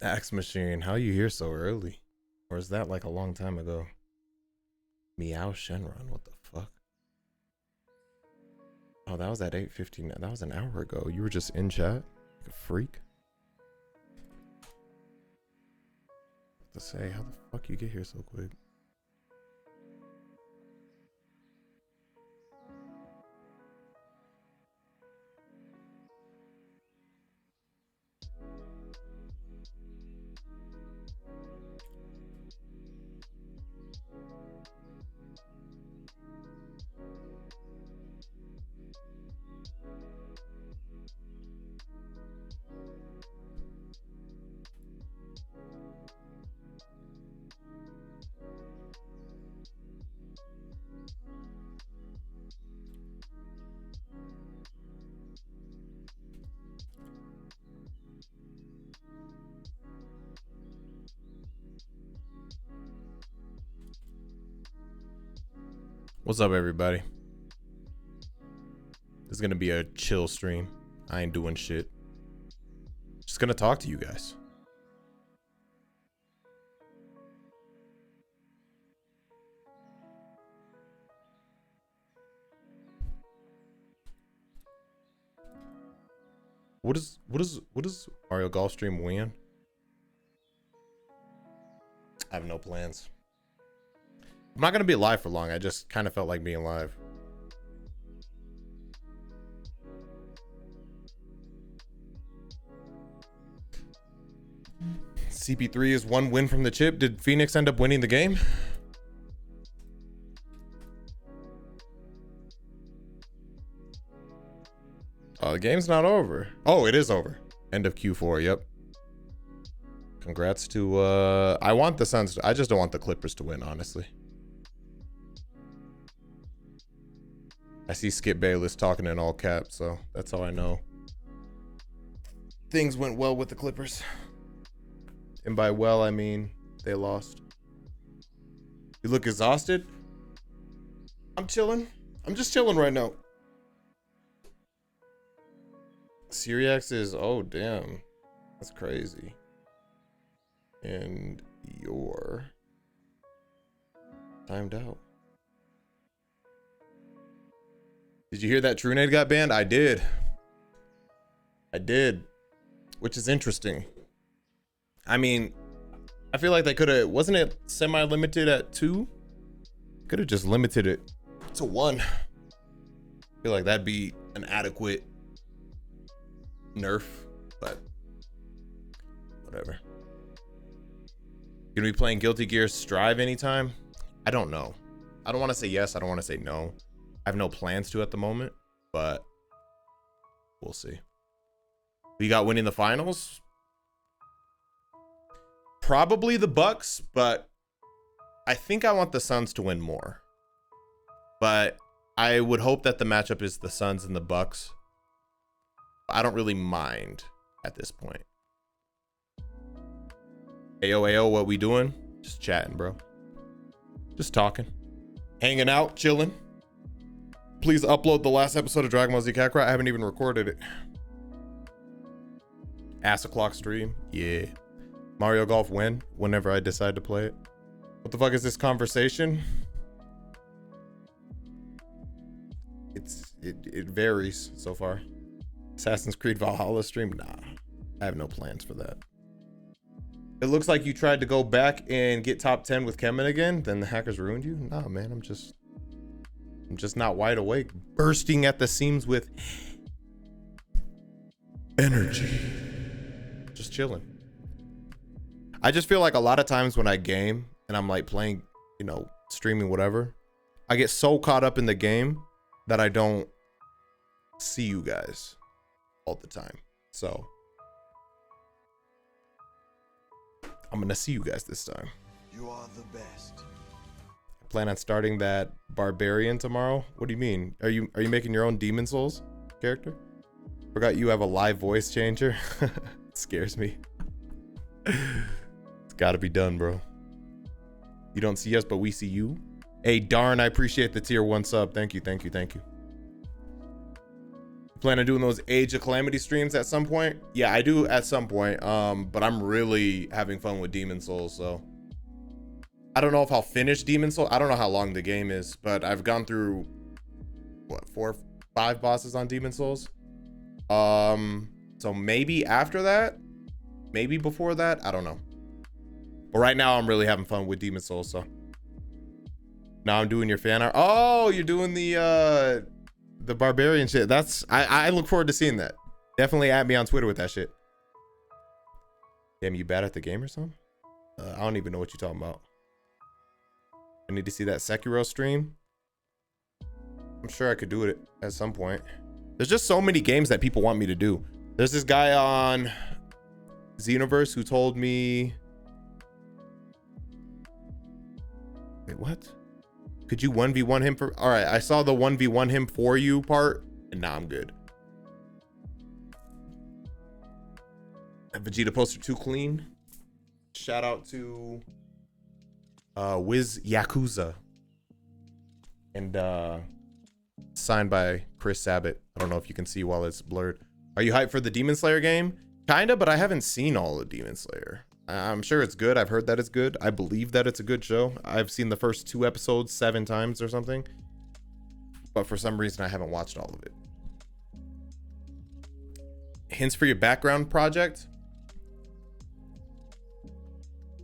Axe Machine, how you here so early? Or is that like a long time ago? Meow Shenron, what the fuck? Oh, that was at 8:59. That was an hour ago. You were just in chat? Like a freak? What to say? How the fuck you get here so quick? What's up, everybody? This is gonna be a chill stream. I ain't doing shit. Just gonna talk to you guys. What is Mario Golf stream win? I have no plans. I'm not gonna be live for long. I just kind of felt like being live. CP3 is one win from the chip. Did Phoenix end up winning the game? Oh, the game's not over. Oh, it is over. End of Q4, yep. Congrats to, I want the Suns to, I just don't want the Clippers to win, honestly. I see Skip Bayless talking in all caps, so that's how I know things went well with the Clippers. And by well, I mean they lost. You look exhausted? I'm chilling. I'm just chilling right now. Seereax is, oh damn, that's crazy. And you're timed out. Did you hear that TrueNade got banned? I did. Which is interesting. I mean, I feel like they could have, wasn't it semi-limited at 2? Could have just limited it to 1. I feel like that'd be an adequate nerf, but whatever. Gonna be playing Guilty Gear Strive anytime? I don't know. I don't want to say yes. I don't want to say no. I have no plans to at the moment, but we'll see. We got winning the finals? Probably the Bucks, but I think I want the Suns to win more. But I would hope that the matchup is the Suns and the Bucks. I don't really mind at this point. Ayo, what we doing? Just chatting, bro. Just talking. Hanging out, chilling. Please upload the last episode of Dragon Ball Z Kakarot. I haven't even recorded it. Ass o'clock stream. Yeah. Mario Golf win whenever I decide to play it. What the fuck is this conversation? It varies so far. Assassin's Creed Valhalla stream? Nah. I have no plans for that. It looks like you tried to go back and get top 10 with Kemen again. Then the hackers ruined you? Nah, man. I'm just not wide awake. Bursting at the seams with energy. Just chilling. I just feel like a lot of times when I game and I'm like playing, you know, streaming, whatever, I get so caught up in the game that I don't see you guys all the time. So I'm gonna see you guys this time. You are the best. I plan on starting that barbarian tomorrow. What do you mean? Are you making your own Demon Souls character? Forgot you have a live voice changer. It scares me. It's gotta be done, bro. You don't see us, but we see you. Hey, darn, I appreciate the tier 1 sub. Thank you. Plan on doing those Age of Calamity streams at some point? Yeah, I do at some point. But I'm really having fun with Demon Souls, so I don't know if I'll finish Demon Souls. I don't know how long the game is, but I've gone through what, 4 or 5 bosses on Demon Souls. So maybe after that, maybe before that, I don't know. But right now I'm really having fun with Demon Souls, so now I'm doing your fan art. Oh, you're doing the barbarian shit. That's I look forward to seeing that. Definitely add me on Twitter with that shit. Damn, you bad at the game or something? I don't even know what you're talking about. I need to see that Sekiro stream. I'm sure I could do it at some point. There's just so many games that people want me to do. There's this guy on Xenoverse who told me, wait, what? Could you 1v1 him for? All right, I saw the 1v1 him for you part, and now I'm good. That Vegeta poster too clean. Shout out to Wiz Yakuza. And signed by Chris Sabat. I don't know if you can see while it's blurred. Are you hyped for the Demon Slayer game? Kinda, but I haven't seen all of Demon Slayer. I'm sure it's good. I've heard that it's good. I believe that it's a good show. I've seen the first 2 episodes 7 times or something. But for some reason, I haven't watched all of it. Hints for your background project?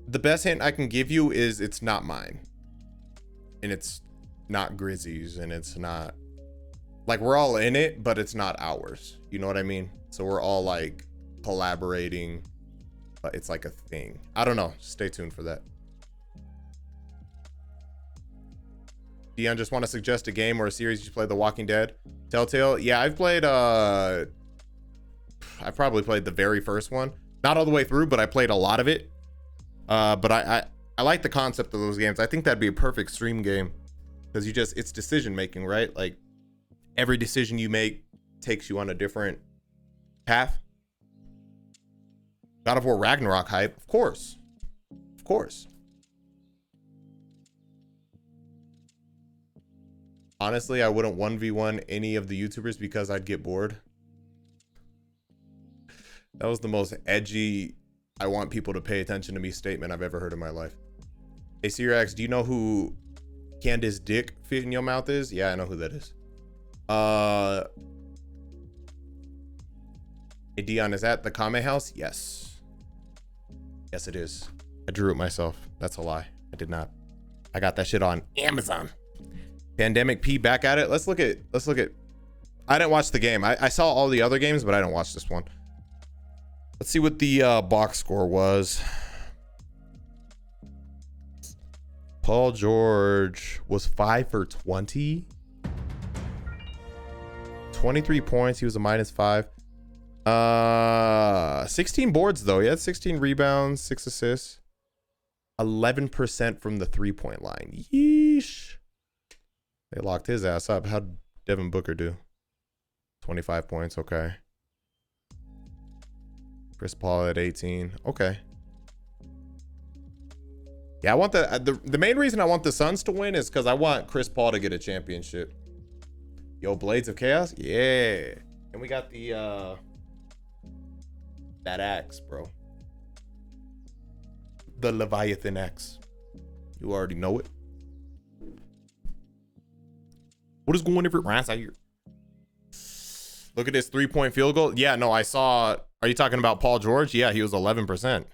The best hint I can give you is it's not mine. And it's not Grizzy's, and it's not... Like, we're all in it, but it's not ours. You know what I mean? So we're all, like, collaborating... But it's like a thing. I don't know. Stay tuned for that. Dion, just want to suggest a game or a series you play. The Walking Dead, Telltale. Yeah, I've played. I probably played the very first one, not all the way through, but I played a lot of it. But I like the concept of those games. I think that'd be a perfect stream game because it's decision making, right? Like every decision you make takes you on a different path. God of War Ragnarok hype, of course. Of course. Honestly, I wouldn't 1v1 any of the YouTubers because I'd get bored. That was the most edgy, I want people to pay attention to me statement I've ever heard in my life. Hey, Seereax, do you know who Candace Dick fit in your mouth is? Yeah, I know who that is. Hey, Dion, is that the Kame House? Yes. Yes, it is. I drew it myself. That's a lie. I did not. I got that shit on Amazon. Pandemic P back at it. Let's look at. I didn't watch the game. I saw all the other games, but I didn't watch this one. Let's see what the box score was. Paul George was 5 for 20. 23 points. He was a -5. 16 boards though. He had 16 rebounds, 6 assists, 11% from the 3-point line. Yeesh. They locked his ass up. How'd Devin Booker do? 25 points. Okay. Chris Paul at 18. Okay. Yeah, I want the main reason I want the Suns to win is because I want Chris Paul to get a championship. Yo, Blades of Chaos. Yeah. And we got the that axe, bro. The Leviathan axe. You already know it. What is going on if it runs out here? Look at this 3-point field goal. Yeah, no, I saw. Are you talking about Paul George? Yeah, he was 11%.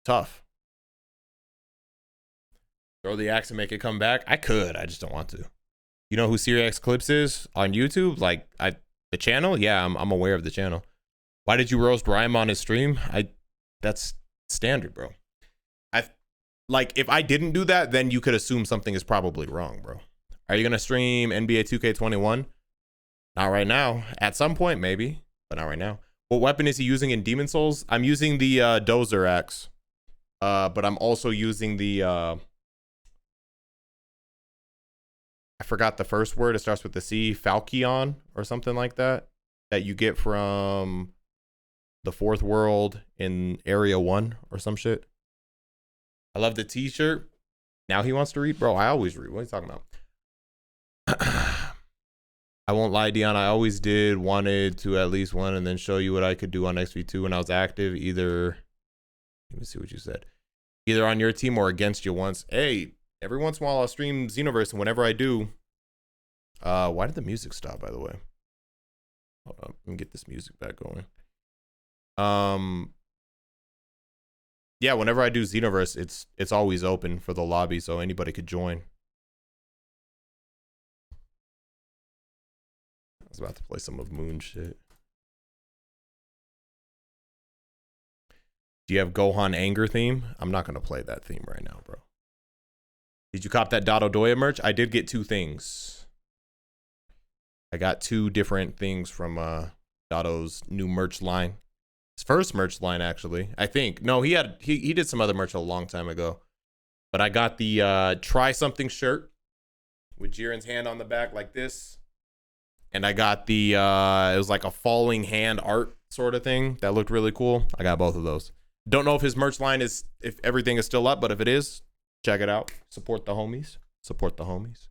Tough. Throw the axe and make it come back. I could. I just don't want to. You know who Seereax Clips is on YouTube? Like, the channel? Yeah, I'm aware of the channel. Why did you roast Rhyme on his stream? That's standard, bro. Like, if I didn't do that, then you could assume something is probably wrong, bro. Are you gonna stream NBA 2K21? Not right now. At some point, maybe, but not right now. What weapon is he using in Demon Souls? I'm using the Dozer axe. But I'm also using the I forgot the first word. It starts with the C. Falchion or something like that. That you get from the 4th world in Area 1 or some shit. I love the t-shirt. Now he wants to read? Bro, I always read. What are you talking about? I won't lie, Dion. I always wanted to at least one and then show you what I could do on XV2 when I was active. Either, let me see what you said. Either on your team or against you once. Hey, every once in a while I'll stream Xenoverse, and whenever I do, why did the music stop, by the way? Hold on, let me get this music back going. Yeah, whenever I do Xenoverse, it's always open for the lobby, so anybody could join. I was about to play some of Moon shit. Do you have Gohan anger theme? I'm not gonna play that theme right now, bro. Did you cop that Dotto Doya merch? I did get 2 things. I got 2 different things from Dotto's new merch line. His first merch line, actually. I think. No, he did some other merch a long time ago. But I got the Try Something shirt with Jiren's hand on the back like this. And I got the, it was like a falling hand art sort of thing that looked really cool. I got both of those. Don't know if his merch line is, if everything is still up, but if it is, check it out. Support the homies. Support the homies.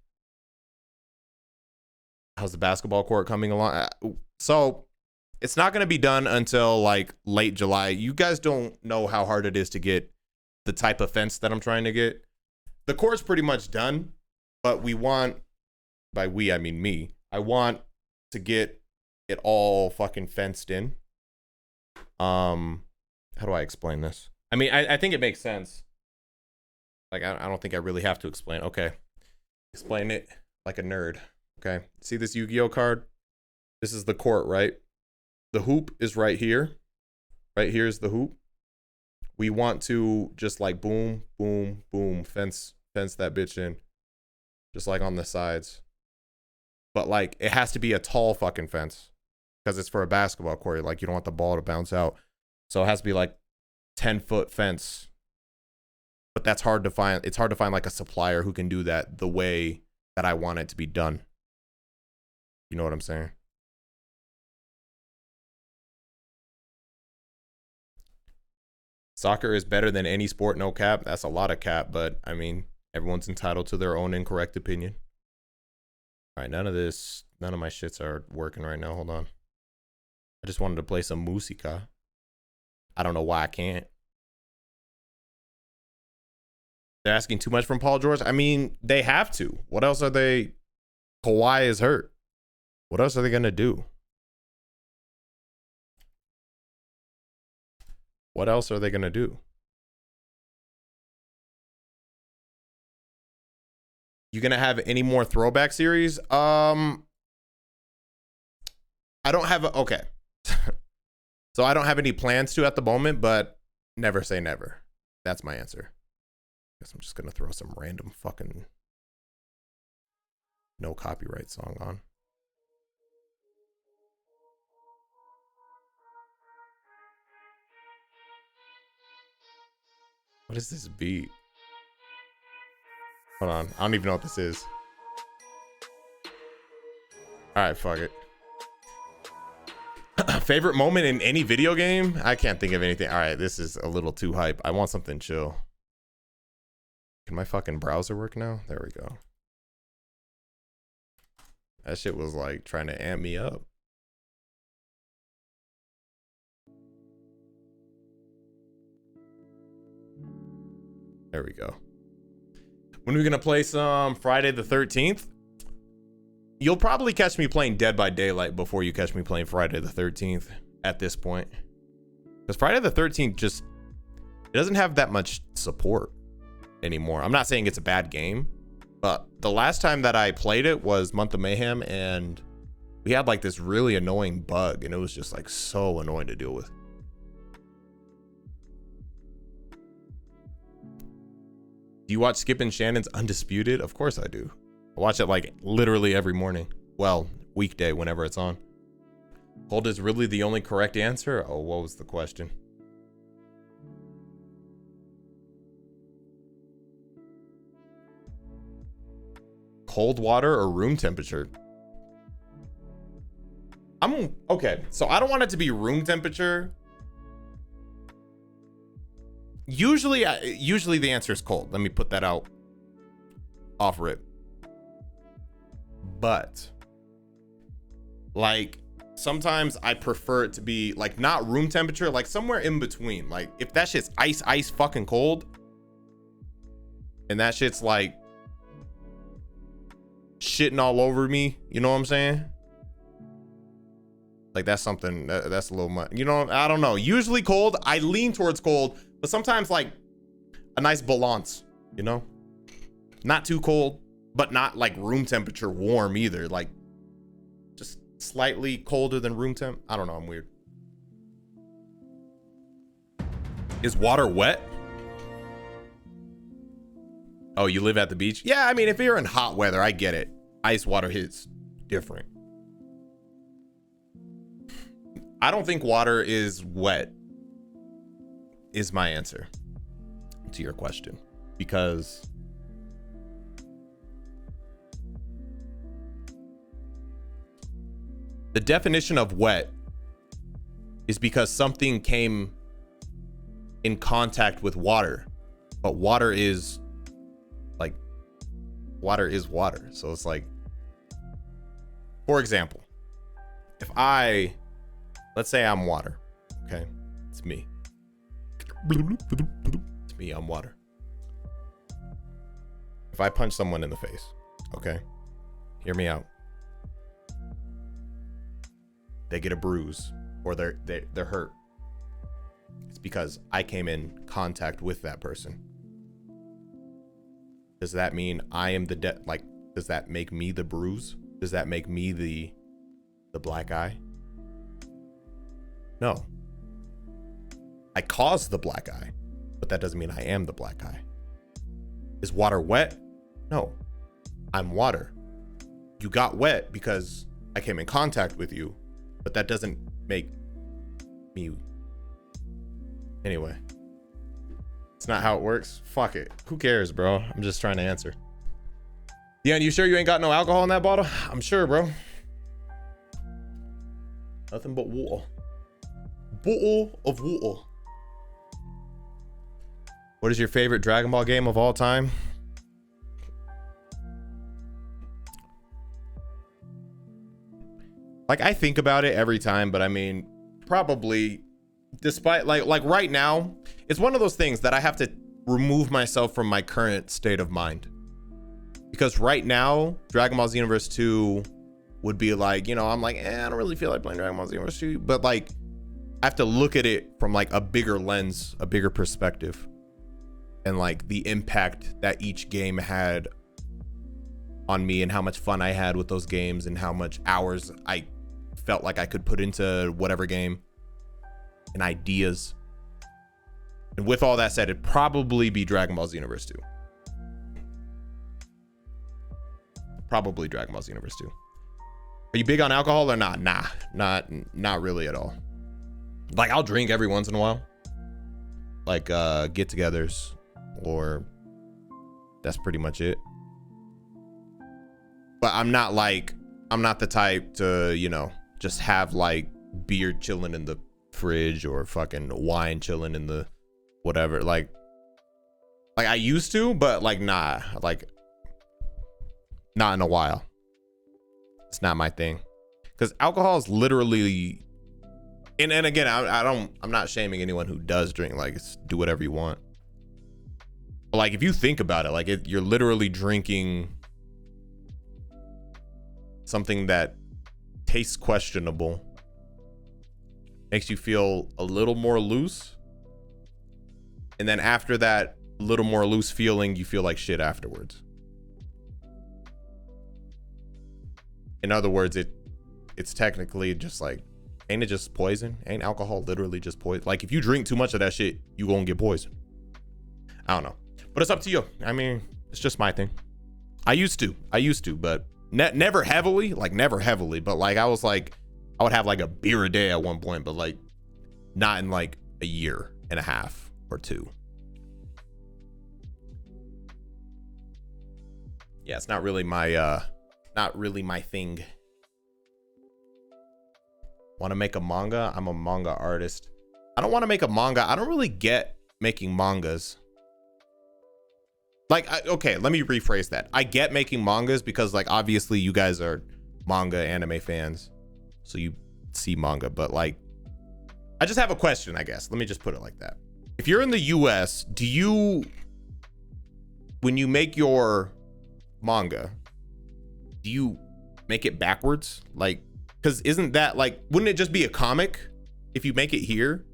How's the basketball court coming along? So it's not going to be done until like late July. You guys don't know how hard it is to get the type of fence that I'm trying to get. The court's pretty much done, but we want, by we, I mean me, I want to get it all fucking fenced in. How do I explain this? I mean, I think it makes sense. Like, I don't think I really have to explain. Okay. Explain it like a nerd. Okay. See this Yu-Gi-Oh card? This is the court, right? The hoop is right here. Right here is the hoop. We want to just like boom, boom, boom, fence that bitch in. Just like on the sides. But like, it has to be a tall fucking fence. Because it's for a basketball court. Like, you don't want the ball to bounce out. So it has to be like 10-foot fence. But that's hard to find. It's hard to find like a supplier who can do that the way that I want it to be done. You know what I'm saying? Soccer is better than any sport, no cap. That's a lot of cap, but I mean, everyone's entitled to their own incorrect opinion. All right, none of my shits are working right now. Hold on. I just wanted to play some musica. I don't know why I can't. They're asking too much from Paul George. I mean, they have to. What else are they? Kawhi is hurt. What else are they going to do? What else are they going to do? You going to have any more throwback series? I don't have okay. So I don't have any plans to at the moment, but never say never. That's my answer. Guess I'm just going to throw some random fucking no copyright song on. What is this beat? Hold on. I don't even know what this is. All right, fuck it. Favorite moment in any video game? I can't think of anything. All right, this is a little too hype. I want something chill. Can my fucking browser work now? There we go. That shit was like trying to amp me up. There we go. When are we gonna play some Friday the 13th? You'll probably catch me playing Dead by Daylight before you catch me playing Friday the 13th at this point. Because Friday the 13th just, it doesn't have that much support anymore. I'm not saying it's a bad game, but the last time that I played it was Month of Mayhem, and we had like this really annoying bug, and it was just like so annoying to deal with. Do you watch Skip and Shannon's Undisputed? Of course I do. I watch it like literally every morning. Well, weekday whenever it's on. Cold is really the only correct answer? Oh, what was the question? Cold water or room temperature? I'm okay. So I don't want it to be room temperature. Usually the answer is cold. Let me put that out off rip. But Like sometimes I prefer it to be like not room temperature, like somewhere in between. Like if that shit's ice fucking cold and that shit's like shitting all over me, you know what I'm saying? Like that's something that's a little much, you know. I don't know, usually cold. I lean towards cold, but sometimes like a nice balance, you know, not too cold but not like room temperature warm either, like just slightly colder than room temp. I don't know, I'm weird. Is water wet? Oh, you live at the beach? Yeah, I mean, if you're in hot weather, I get it. Ice water hits different. I don't think water is wet, is my answer to your question. Because the definition of wet is because something came in contact with water. But water is like, water is water. So it's like, for example, if let's say I'm water, okay? It's me. It's me, I'm water. If I punch someone in the face, okay? Hear me out. They get a bruise or they're hurt. It's because I came in contact with that person. Does that mean I am like, does that make me the bruise? Does that make me the black eye? No. I caused the black eye, but that doesn't mean I am the black eye. Is water wet? No. I'm water. You got wet because I came in contact with you, but that doesn't make me. Anyway. It's not how it works. Fuck it. Who cares, bro? I'm just trying to answer. Yeah, and you sure you ain't got no alcohol in that bottle? I'm sure, bro. Nothing but water. Bottle of water. What is your favorite Dragon Ball game of all time? Like, I think about it every time, but I mean, probably, despite like right now, it's one of those things that I have to remove myself from my current state of mind. Because right now, Dragon Ball Xenoverse 2 would be like, you know, I'm like, I don't really feel like playing Dragon Ball Xenoverse 2, but like, I have to look at it from like a bigger lens, a bigger perspective, and like the impact that each game had on me and how much fun I had with those games and how much hours I felt like I could put into whatever game and ideas. And with all that said, it'd probably be Dragon Ball Xenoverse 2. Probably Dragon Ball Xenoverse 2. Are you big on alcohol or not? Nah, not really at all. Like, I'll drink every once in a while, like get-togethers, or that's pretty much it. But I'm not the type to, you know, just have like beer chilling in the fridge or fucking wine chilling in the whatever. Like I used to, but like, nah, like not in a while. It's not my thing. Because alcohol is literally, and again, I'm not shaming anyone who does drink. Like, do whatever you want. But like, if you think about it, like you're literally drinking something that tastes questionable, makes you feel a little more loose, and then after that little more loose feeling, you feel like shit afterwards. In other words, it's technically just like, ain't it just poison? Ain't alcohol literally just poison? Like, if you drink too much of that shit, you gonna get poisoned. I don't know, but it's up to you. I mean, it's just my thing. I used to, but never heavily, but like I would have like a beer a day at one point, but like not in like a year and a half or two. Yeah, it's not really my thing. Want to make a manga? I'm a manga artist. I don't want to make a manga. I don't really get making mangas. Like, okay, let me rephrase that. I get making mangas because, like, obviously you guys are manga anime fans. so you see manga. But like, I just have a question, I guess. Let me just put it like that. If you're in the US, do you, when you make your manga, do you make it backwards? Like, because isn't that like, wouldn't it just be a comic if you make it here?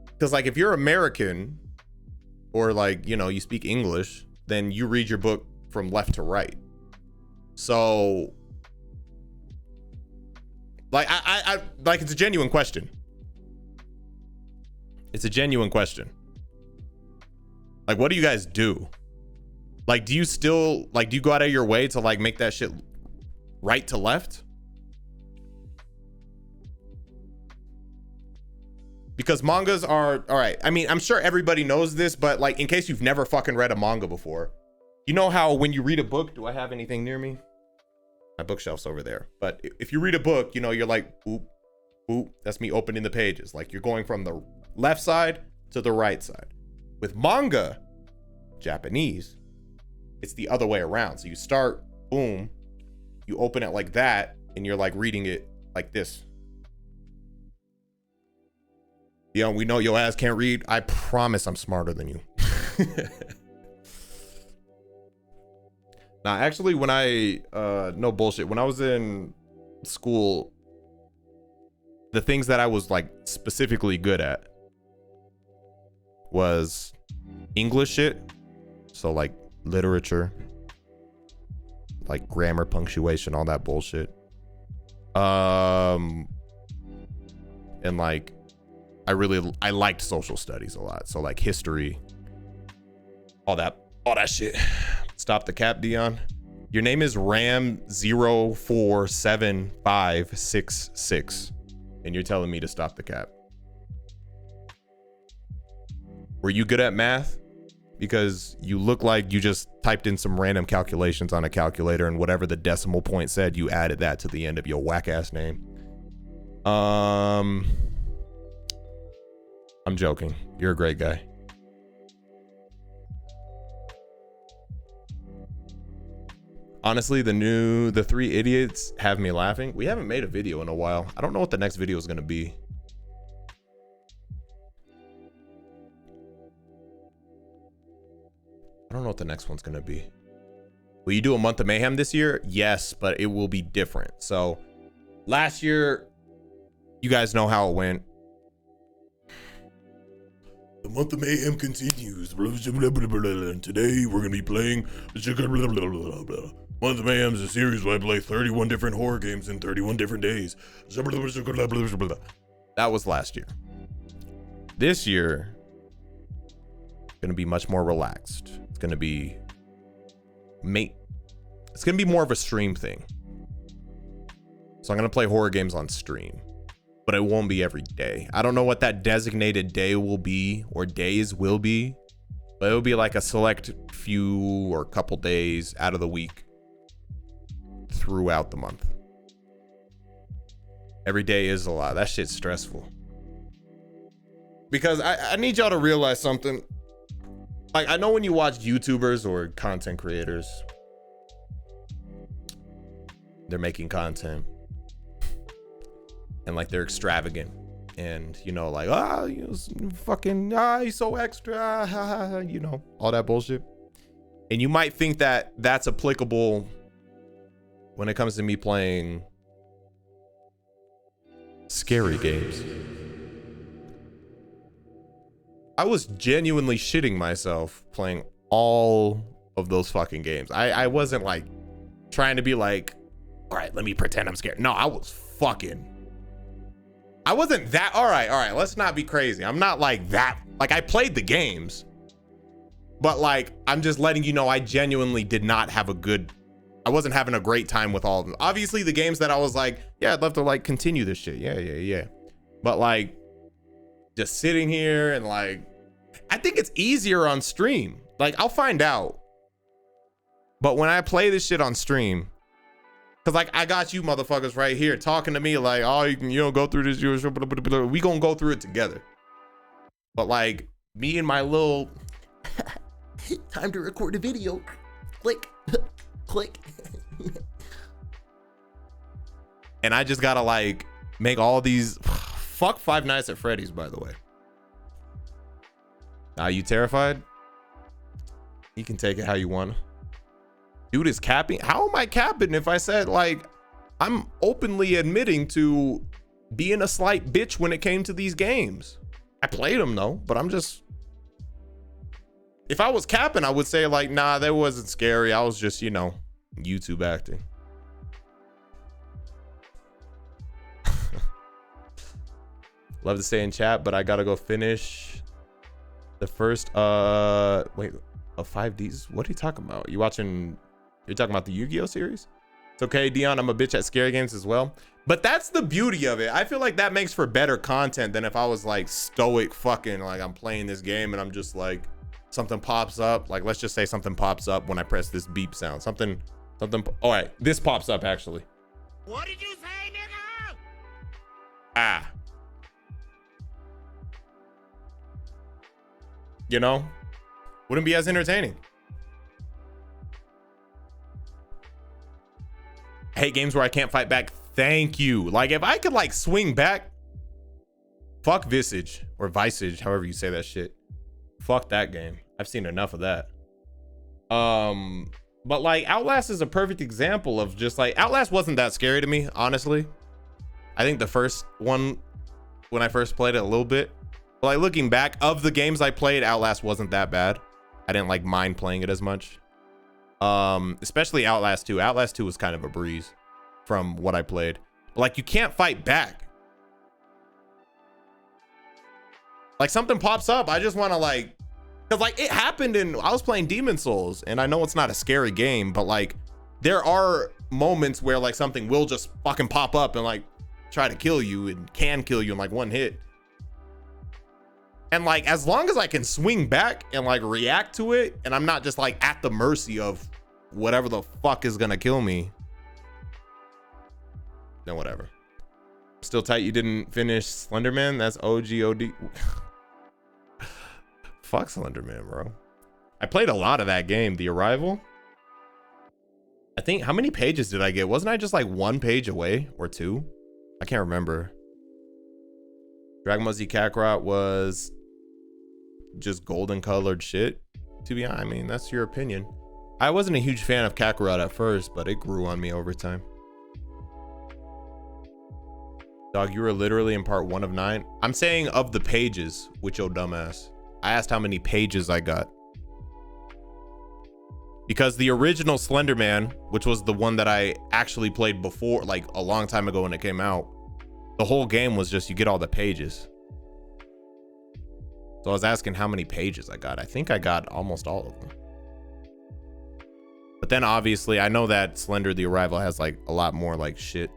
Because like, if you're American or like, you know, you speak English, then you read your book from left to right. So like, I like, it's a genuine question. It's a genuine question. Like, what do you guys do? Like, do you still, like, do you go out of your way to like make that shit right to left? Because mangas are, all right, I mean, I'm sure everybody knows this, but like, in case you've never fucking read a manga before, you know how when you read a book, do I have anything near me? My bookshelf's over there. But if you read a book, you know, you're like, boop, boop, that's me opening the pages. Like, you're going from the left side to the right side. With manga, Japanese, it's the other way around. So you start, boom, you open it like that, and you're like reading it like this. You know, we know your ass can't read. I promise I'm smarter than you. Now, actually, when I, no bullshit, when I was in school, the things that I was like specifically good at was English shit. So like literature, like grammar, punctuation, all that bullshit. And like, I liked social studies a lot. So like history, all that shit. Stop the cap, Dion. Your name is Ram047566, and you're telling me to stop the cap. Were you good at math? Because you look like you just typed in some random calculations on a calculator, and whatever the decimal point said, you added that to the end of your whack ass name. I'm joking. You're a great guy. Honestly, the three idiots have me laughing. We haven't made a video in a while. I don't know what the next video is going to be. I don't know what the next one's going to be. Will you do a month of mayhem this year? Yes, but it will be different. So last year, you guys know how it went. The month of mayhem continues. And today we're going to be playing Month of Mayhem is a series where I play 31 different horror games in 31 different days. That was last year. This year, it's gonna be much more relaxed. It's gonna be more of a stream thing. So I'm gonna play horror games on stream, but it won't be every day. I don't know what that designated day will be or days will be, but it'll be like a select few or couple days out of the week throughout the month. Every day is a lot. That shit's stressful. Because I need y'all to realize something. Like, I know when you watch YouTubers or content creators, they're making content and like they're extravagant and, you know, like, you know, fucking, he's so extra, you know, all that bullshit. And you might think that that's applicable when it comes to me playing scary games. I was genuinely shitting myself playing all of those fucking games. I wasn't like trying to be like, all right, let me pretend I'm scared. No, I wasn't that, all right, let's not be crazy. I'm not like that. Like, I played the games, but like, I'm just letting you know I genuinely did not have I wasn't having a great time with all of them. Obviously, the games that I was like, yeah, I'd love to like continue this shit. Yeah. But like, just sitting here and like, I think it's easier on stream. Like, I'll find out. But when I play this shit on stream, cause like I got you motherfuckers right here talking to me like, oh, you can, you know, go through this. We gonna go through it together. But like me and my little time to record a video, click. And I just gotta like make all these. Fuck Five Nights at Freddy's, by the way. Are you terrified? You can take it how you want. Dude is capping. How am I capping if I said like I'm openly admitting to being a slight bitch when it came to these games? I played them though, but I'm just, if I was capping, I would say like, nah, that wasn't scary. I was just, you know, YouTube acting. Love to stay in chat, but I gotta go finish the first wait, a 5Ds. What are you talking about? You're talking about the Yu-Gi-Oh series? It's okay, Dion, I'm a bitch at scary games as well. But that's the beauty of it. I feel like that makes for better content than if I was like stoic fucking like I'm playing this game and I'm just like something pops up. Like let's just say something pops up when I press this beep sound. Something. All right, this pops up actually. What did you say, nigga? Ah. You know, wouldn't be as entertaining. I hate games where I can't fight back. Thank you. Like if I could like swing back, fuck Visage or Visage, however you say that shit. Fuck that game. I've seen enough of that. But like Outlast is a perfect example of just like, Outlast wasn't that scary to me, honestly. I think the first one, when I first played it a little bit, but like looking back, of the games I played, Outlast wasn't that bad. I didn't like mind playing it as much. Especially Outlast 2. Outlast 2 was kind of a breeze from what I played. But like you can't fight back. Like something pops up, I just want to like, because like it happened in, I was playing Demon Souls, and I know it's not a scary game, but like there are moments where like something will just fucking pop up and like try to kill you and can kill you in like one hit. And like, as long as I can swing back and like react to it, and I'm not just like at the mercy of whatever the fuck is gonna kill me, then whatever. Still tight you didn't finish Slenderman. That's OGOD. Fuck Slenderman, bro. I played a lot of that game, The Arrival. I think, how many pages did I get? Wasn't I just like 1 page away or 2? I can't remember. Dragon Ball Z Kakarot was just golden colored shit, to be honest. I mean, that's your opinion. I wasn't a huge fan of Kakarot at first, but it grew on me over time. Dog, you were literally in part 1 of 9. I'm saying of the pages, with your dumbass. I asked how many pages I got. Because the original Slenderman, which was the one that I actually played before, like a long time ago when it came out, the whole game was just you get all the pages. So I was asking how many pages I got. I think I got almost all of them. But then obviously I know that Slender the Arrival has like a lot more like shit.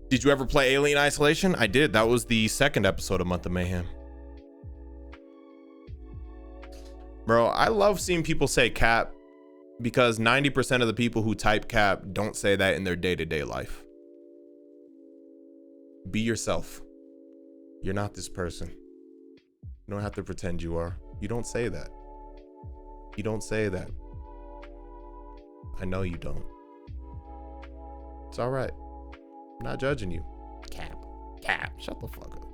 Did you ever play Alien Isolation? I did. That was the 2nd episode of Month of Mayhem. Bro, I love seeing people say cap, because 90% of the people who type cap don't say that in their day-to-day life. Be yourself. You're not this person. You don't have to pretend you are. You don't say that. You don't say that. I know you don't. It's all right. I'm not judging you. Cap. Shut the fuck up.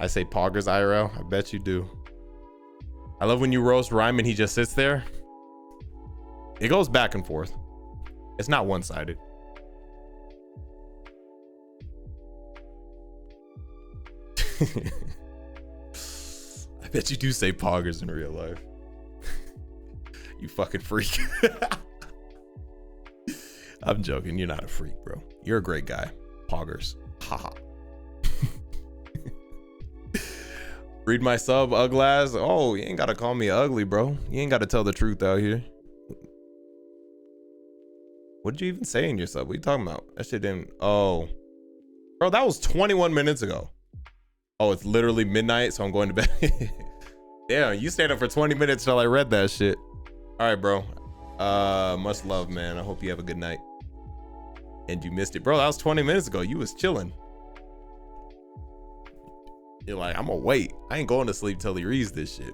I say poggers IRL. I bet you do. I love when you roast Rhyme and he just sits there. It goes back and forth. It's not one-sided. I bet you do say poggers in real life. You fucking freak. I'm joking. You're not a freak, bro. You're a great guy. Poggers. Haha. Read my sub, Uglass. Oh, you ain't gotta call me ugly, bro. You ain't gotta tell the truth out here. What did you even say in your sub? What are you talking about? That shit didn't. Oh, bro, that was 21 minutes ago. Oh, it's literally midnight, so I'm going to bed. Damn, you stayed up for 20 minutes till I read that shit. All right, bro. Much love, man. I hope you have a good night. And you missed it, bro. That was 20 minutes ago. You was chilling. You're like, I'm gonna wait. I ain't going to sleep till he reads this shit.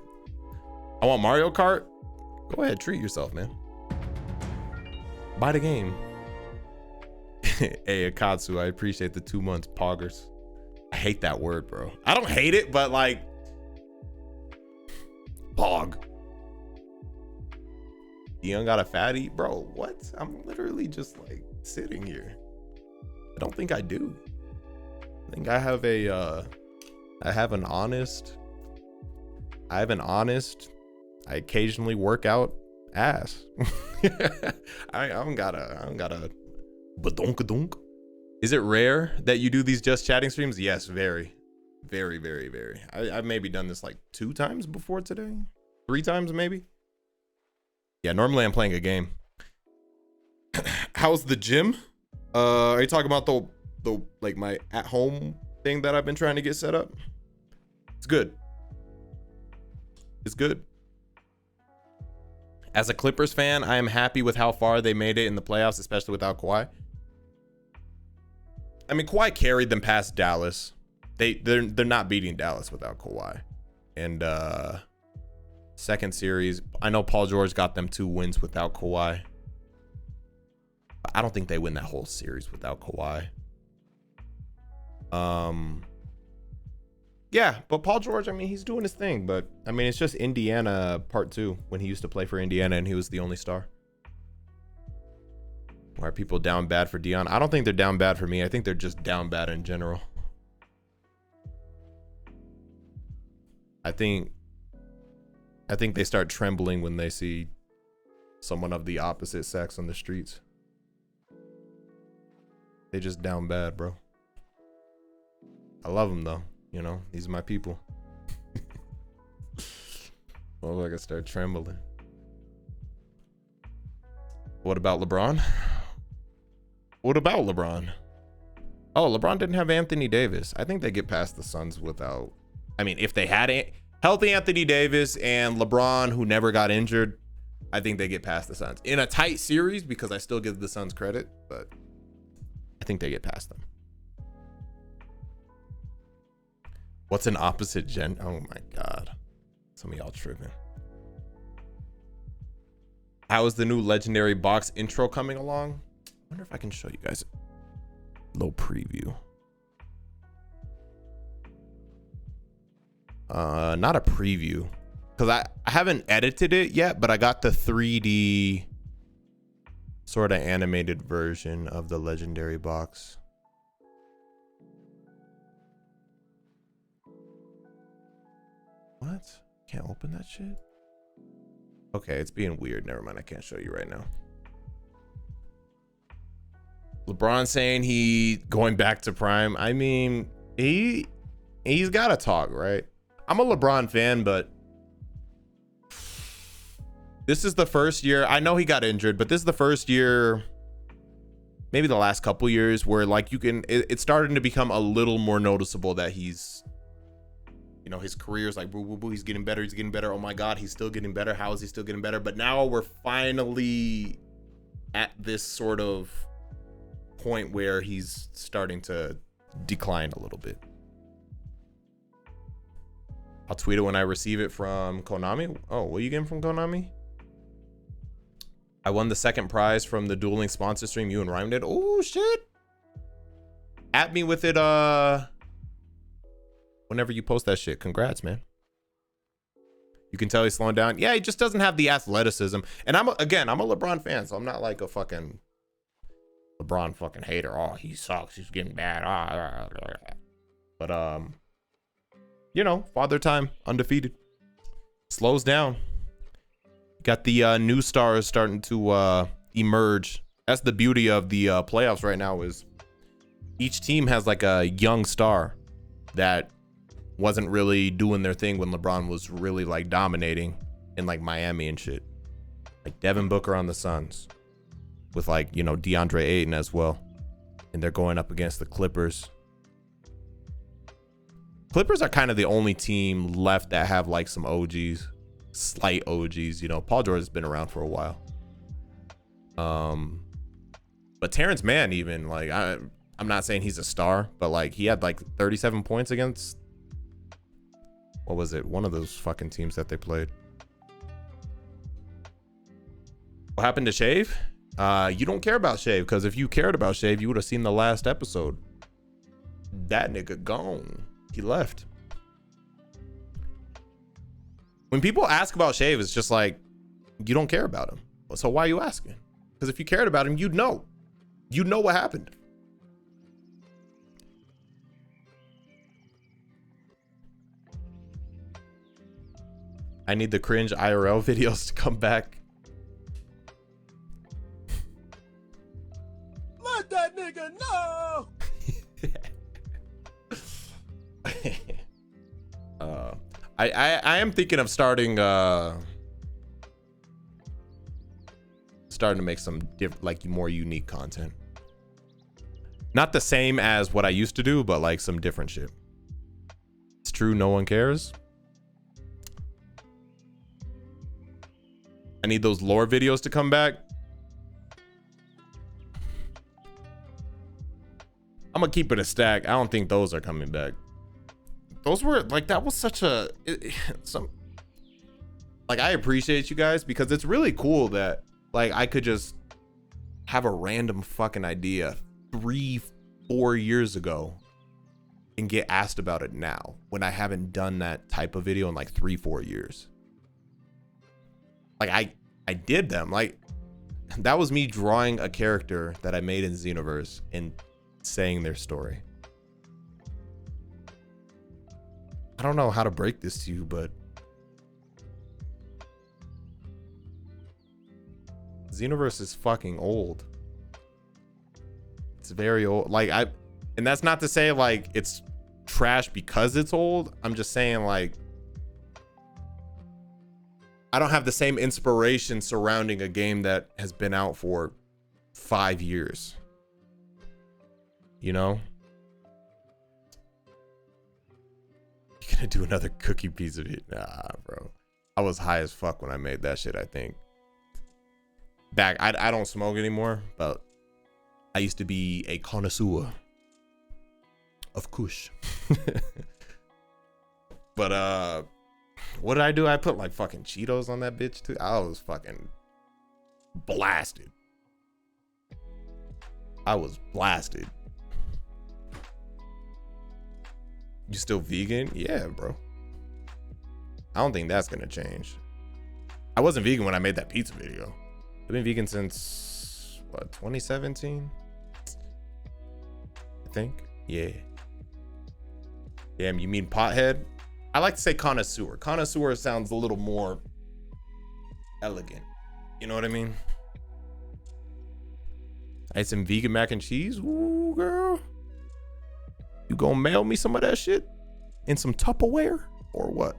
I want Mario Kart. Go ahead, treat yourself, man. Buy the game. Hey, Akatsu, I appreciate the 2 months. Poggers. I hate that word, bro. I don't hate it, but like, pog. Dion got a fatty, bro. What? I'm literally just like sitting here. I don't think I do. I think I have an honest. I I occasionally work out ass. I don't got a badonkadonk. Is it rare that you do these just chatting streams? Yes, very, very, very, very. I've maybe done this like 2 times before today, 3 times maybe. Yeah, normally I'm playing a game. How's the gym? Are you talking about the like my at home thing that I've been trying to get set up? It's good. It's good. As a Clippers fan, I am happy with how far they made it in the playoffs, especially without Kawhi. I mean, Kawhi carried them past Dallas. They're not beating Dallas without Kawhi. And second series, I know Paul George got them 2 wins without Kawhi. But I don't think they win that whole series without Kawhi. Yeah, but Paul George, I mean, he's doing his thing, but I mean, it's just Indiana part 2 when he used to play for Indiana and he was the only star. Why are people down bad for Dion? I don't think they're down bad for me. I think they're just down bad in general. I think they start trembling when they see someone of the opposite sex on the streets. They just down bad, bro. I love them though. You know, these are my people. Oh, I gotta start trembling. What about LeBron? What about LeBron? Oh, LeBron didn't have Anthony Davis. I think they get past the Suns without. I mean, if they had healthy Anthony Davis and LeBron, who never got injured, I think they get past the Suns in a tight series because I still give the Suns credit, but I think they get past them. What's an opposite gen? Oh my God. Some of y'all tripping. How is the new legendary box intro coming along? I wonder if I can show you guys a little preview. Not a preview, because I haven't edited it yet, but I got the 3D sort of animated version of the legendary box. What? Can't open that shit? Okay, it's being weird. Never mind. I can't show you right now. LeBron saying he going back to prime. I mean, he's got to talk, right? I'm a LeBron fan, but this is the first year. I know he got injured, but this is the first year, maybe the last couple years, where like it's starting to become a little more noticeable that he's, you know, his career's like, boo, boo, boo, he's getting better. He's getting better. Oh my God, he's still getting better. How is he still getting better? But now we're finally at this sort of point where he's starting to decline a little bit. I'll tweet it when I receive it from Konami. Oh, what are you getting from Konami? I won the second prize from the dueling sponsor stream you and Rhyme did. Oh shit. At me with it whenever you post that shit. Congrats, man. You can tell he's slowing down. Yeah, he just doesn't have the athleticism. And I'm a LeBron fan, so I'm not like a fucking LeBron fucking hater. Oh, he sucks. He's getting bad. But you know, father time, undefeated. Slows down. Got the new stars starting to emerge. That's the beauty of the playoffs right now, is each team has like a young star that wasn't really doing their thing when LeBron was really like dominating in like Miami and shit. Like Devin Booker on the Suns with like, you know, DeAndre Ayton as well. And they're going up against the Clippers. Clippers are kind of the only team left that have like some OGs, slight OGs. You know, Paul George has been around for a while. But Terrence Mann, even like, I'm not saying he's a star, but like he had like 37 points against, what was it? One of those fucking teams that they played. What happened to Shave? You don't care about Shave, because if you cared about Shave, you would have seen the last episode. That nigga gone. He left. When people ask about Shave, it's just like, you don't care about him. So why are you asking? Because if you cared about him, you'd know. You'd know what happened. I need the cringe IRL videos to come back. Let that nigga know. I am thinking of starting to make some like more unique content. Not the same as what I used to do, but like some different shit. It's true, no one cares. I need those lore videos to come back. I'm gonna keep it a stack. I don't think those are coming back. Those were like, that was such a like, I appreciate you guys because it's really cool that like I could just have a random fucking idea 3-4 years ago and get asked about it now when I haven't done that type of video in like 3-4 years. Like I did them. Like that was me drawing a character that I made in Xenoverse and saying their story. I don't know how to break this to you, but Xenoverse is fucking old. It's very old. Like and that's not to say like it's trash because it's old. I'm just saying like I don't have the same inspiration surrounding a game that has been out for 5 years. You know? You gonna do another cookie piece of it? Nah, bro. I was high as fuck when I made that shit, I think. Back, I don't smoke anymore, but I used to be a connoisseur of Kush. But what did I do? I put like fucking Cheetos on that bitch too. I was fucking blasted. I was blasted. You still vegan? Yeah, bro. I don't think that's gonna change. I wasn't vegan when I made that pizza video. I've been vegan since what, 2017? I think. Yeah. Damn, you mean pothead? I like to say connoisseur. Connoisseur sounds a little more elegant. You know what I mean? I had some vegan mac and cheese. Ooh, girl. You gonna mail me some of that shit in some Tupperware or what?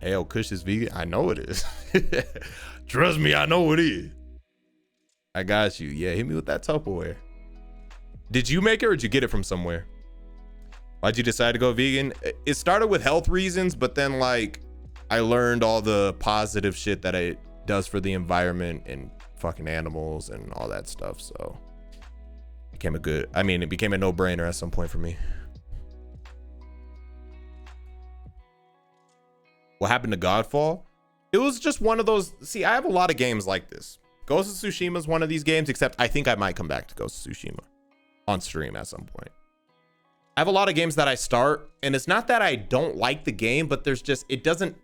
Hell, Kush is vegan. I know it is. Trust me, I know it is. I got you. Yeah, hit me with that Tupperware. Did you make it or did you get it from somewhere? Why'd you decide to go vegan? It started with health reasons, but then like I learned all the positive shit that it does for the environment and fucking animals and all that stuff. So it became a no-brainer at some point for me. What happened to Godfall? It was just one of those. See, I have a lot of games like this. Ghost of Tsushima is one of these games, except I think I might come back to Ghost of Tsushima on stream at some point. I have a lot of games that I start, and it's not that I don't like the game, but there's just, it doesn't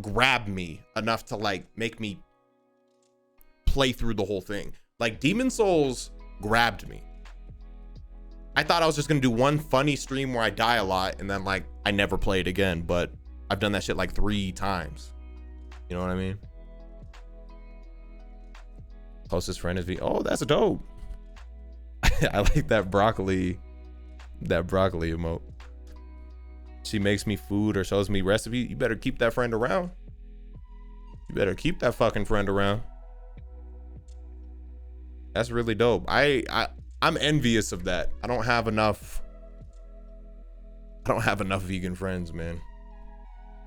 grab me enough to like make me play through the whole thing. Like Demon Souls grabbed me. I thought I was just gonna do one funny stream where I die a lot and then like I never play it again, but I've done that shit like 3 times. You know what I mean? Closest friend is oh, that's dope. I like that broccoli emote. She makes me food or shows me recipe. You better keep that friend around. You better keep that fucking friend around. That's really dope. I'm envious of that. I don't have enough vegan friends, man.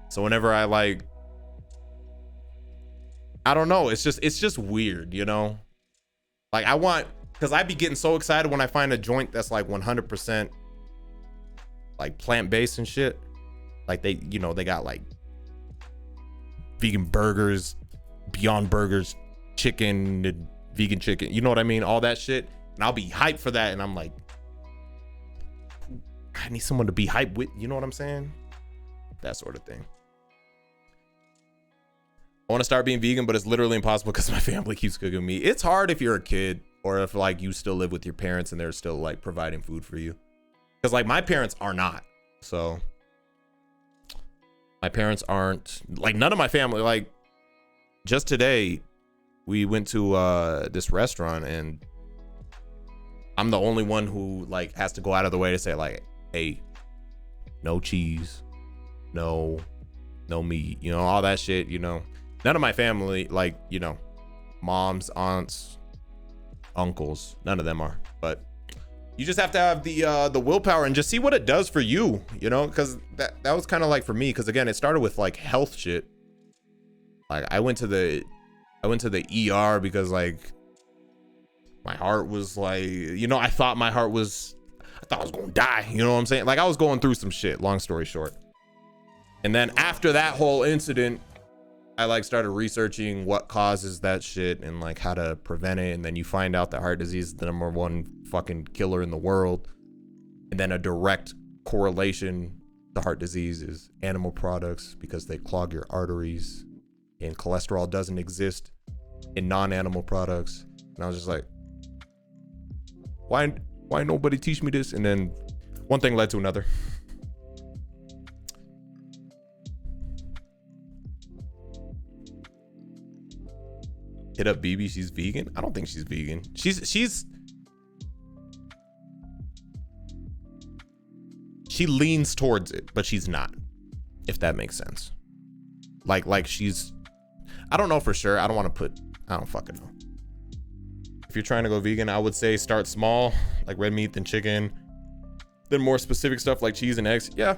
So whenever I like, I don't know, it's just weird, you know? Like because I be getting so excited when I find a joint that's like 100% like plant-based and shit. Like they got like vegan burgers, Beyond Burgers, chicken and vegan chicken, you know what I mean, all that shit, and I'll be hyped for that, and I'm like, I need someone to be hyped with, you know what I'm saying, that sort of thing. I want to start being vegan, but it's literally impossible because my family keeps cooking me. It's hard if you're a kid, or if like you still live with your parents and they're still like providing food for you, because like my parents are not. So my parents aren't, like, none of my family, like, just today we went to this restaurant and I'm the only one who like has to go out of the way to say like, hey, no cheese, no meat, you know, all that shit, you know. None of my family, like, you know, moms, aunts, uncles, none of them are. But you just have to have the willpower and just see what it does for you, you know, because that was kind of like for me, because again, it started with like health shit. Like I went to the ER because like my heart was like, you know, I thought I was gonna die, you know what I'm saying? Like I was going through some shit, long story short. And then after that whole incident, I like started researching what causes that shit and like how to prevent it. And then you find out that heart disease is the #1 fucking killer in the world. And then a direct correlation to heart disease is animal products because they clog your arteries, and cholesterol doesn't exist in non-animal products. And I was just like, why nobody teach me this? And then one thing led to another. Hit up BB, she's vegan. I don't think she's vegan. She leans towards it, but she's not, if that makes sense. Like she's, I don't know for sure. I don't fucking know. If you're trying to go vegan, I would say start small, like red meat, then chicken, then more specific stuff like cheese and eggs. Yeah,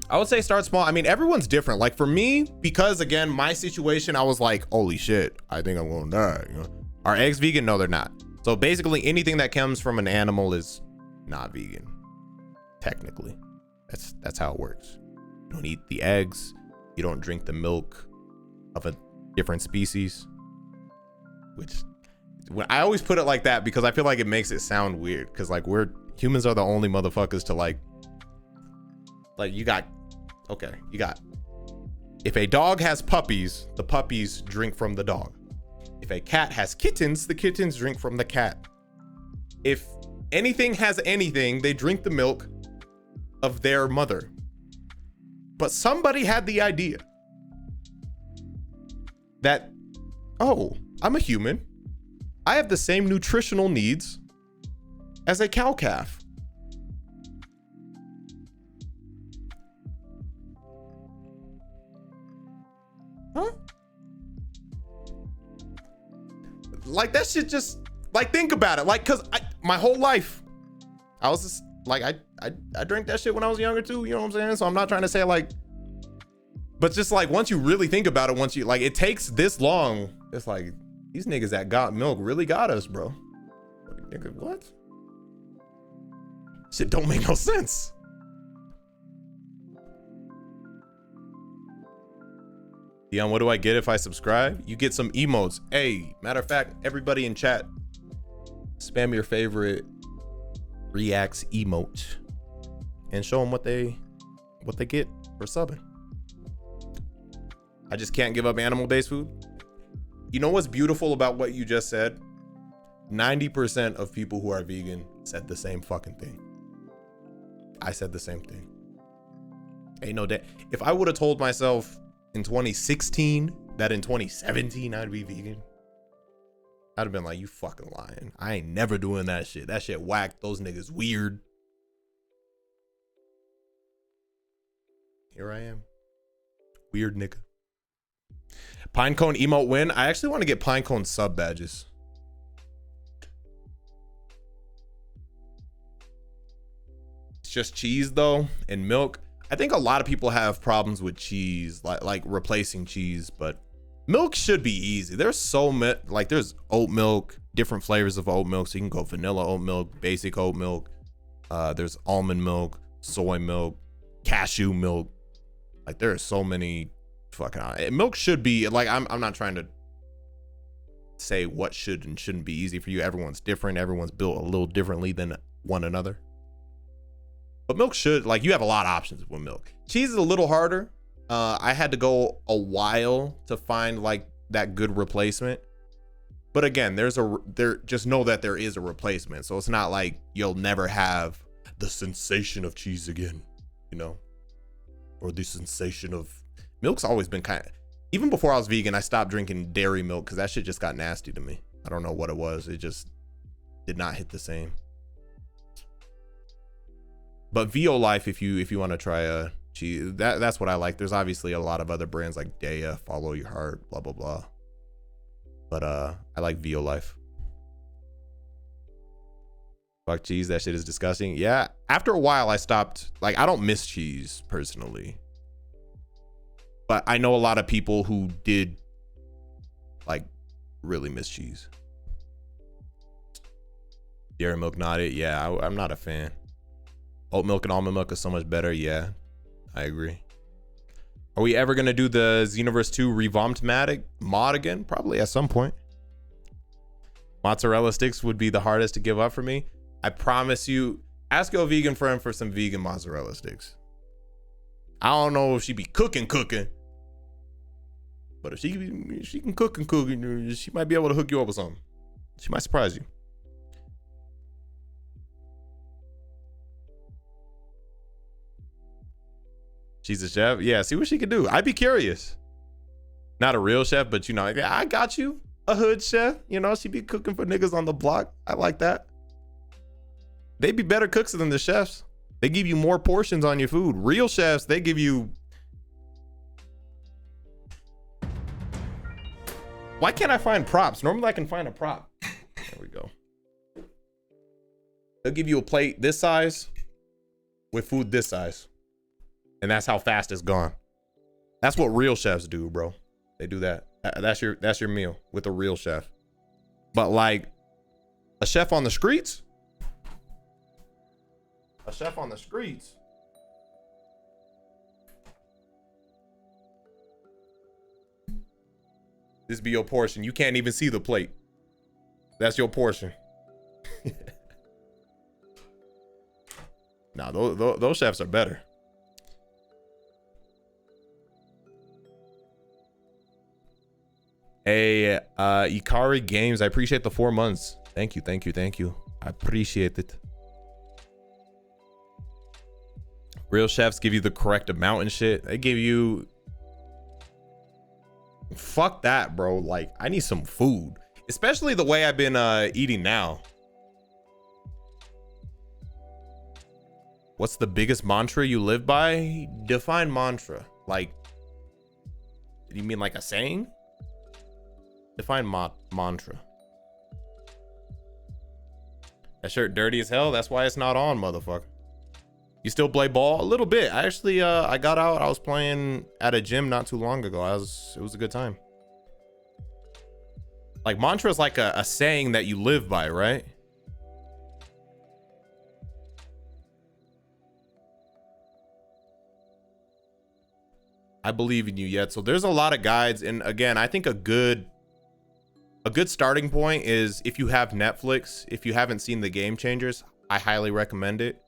I would say start small. I mean, everyone's different. Like for me, because again, my situation, I was like, holy shit, I think I'm gonna die. You know? Are eggs vegan? No, they're not. So basically anything that comes from an animal is not vegan. Technically, that's how it works. You don't eat the eggs. You don't drink the milk of a different species, which when I always put it like that because I feel like it makes it sound weird, because like humans are the only motherfuckers to like you got if a dog has puppies, the puppies drink from the dog. If a cat has kittens, the kittens drink from the cat. If anything has anything, they drink the milk of their mother. But somebody had the idea that, oh, I'm a human, I have the same nutritional needs as a cow calf. Huh? Like that shit just, like, think about it. Like, cause my whole life, I was just like, I drank that shit when I was younger too, you know what I'm saying? So I'm not trying to say like, but just like, once you really think about it, once you like, it takes this long. It's like, these niggas that got milk really got us, bro. Nigga, what? Shit don't make no sense. Dion, what do I get if I subscribe? You get some emotes. Hey, matter of fact, everybody in chat, spam your favorite Seereax emote and show them what they get for subbing. I just can't give up animal-based food. You know what's beautiful about what you just said? 90% of people who are vegan said the same fucking thing. I said the same thing. Ain't no day. If I would have told myself in 2016 that in 2017 I'd be vegan, I'd have been like, you fucking lying. I ain't never doing that shit. That shit whack. Those niggas weird. Here I am. Weird nigga. Pinecone emote win. I actually want to get Pinecone sub badges. It's just cheese though, and milk. I think a lot of people have problems with cheese, like replacing cheese, but milk should be easy. There's so much, like there's oat milk, different flavors of oat milk. So you can go vanilla oat milk, basic oat milk. There's almond milk, soy milk, cashew milk. Like there are so many fucking, milk should be like, I'm not trying to say what should and shouldn't be easy for you. Everyone's different. Everyone's built a little differently than one another. But milk should, like, you have a lot of options with milk. Cheese is a little harder. I had to go a while to find like that good replacement. But again, just know that there is a replacement. So it's not like you'll never have the sensation of cheese again, you know, or the sensation of milk's always been kind of, even before I was vegan, I stopped drinking dairy milk because that shit just got nasty to me. I don't know what it was. It just did not hit the same. But VO Life, if you want to try a cheese, that's what I like. There's obviously a lot of other brands like Daya, Follow Your Heart, blah blah blah. But I like VO Life. Fuck cheese, that shit is disgusting. Yeah, after a while I stopped. Like, I don't miss cheese personally, but I know a lot of people who did like really miss cheese. Dairy milk, not it. Yeah, I'm not a fan. Oat milk and almond milk is so much better. Yeah, I agree. Are we ever gonna do the Xenoverse 2 revamped mod again? Probably at some point. Mozzarella sticks would be the hardest to give up for me. I promise you. Ask your vegan friend for some vegan mozzarella sticks. I don't know if she be cooking, but if she can cook and cook, she might be able to hook you up with something. She might surprise you. She's a chef. Yeah, see what she can do. I'd be curious. Not a real chef, but you know, yeah, I got you. A hood chef. You know, she be cooking for niggas on the block. I like that. They be better cooks than the chefs. They give you more portions on your food. Real chefs, they give you... Why can't I find props? Normally I can find a prop. There we go. They'll give you a plate this size with food this size. And that's how fast it's gone. That's what real chefs do, bro. They do that. That's your meal with a real chef. But like a chef on the streets, this be your portion. You can't even see the plate. That's your portion. Nah, those chefs are better. Hey, Ikari Games, I appreciate the 4 months. Thank you. I appreciate it. Real chefs give you the correct amount and shit. They give you... Fuck that, bro. Like, I need some food. Especially the way I've been eating now. What's the biggest mantra you live by? Define mantra. Like, you mean like a saying? Define mantra. That shirt dirty as hell. That's why it's not on, motherfucker. You still play ball? A little bit. I actually, I got out. I was playing at a gym not too long ago. It was a good time. Like, mantra is like a saying that you live by, right? I believe in you yet. So there's a lot of guides. And again, I think a good starting point is if you have Netflix, if you haven't seen The Game Changers, I highly recommend it.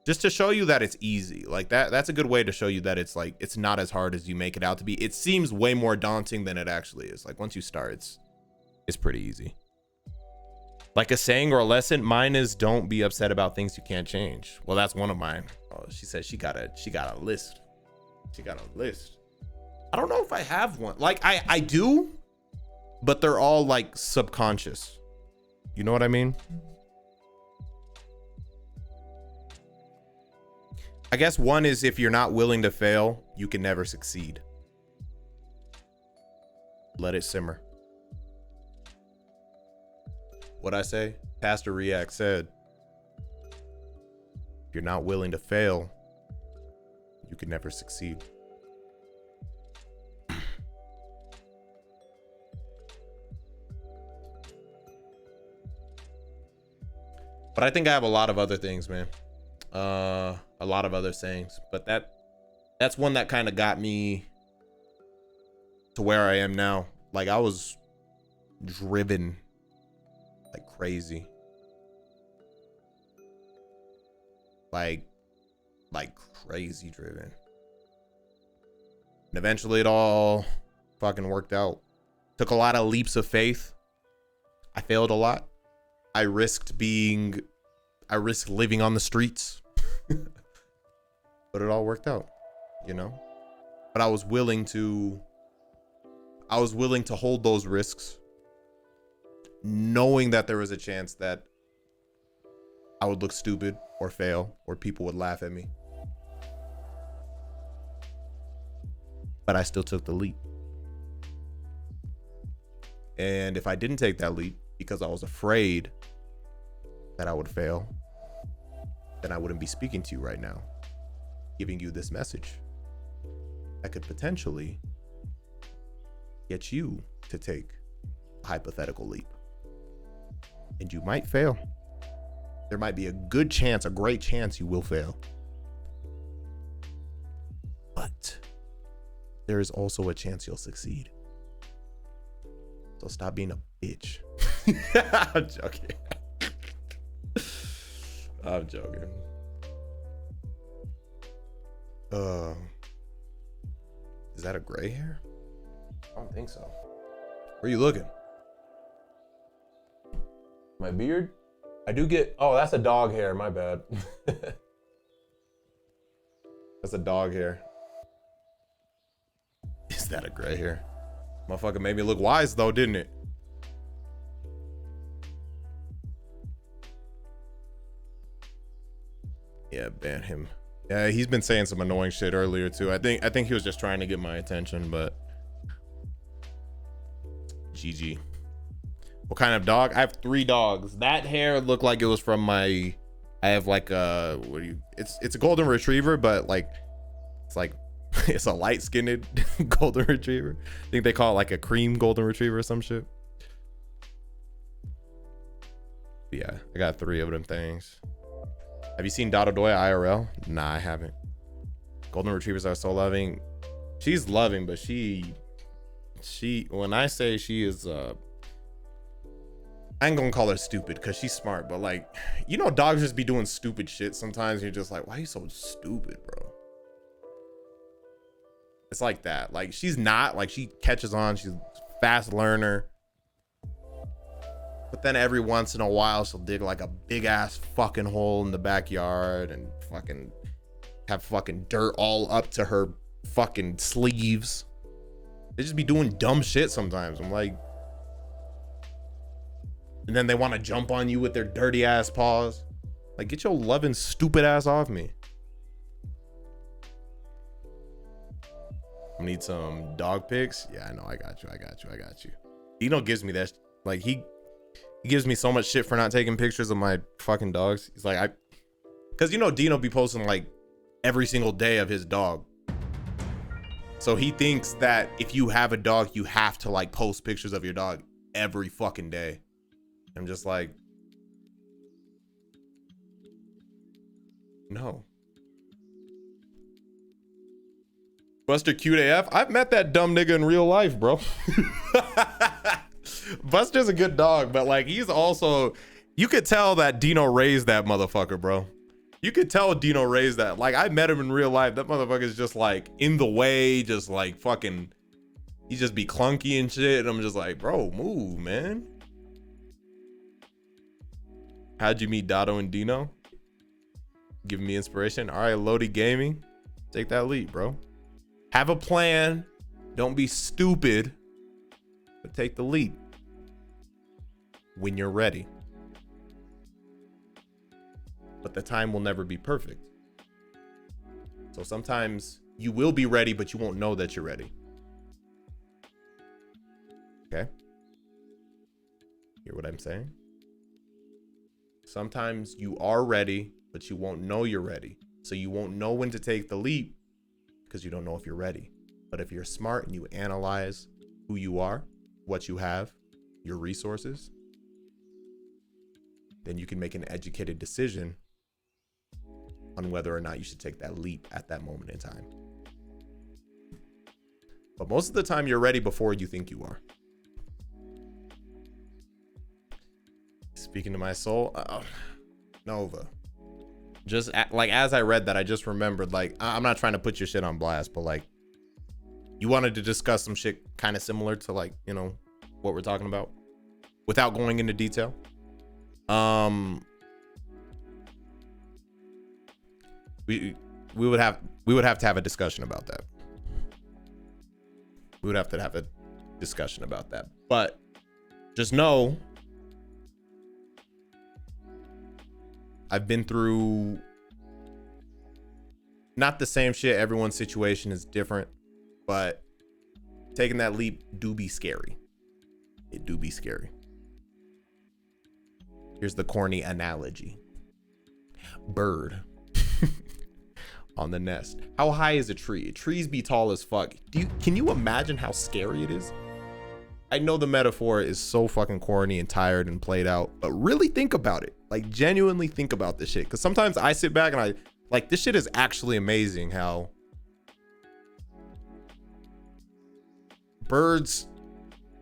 Just to show you that it's easy. Like that's a good way to show you that it's like, it's not as hard as you make it out to be. It seems way more daunting than it actually is. Like once you start, it's pretty easy. Like a saying or a lesson, mine is don't be upset about things you can't change. Well, that's one of mine. Oh, she said she got a list. She got a list. I don't know if I have one. Like I do, but they're all like subconscious. You know what I mean? I guess one is if you're not willing to fail, you can never succeed. Let it simmer. What'd I say? Pastor Seereax said, if you're not willing to fail, you can never succeed. But I think I have a lot of other things, man. A lot of other sayings, but that's one that kind of got me to where I am now. Like I was driven like crazy. Like crazy driven. And eventually it all fucking worked out. Took a lot of leaps of faith. I failed a lot. I risked living on the streets. But it all worked out, you know? But I was willing to hold those risks, knowing that there was a chance that I would look stupid or fail or people would laugh at me. But I still took the leap. And if I didn't take that leap because I was afraid that I would fail, then I wouldn't be speaking to you right now, giving you this message that could potentially get you to take a hypothetical leap. And you might fail. There might be a good chance, a great chance you will fail. But there is also a chance you'll succeed. So stop being a bitch. I'm joking. I'm joking. Is that a gray hair? I don't think so. Where are you looking? My beard? I do get, oh, that's a dog hair, my bad. That's a dog hair. Is that a gray hair? Motherfucker made me look wise though, didn't it? Yeah, ban him. Yeah, he's been saying some annoying shit earlier too. I think he was just trying to get my attention, but GG. What kind of dog? I have 3 dogs. That hair looked like it was from my, I have like a, it's a golden retriever, but like, it's like, it's a light-skinned golden retriever. I think they call it like a cream golden retriever or some shit. Yeah, I got 3 of them things. Have you seen Dotto Doya IRL? Nah, I haven't. Golden retrievers are so loving. She's loving, but she, when I say she is, I ain't gonna call her stupid because she's smart, but like, you know, dogs just be doing stupid shit sometimes. You're just like, why are you so stupid, bro? It's like that. Like, she's not, like, she catches on. She's a fast learner. But then every once in a while, she'll dig like a big ass fucking hole in the backyard and fucking have fucking dirt all up to her fucking sleeves. They just be doing dumb shit sometimes. I'm like, and then they want to jump on you with their dirty ass paws. Like, get your loving stupid ass off me. I need some dog pics. Yeah, I know. I got you. Dino gives me that. Like, he gives me so much shit for not taking pictures of my fucking dogs. He's like, because you know Dino be posting like every single day of his dog. So he thinks that if you have a dog, you have to like post pictures of your dog every fucking day. I'm just like, no. Buster cute AF. I've met that dumb nigga in real life, bro. Buster's a good dog, but like, he's also, you could tell that Dino raised that motherfucker, bro. You could tell Dino raised that. Like, I met him in real life. That motherfucker's just like in the way, just like fucking, he just be clunky and shit. And I'm just like, bro, move, man. How'd you meet Dotto and Dino? Giving me inspiration. All right, Lodi Gaming. Take that leap, bro. Have a plan. Don't be stupid. But take the leap. When you're ready. But the time will never be perfect. So sometimes you will be ready, but you won't know that you're ready. Okay? Hear what I'm saying? Sometimes you are ready, but you won't know you're ready. So you won't know when to take the leap because you don't know if you're ready. But if you're smart and you analyze who you are, what you have, your resources, then you can make an educated decision on whether or not you should take that leap at that moment in time. But most of the time you're ready before you think you are. Speaking to my soul, Nova. Just like as I read that, I just remembered, like, I'm not trying to put your shit on blast, but like, you wanted to discuss some shit kind of similar to, like, you know, what we're talking about without going into detail. We would have to have a discussion about that. We would have to have a discussion about that. But just know, I've been through not the same shit. Everyone's situation is different, but taking that leap do be scary. It do be scary. Here's the corny analogy. Bird on the nest. How high is a tree? Trees be tall as fuck. Can you imagine how scary it is? I know the metaphor is so fucking corny and tired and played out, but really think about it. Like, genuinely think about this shit. Because sometimes I sit back and I, like, this shit is actually amazing how birds,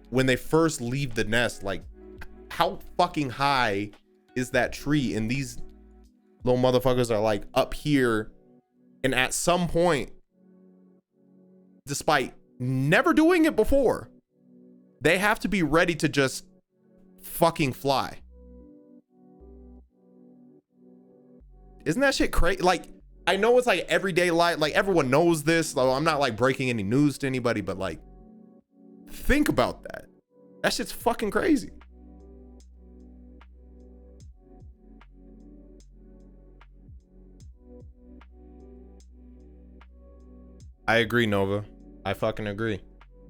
when they first leave the nest, like, how fucking high is that tree? And these little motherfuckers are like up here. And at some point, despite never doing it before, they have to be ready to just fucking fly. Isn't that shit crazy? Like, I know it's like everyday life. Like, everyone knows this. So I'm not like breaking any news to anybody, but like, think about that. That shit's fucking crazy. I agree, Nova. I fucking agree.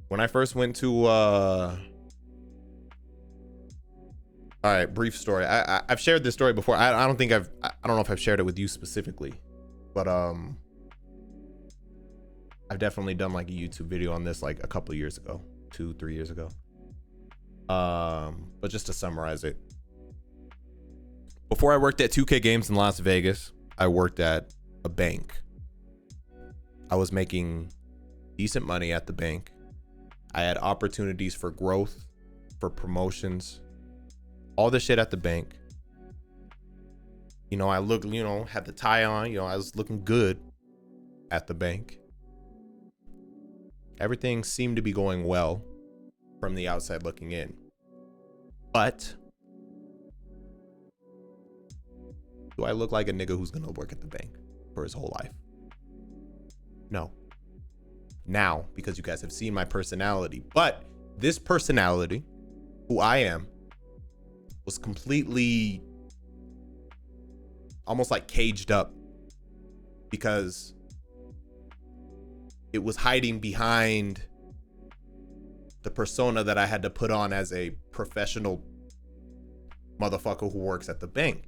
When I first went to all right, brief story. I've shared this story before. I don't know if I've shared it with you specifically, but I've definitely done like a YouTube video on this like a couple of years ago, 2-3 years ago. But just to summarize it, before I worked at 2K Games in Las Vegas, I worked at a bank. I was making decent money at the bank. I had opportunities for growth, for promotions, all the shit at the bank. You know, I looked, you know, had the tie on, you know, I was looking good at the bank. Everything seemed to be going well from the outside looking in. But do I look like a nigga who's gonna work at the bank for his whole life? No. Now, because you guys have seen my personality, but this personality, who I am, was completely almost like caged up because it was hiding behind the persona that I had to put on as a professional motherfucker who works at the bank.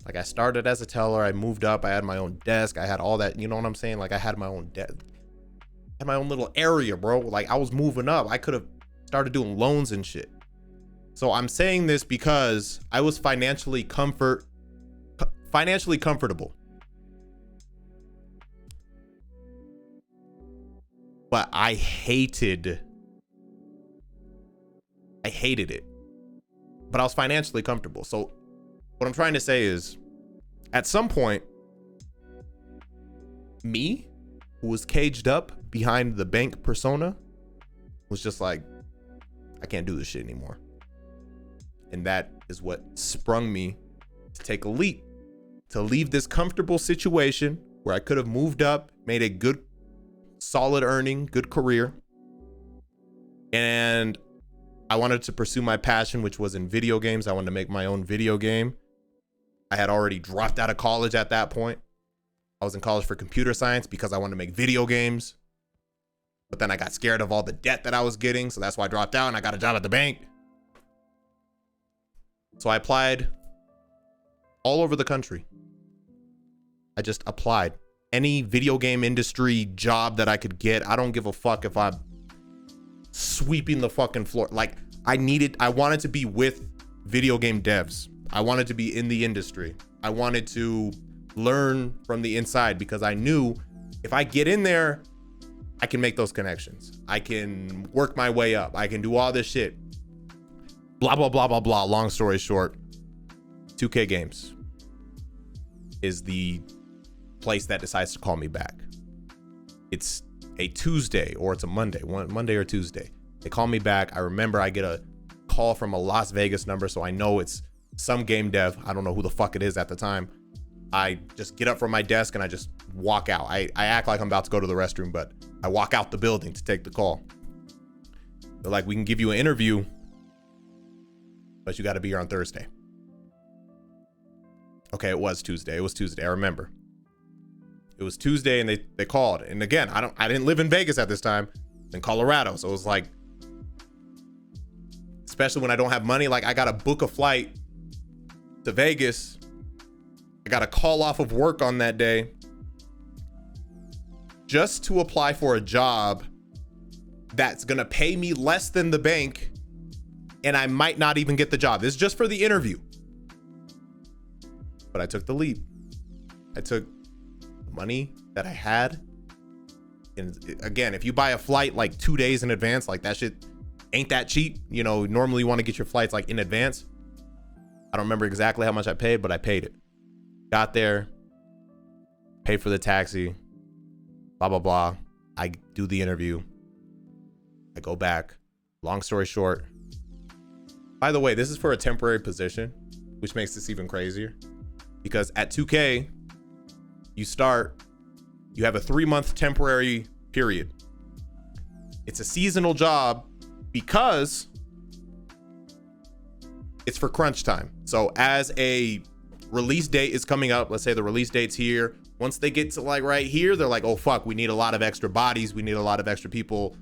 Like, I started as a teller, I moved up, I had my own desk, I had all that, you know what I'm saying? Like, I had my own desk, I had my own little area, bro. Like, I was moving up. I could have started doing loans and shit. So I'm saying this because I was financially comfortable. But I hated it. But I was financially comfortable. So what I'm trying to say is, at some point, me, who was caged up behind the bank persona, was just like, I can't do this shit anymore. And that is what sprung me to take a leap, to leave this comfortable situation where I could have moved up, made a good, solid earning, good career. And I wanted to pursue my passion, which was in video games. I wanted to make my own video game. I had already dropped out of college at that point. I was in college for computer science because I wanted to make video games. But then I got scared of all the debt that I was getting. So that's why I dropped out and I got a job at the bank. So I applied all over the country. I just applied. Any video game industry job that I could get. I don't give a fuck if I'm sweeping the fucking floor. Like, I wanted to be with video game devs. I wanted to be in the industry. I wanted to learn from the inside because I knew if I get in there, I can make those connections. I can work my way up. I can do all this shit. Blah, blah, blah, blah, blah. Long story short, 2K Games is the place that decides to call me back. It's a Tuesday or it's a Monday, Monday or Tuesday. They call me back. I remember I get a call from a Las Vegas number, so I know it's some game dev. I don't know who the fuck it is at the time. I just get up from my desk and I just walk out. I act like I'm about to go to the restroom, but I walk out the building to take the call. They're like, we can give you an interview, but you got to be here on Thursday. Okay, it was Tuesday. I remember. It was Tuesday and they called. And again, I didn't live in Vegas at this time, in Colorado. So it was like, especially when I don't have money, like I got to book a flight to Vegas. I got to call off of work on that day just to apply for a job that's going to pay me less than the bank. And I might not even get the job. This is just for the interview. But I took the leap. I took money that I had. And again, if you buy a flight like 2 days in advance, like that shit ain't that cheap. You know, normally you want to get your flights like in advance. I don't remember exactly how much I paid, but I paid it. Got there, paid for the taxi, blah, blah, blah. I do the interview. I go back. Long story short. By the way, this is for a temporary position, which makes this even crazier. Because at 2K, you have a 3-month temporary period. It's a seasonal job because it's for crunch time. So as a release date is coming up, let's say the release date's here. Once they get to like right here, they're like, oh fuck, we need a lot of extra bodies. We need a lot of extra people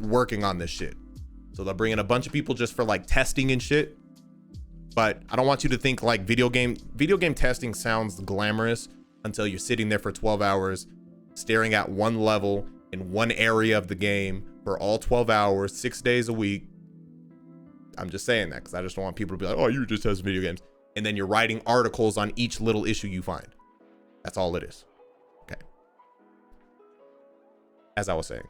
working on this shit. So they'll bring in a bunch of people just for like testing and shit. But I don't want you to think like video game testing sounds glamorous until you're sitting there for 12 hours, staring at one level in one area of the game for all 12 hours, 6 days a week. I'm just saying that because I just don't want people to be like, oh, you just test video games. And then you're writing articles on each little issue you find. That's all it is. Okay. As I was saying,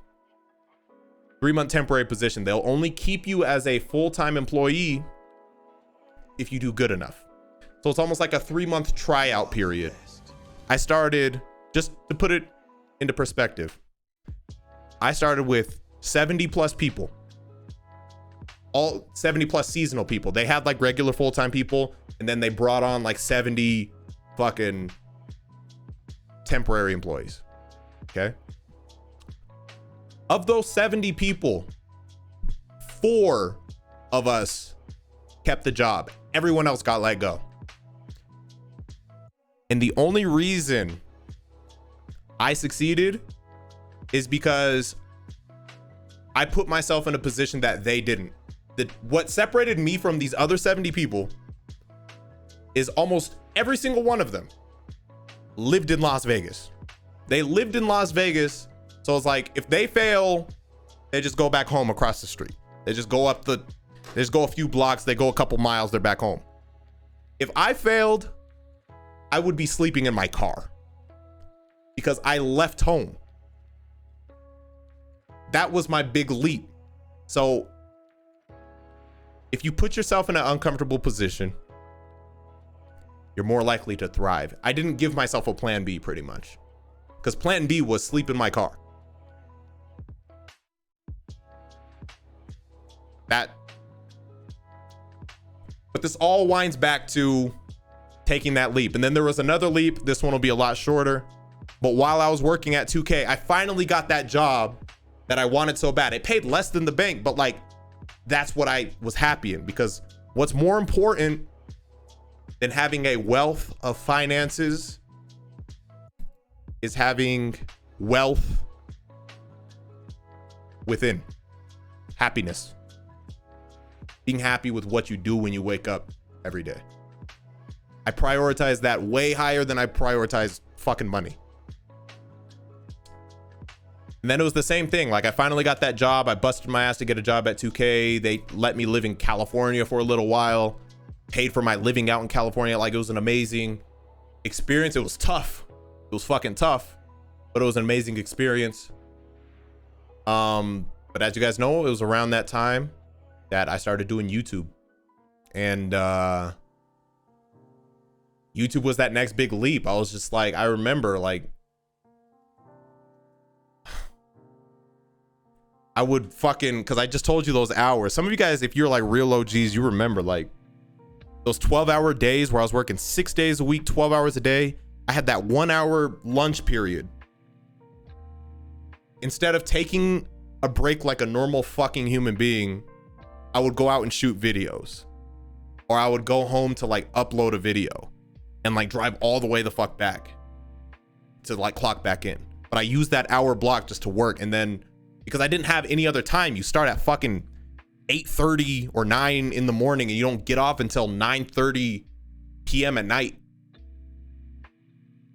3-month temporary position. They'll only keep you as a full-time employee if you do good enough. So it's almost like a 3-month tryout period. I started, just to put it into perspective, I started with 70 plus people, all 70 plus seasonal people. They had like regular full-time people, and then they brought on like 70 fucking temporary employees. Okay. Of those 70 people, 4 of us kept the job. Everyone else got let go. And the only reason I succeeded is because I put myself in a position that they didn't. What separated me from these other 70 people is almost every single one of them lived in Las Vegas. They lived in Las Vegas. So it's like, if they fail, they just go back home across the street. They just go a few blocks. They go a couple miles. They're back home. If I failed, I would be sleeping in my car because I left home. That was my big leap. So if you put yourself in an uncomfortable position, you're more likely to thrive. I didn't give myself a plan B pretty much because plan B was sleep in my car. But this all winds back to taking that leap. And then there was another leap. This one will be a lot shorter. But while I was working at 2K, I finally got that job that I wanted so bad. It paid less than the bank, but like, that's what I was happy in, because what's more important than having a wealth of finances is having wealth within. Happiness. Being happy with what you do when you wake up every day. I prioritize that way higher than I prioritize fucking money. And then it was the same thing. Like, I finally got that job. I busted my ass to get a job at 2K. They let me live in California for a little while. Paid for my living out in California. Like, it was an amazing experience. It was tough. It was fucking tough, but it was an amazing experience. But as you guys know, it was around that time that I started doing YouTube. And YouTube was that next big leap. I was just like, I remember like I would fucking, because I just told you those hours. Some of you guys, if you're like real OGs, you remember like those 12-hour days where I was working 6 days a week, 12 hours a day. I had that 1 hour lunch period. Instead of taking a break like a normal fucking human being, I would go out and shoot videos. Or I would go home to like upload a video and like drive all the way the fuck back to like clock back in. But I used that hour block just to work. And then because I didn't have any other time, you start at fucking 8:30 or 9 in the morning and you don't get off until 9:30 p.m. at night.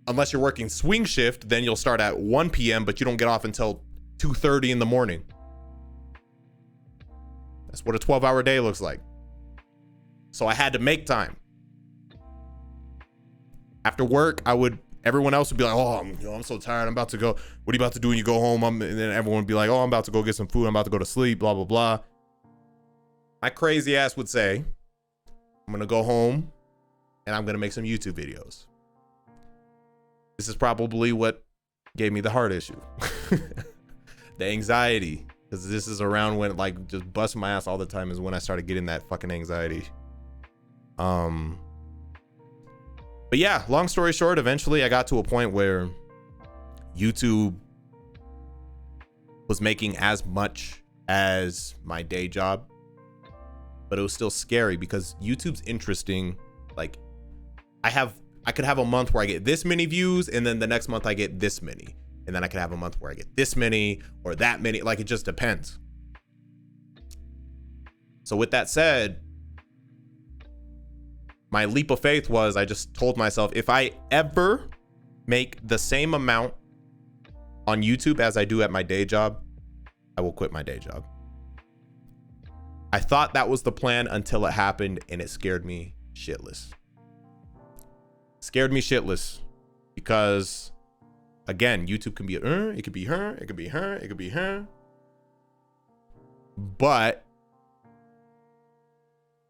Unless you're working swing shift, then you'll start at 1 p.m. but you don't get off until 2:30 in the morning. That's what a 12-hour day looks like. So I had to make time. After work, everyone else would be like, oh, I'm so tired. I'm about to go. What are you about to do when you go home? And then everyone would be like, oh, I'm about to go get some food. I'm about to go to sleep, blah, blah, blah. My crazy ass would say, I'm going to go home and I'm going to make some YouTube videos. This is probably what gave me the heart issue. The anxiety. Because this is around when like just busting my ass all the time is when I started getting that fucking anxiety. But yeah, long story short, eventually I got to a point where YouTube was making as much as my day job, but it was still scary because YouTube's interesting. Like I could have a month where I get this many views and then the next month I get this many. And then I could have a month where I get this many or that many. Like it just depends. So with that said, my leap of faith was I just told myself, if I ever make the same amount on YouTube as I do at my day job, I will quit my day job. I thought that was the plan until it happened and it scared me shitless. Scared me shitless because again, YouTube can be it could be her, it could be her, it could be her. But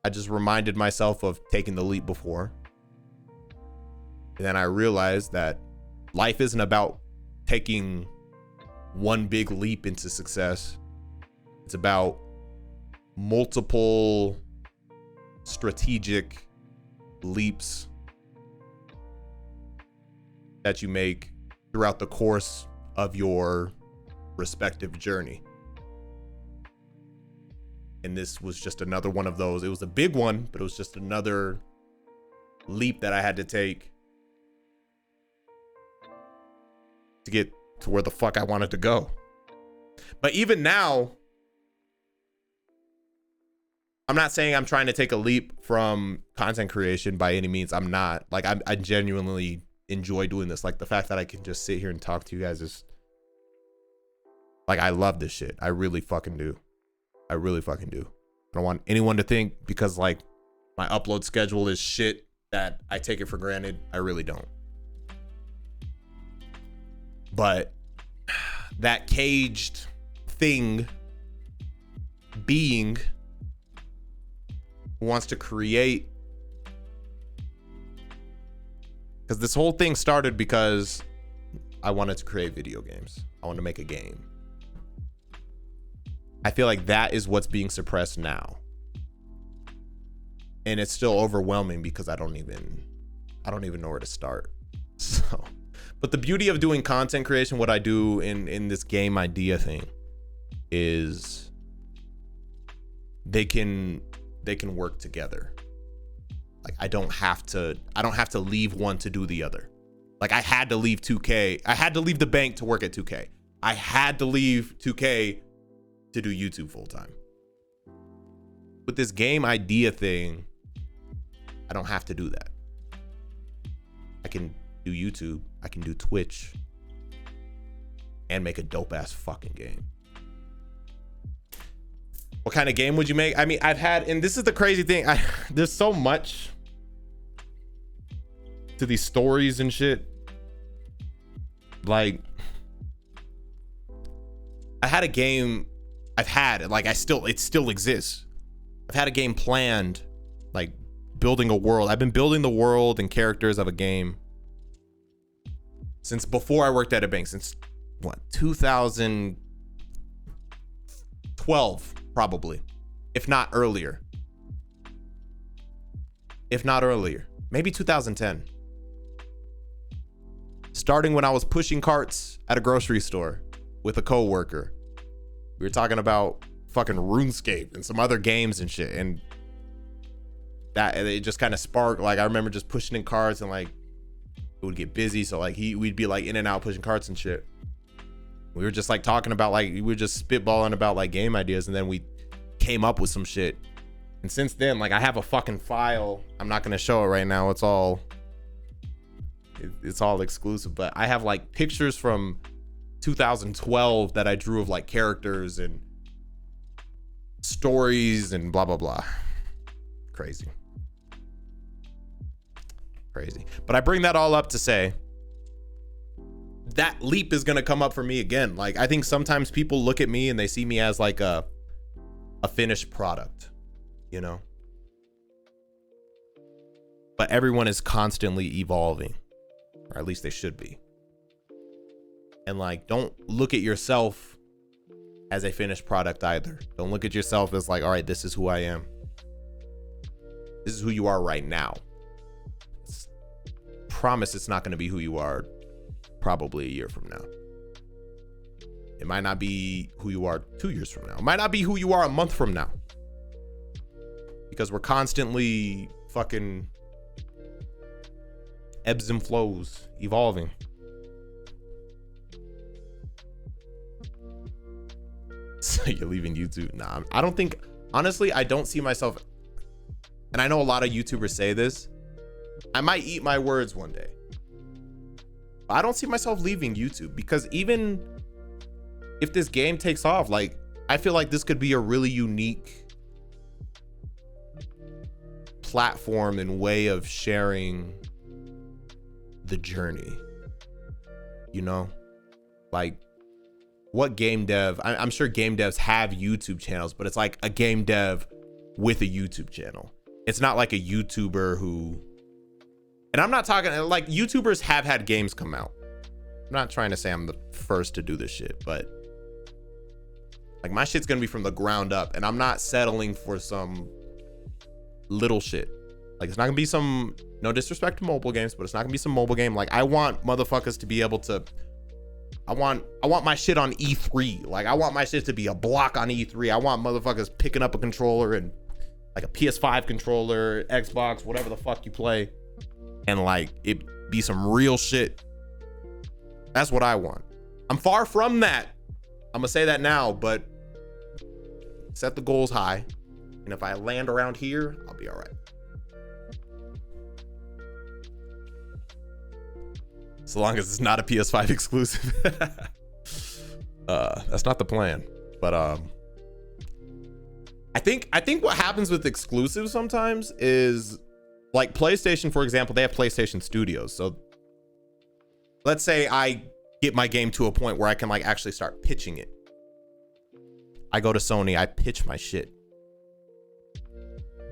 I just reminded myself of taking the leap before. And then I realized that life isn't about taking one big leap into success. It's about multiple strategic leaps that you make throughout the course of your respective journey. And this was just another one of those. It was a big one, but it was just another leap that I had to take to get to where the fuck I wanted to go. But even now, I'm not saying I'm trying to take a leap from content creation by any means. I'm not. Like, I genuinely enjoy doing this. Like, the fact that I can just sit here and talk to you guys is like, I love this shit. I really fucking do. I really fucking do. I don't want anyone to think because like my upload schedule is shit that I take it for granted. I really don't. But that caged thing being who wants to create, because this whole thing started because I wanted to create video games. I wanted to make a game. I feel like that is what's being suppressed now. And it's still overwhelming because I don't even know where to start. So, but the beauty of doing content creation, what I do in this game idea thing is they can work together. Like I don't have to leave one to do the other. Like I had to leave 2K. I had to leave the bank to work at 2K. I had to leave 2K to do YouTube full time. With this game idea thing, I don't have to do that. I can do YouTube, I can do Twitch, and make a dope ass fucking game. What kind of game would you make? I mean, I've had, and this is the crazy thing, there's so much to these stories and shit. Like, I had a game it still exists. I've had a game planned, like building a world. I've been building the world and characters of a game since before I worked at a bank, since what, 2012 probably, if not earlier. If not earlier, maybe 2010. Starting when I was pushing carts at a grocery store with a coworker. We were talking about fucking RuneScape and some other games and shit, and that it just kind of sparked. Like I remember just pushing in carts, and like it would get busy, so like we'd be like in and out pushing carts and shit. We were just like talking about, like we were just spitballing about like game ideas, and then we came up with some shit. And since then, like I have a fucking file. I'm not gonna show it right now. It's all exclusive, but I have like pictures from 2012 that I drew of like characters and stories and blah blah blah. Crazy. But I bring that all up to say that leap is gonna come up for me again. Like I think sometimes people look at me and they see me as like a finished product, you know, but everyone is constantly evolving, or at least they should be. And like, don't look at yourself as a finished product either. Don't look at yourself as like, all right, this is who I am. This is who you are right now. Promise it's not going to be who you are probably a year from now. It might not be who you are 2 years from now. It might not be who you are a month from now. Because we're constantly fucking ebbs and flows, evolving. So you're leaving YouTube? Nah, I don't think, honestly, I don't see myself, and I know a lot of YouTubers say this, I might eat my words one day. But I don't see myself leaving YouTube, because even if this game takes off, like, I feel like this could be a really unique platform and way of sharing the journey, you know? Like, what game dev, I'm sure game devs have YouTube channels, but it's like a game dev with a YouTube channel. It's not like a YouTuber who, and I'm not talking, like, YouTubers have had games come out. I'm not trying to say I'm the first to do this shit, but like my shit's gonna be from the ground up, and I'm not settling for some little shit. Like, it's not gonna be some, no disrespect to mobile games, but it's not gonna be some mobile game. Like, I want motherfuckers to be able to, I want my shit on E3. Like, I want my shit to be a block on E3. I want motherfuckers picking up a controller, and like a PS5 controller, Xbox, whatever the fuck you play, and like it be some real shit. That's what I want. I'm far from that. I'm gonna say that now, but set the goals high, and if I land around here, I'll be all right. So long as it's not a PS5 exclusive. That's not the plan, but I think what happens with exclusives sometimes is, like PlayStation, for example, they have PlayStation Studios. So let's say I get my game to a point where I can like actually start pitching it. I go to Sony, I pitch my shit.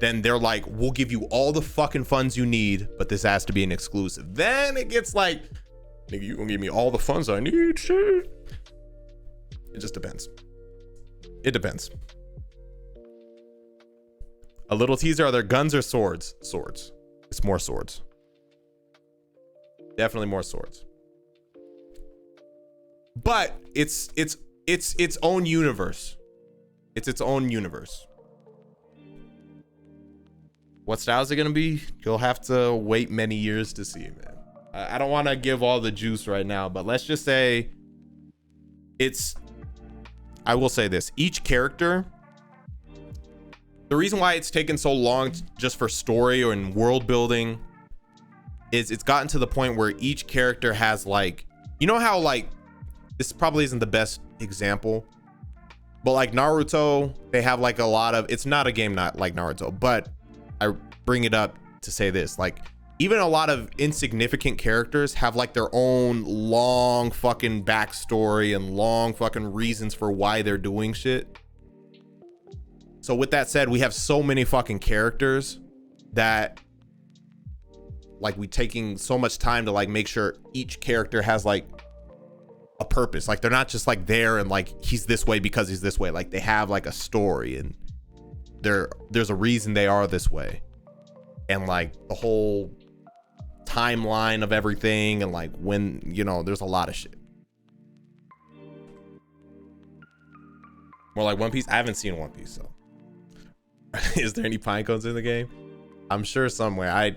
Then they're like, we'll give you all the fucking funds you need, but this has to be an exclusive. Then it gets like, nigga, you gonna give me all the funds I need? Shit. It just depends. It depends. A little teaser, are there guns or swords? Swords. It's more swords. Definitely more swords. But it's its own universe. It's its own universe. What style is it gonna be? You'll have to wait many years to see, man. I don't want to give all the juice right now, but let's just say it's, I will say this, each character, the reason why it's taken so long just for story or in world building is it's gotten to the point where each character has like, you know how like, this probably isn't the best example, but like Naruto, they have like a lot of, it's not a game not like Naruto, but I bring it up to say this, like even a lot of insignificant characters have like their own long fucking backstory and long fucking reasons for why they're doing shit. So with that said, we have so many fucking characters that like we taking so much time to like make sure each character has like a purpose. Like they're not just like there and like he's this way because he's this way. Like they have like a story and there's a reason they are this way. And like the whole timeline of everything and like when, you know, there's a lot of shit. More like One Piece. I haven't seen One Piece, so is there any pine cones in the game? I'm sure somewhere.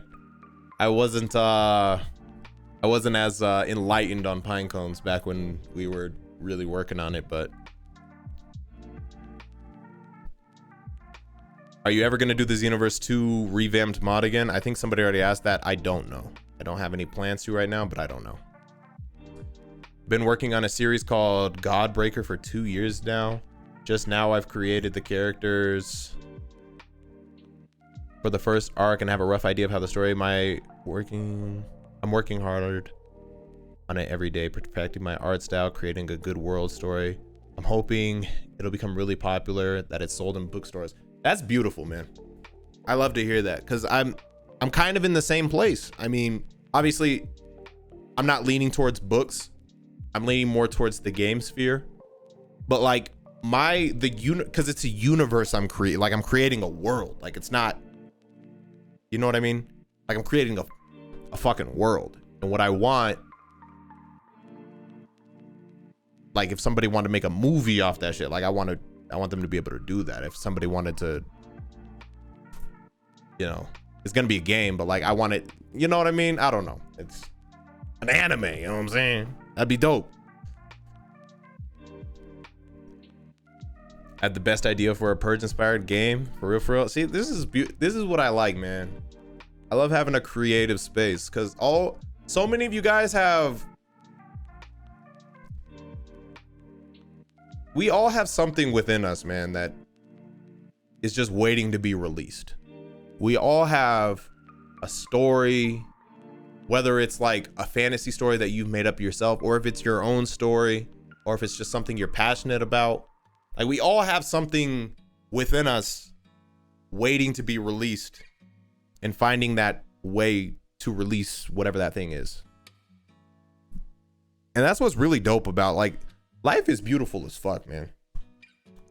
I wasn't as enlightened on pine cones back when we were really working on it, but are you ever gonna do the Xenoverse 2 revamped mod again? I think somebody already asked that. I don't know. I don't have any plans to right now, but I don't know. Been working on a series called Godbreaker for 2 years now. Just now I've created the characters for the first arc and have a rough idea of how the story I'm working hard on it every day, perfecting my art style, creating a good world story. I'm hoping it'll become really popular, that it's sold in bookstores. That's beautiful, man. I love to hear that because I'm kind of in the same place. I mean, obviously I'm not leaning towards books. I'm leaning more towards the game sphere. But like because it's a universe I'm creating. Like I'm creating a world. Like it's not, you know what I mean? Like I'm creating a fucking world. And what I want, like if somebody wanted to make a movie off that shit, like I want them to be able to do that. If somebody wanted to, you know, it's gonna be a game, but like I want it, you know what I mean? I don't know. It's an anime, you know what I'm saying? That'd be dope. I have the best idea for a Purge inspired game, for real. See, this is what I like, man. I love having a creative space because so many of you guys we all have something within us, man, that is just waiting to be released. We all have a story, whether it's like a fantasy story that you've made up yourself, or if it's your own story, or if it's just something you're passionate about. Like we all have something within us waiting to be released and finding that way to release whatever that thing is. And that's what's really dope about, like, life is beautiful as fuck, man.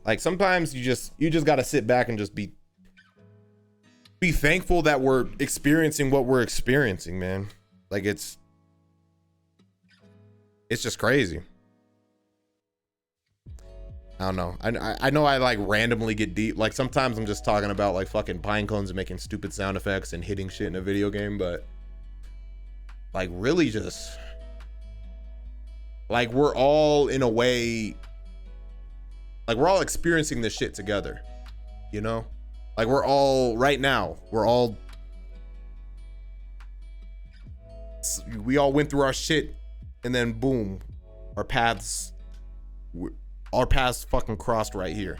Like sometimes you just gotta sit back and just be thankful that we're experiencing what we're experiencing, man. Like it's just crazy. I don't know. I know I like randomly get deep. Like sometimes I'm just talking about like fucking pine cones and making stupid sound effects and hitting shit in a video game, but like really just like we're all in a way, like we're all experiencing this shit together, you know? Like we're all we all went through our shit and then boom, our paths fucking crossed right here.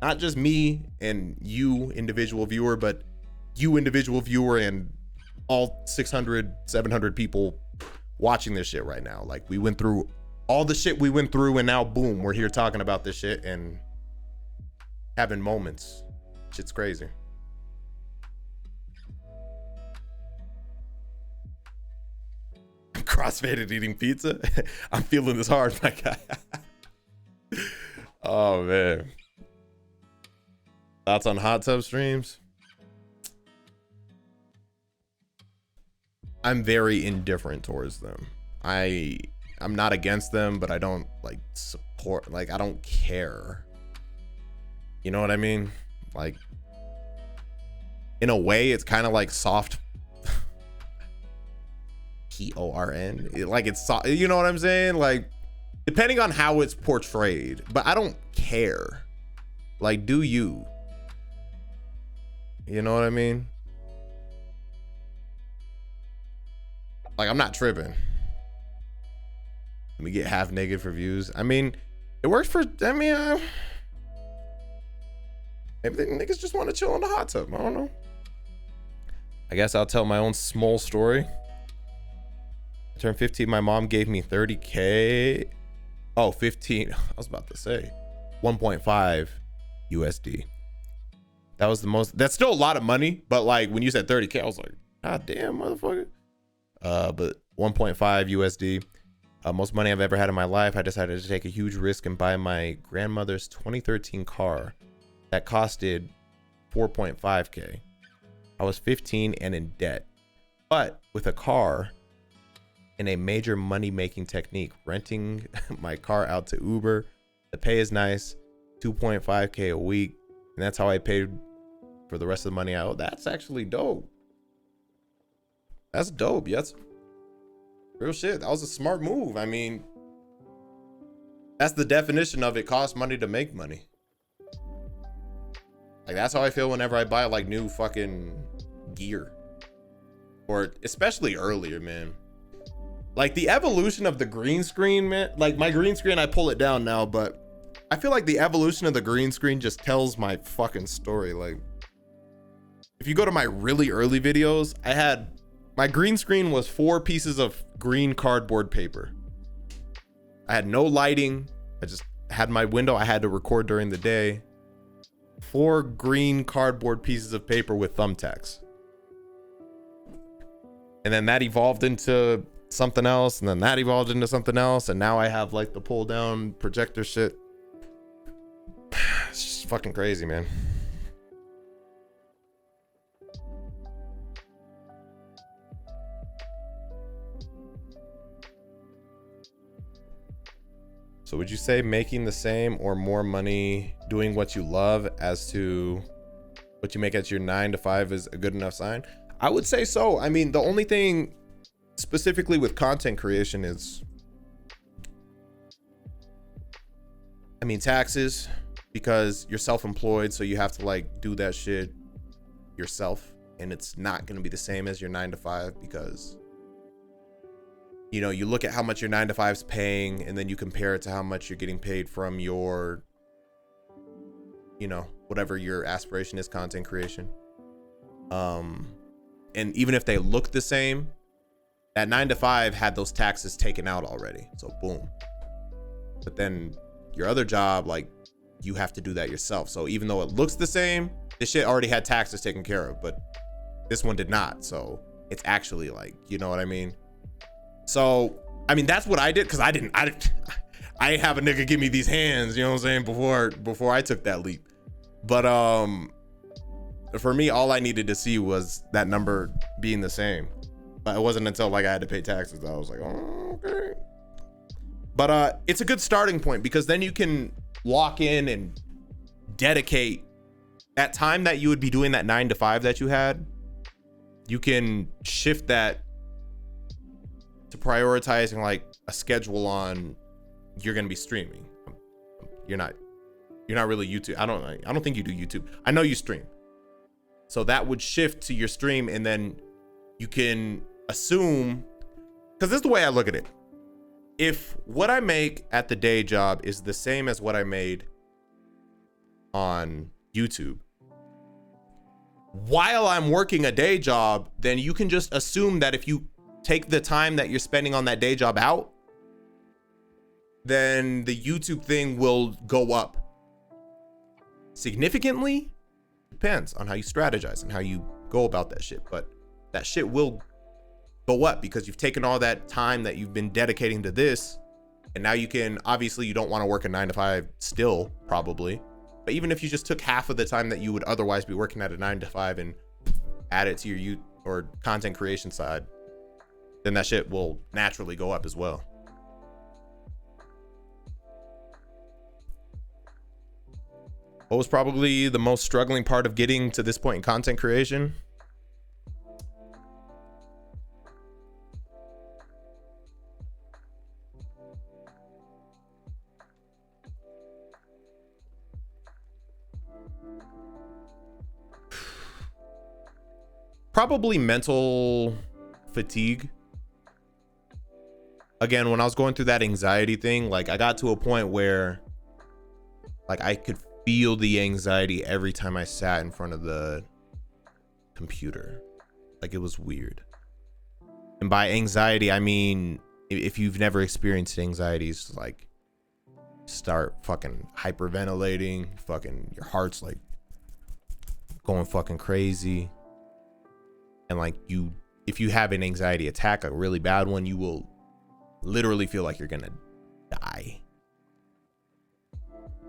Not just me and you individual viewer, but you individual viewer and all 600, 700 people watching this shit right now. Like we went through all the shit we went through and now boom, we're here talking about this shit and having moments. Shit's crazy. I'm crossfaded eating pizza. I'm feeling this hard, my guy. Oh man. Thoughts on hot tub streams? I'm very indifferent towards them. I'm not against them, but I don't like support, like I don't care. You know what I mean? Like in a way it's kind of like soft porn. Like it's soft, you know what I'm saying? Like depending on how it's portrayed, but I don't care. Like, do you? You know what I mean? Like, I'm not tripping. Let me get half naked for views. I mean, it works for, I mean, maybe the niggas just want to chill in the hot tub. I don't know. I guess I'll tell my own small story. I turned 15. My mom gave me 30K. Oh, 15. I was about to say 1.5 USD That was the most. That's still a lot of money, but like when you said 30K, I was like, God damn, motherfucker. But 1.5 USD. Most money I've ever had in my life. I decided to take a huge risk and buy my grandmother's 2013 car that costed 4.5K. I was 15 and in debt, but with a car in a major money-making technique, renting my car out to Uber. The pay is nice, 2.5K a week, and that's how I paid for the rest of the money I owe. That's actually dope. That's dope. Yes. Real shit. That was a smart move. I mean, that's the definition of it costs money to make money. Like, that's how I feel whenever I buy like new fucking gear, or especially earlier, man. Like the evolution of the green screen, man. Like my green screen, I pull it down now, but I feel like the evolution of the green screen just tells my fucking story. Like if you go to my really early videos, I had my green screen was 4 pieces of green cardboard paper. I had no lighting. I just had my window. I had to record during the day. 4 green cardboard pieces of paper with thumbtacks. And then that evolved into something else, and then that evolved into something else, and now I have like the pull down projector shit. It's just fucking crazy, man. So would you say making the same or more money doing what you love as to what you make at your 9 to 5 is a good enough sign? I would say so. I mean, the only thing specifically with content creation is, I mean, taxes, because you're self-employed, so you have to like do that shit yourself, and it's not going to be the same as your 9 to 5, because you know, you look at how much your 9 to 5's paying, and then you compare it to how much you're getting paid from your, you know, whatever your aspiration is, content creation. And even if they look the same, that 9 to 5 had those taxes taken out already. So boom. But then your other job, like, you have to do that yourself. So even though it looks the same, this shit already had taxes taken care of, but this one did not. So it's actually like, you know what I mean? So, I mean, that's what I did, because I didn't have a nigga give me these hands, you know what I'm saying, before I took that leap. But for me, all I needed to see was that number being the same. But it wasn't until like I had to pay taxes that I was like, oh, okay. But it's a good starting point, because then you can lock in and dedicate that time that you would be doing that 9 to 5 that you had. You can shift that to prioritizing like a schedule on, you're going to be streaming. You're not really YouTube. I don't think you do YouTube. I know you stream. So that would shift to your stream, and then you can assume, because this is the way I look at it. If what I make at the day job is the same as what I made on YouTube while I'm working a day job, then you can just assume that if you take the time that you're spending on that day job out, then the YouTube thing will go up significantly. Depends on how you strategize and how you go about that shit, but that shit will go up because you've taken all that time that you've been dedicating to this, and now you can, obviously you don't want to work a 9 to 5 still, probably, but even if you just took half of the time that you would otherwise be working at a 9 to 5 and add it to your YouTube or content creation side, then that shit will naturally go up as well. What was probably the most struggling part of getting to this point in content creation? Probably mental fatigue. Again, when I was going through that anxiety thing, like I got to a point where like I could feel the anxiety every time I sat in front of the computer. Like it was weird. And by anxiety, I mean, if you've never experienced anxiety, it's like start fucking hyperventilating, fucking your heart's like going fucking crazy. And like if you have an anxiety attack, a really bad one, you will literally feel like you're gonna die.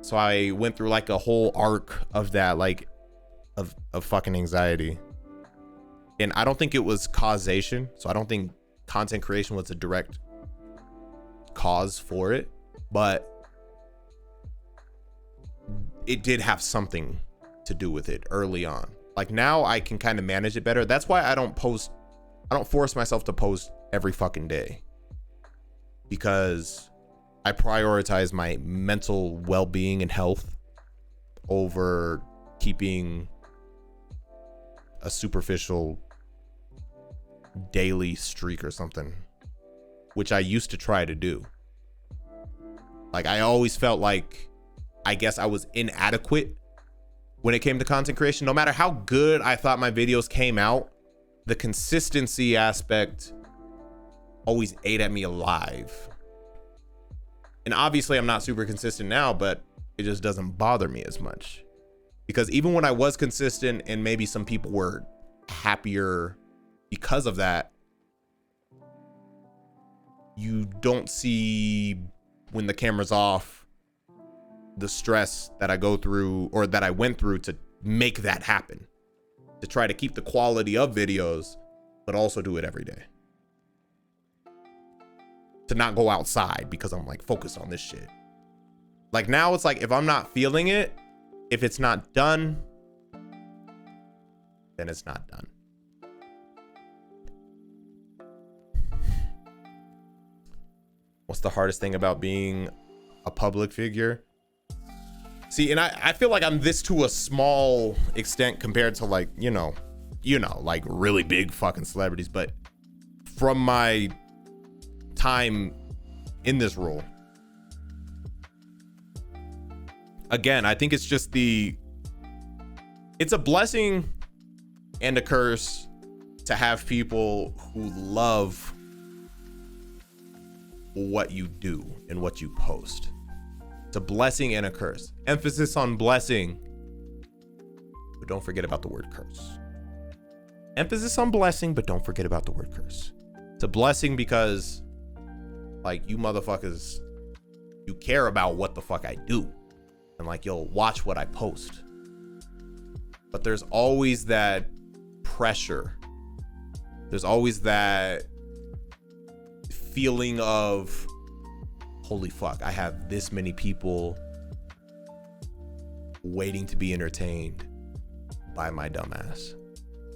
So I went through like a whole arc of that, like of fucking anxiety. And I don't think it was causation. So I don't think content creation was a direct cause for it, but it did have something to do with it early on. Like now I can kind of manage it better. That's why I don't force myself to post every fucking day, because I prioritize my mental well-being and health over keeping a superficial daily streak or something, which I used to try to do. Like I always felt like, I guess I was inadequate when it came to content creation. No matter how good I thought my videos came out, the consistency aspect always ate at me alive. And obviously I'm not super consistent now, but it just doesn't bother me as much, because even when I was consistent and maybe some people were happier because of that, you don't see when the camera's off the stress that I go through, or that I went through to make that happen, to try to keep the quality of videos, but also do it every day. To not go outside because I'm like focused on this shit. Like now it's like, if I'm not feeling it, if it's not done, then it's not done. What's the hardest thing about being a public figure? See, and I feel like I'm this to a small extent compared to like, you know, like really big fucking celebrities, but from my time in this role, again, I think it's just it's a blessing and a curse to have people who love what you do and what you post. It's a blessing and a curse. Emphasis on blessing, but don't forget about the word curse. Emphasis on blessing, but don't forget about the word curse. It's a blessing because, like, you motherfuckers, you care about what the fuck I do, and like you'll watch what I post. But there's always that pressure. There's always that feeling of, holy fuck, I have this many people waiting to be entertained by my dumbass.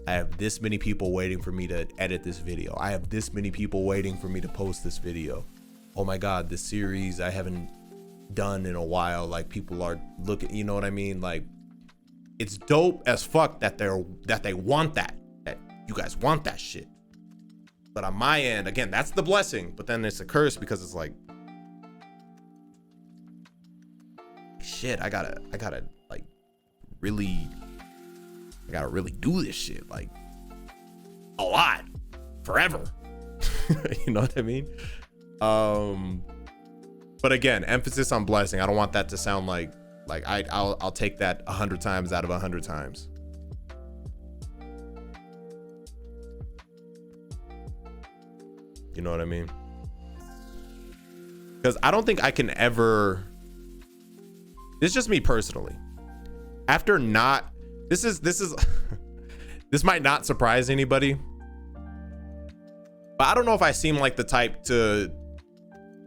I have this many people waiting for me to edit this video. I have this many people waiting for me to post this video. Oh my God, this series I haven't done in a while. Like, people are looking, you know what I mean? Like, it's dope as fuck that they want that you guys want that shit. But on my end, again, that's the blessing, but then it's a curse because it's like, shit, I gotta like really do this shit like a lot forever. You know what I mean? But again, emphasis on blessing. I don't want that to sound like I'll take that 100 times out of 100 times. You know what I mean? Because I don't think I can ever, this is just me personally, after not, this is this might not surprise anybody, but I don't know if I seem like the type to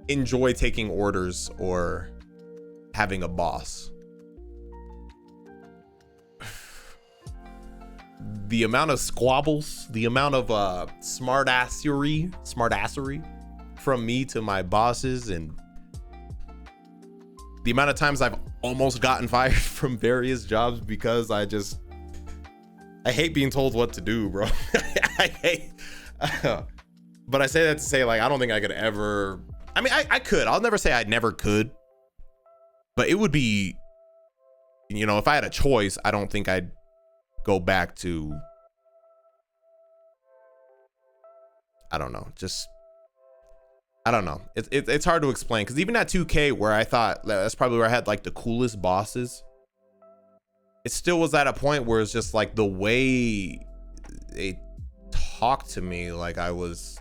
enjoy taking orders or having a boss. The amount of squabbles, the amount of smartassery from me to my bosses, and the amount of times I've almost gotten fired from various jobs because I hate being told what to do, bro. I hate, but I say that to say, like, I don't think I could ever, I mean, I could, I'll never say I never could, but it would be, you know, if I had a choice, I don't think I'd go back to, I don't know, just, I don't know. It's hard to explain, because even at 2K, where I thought that's probably where I had like the coolest bosses, it still was at a point where it's just like the way they talked to me, like I was,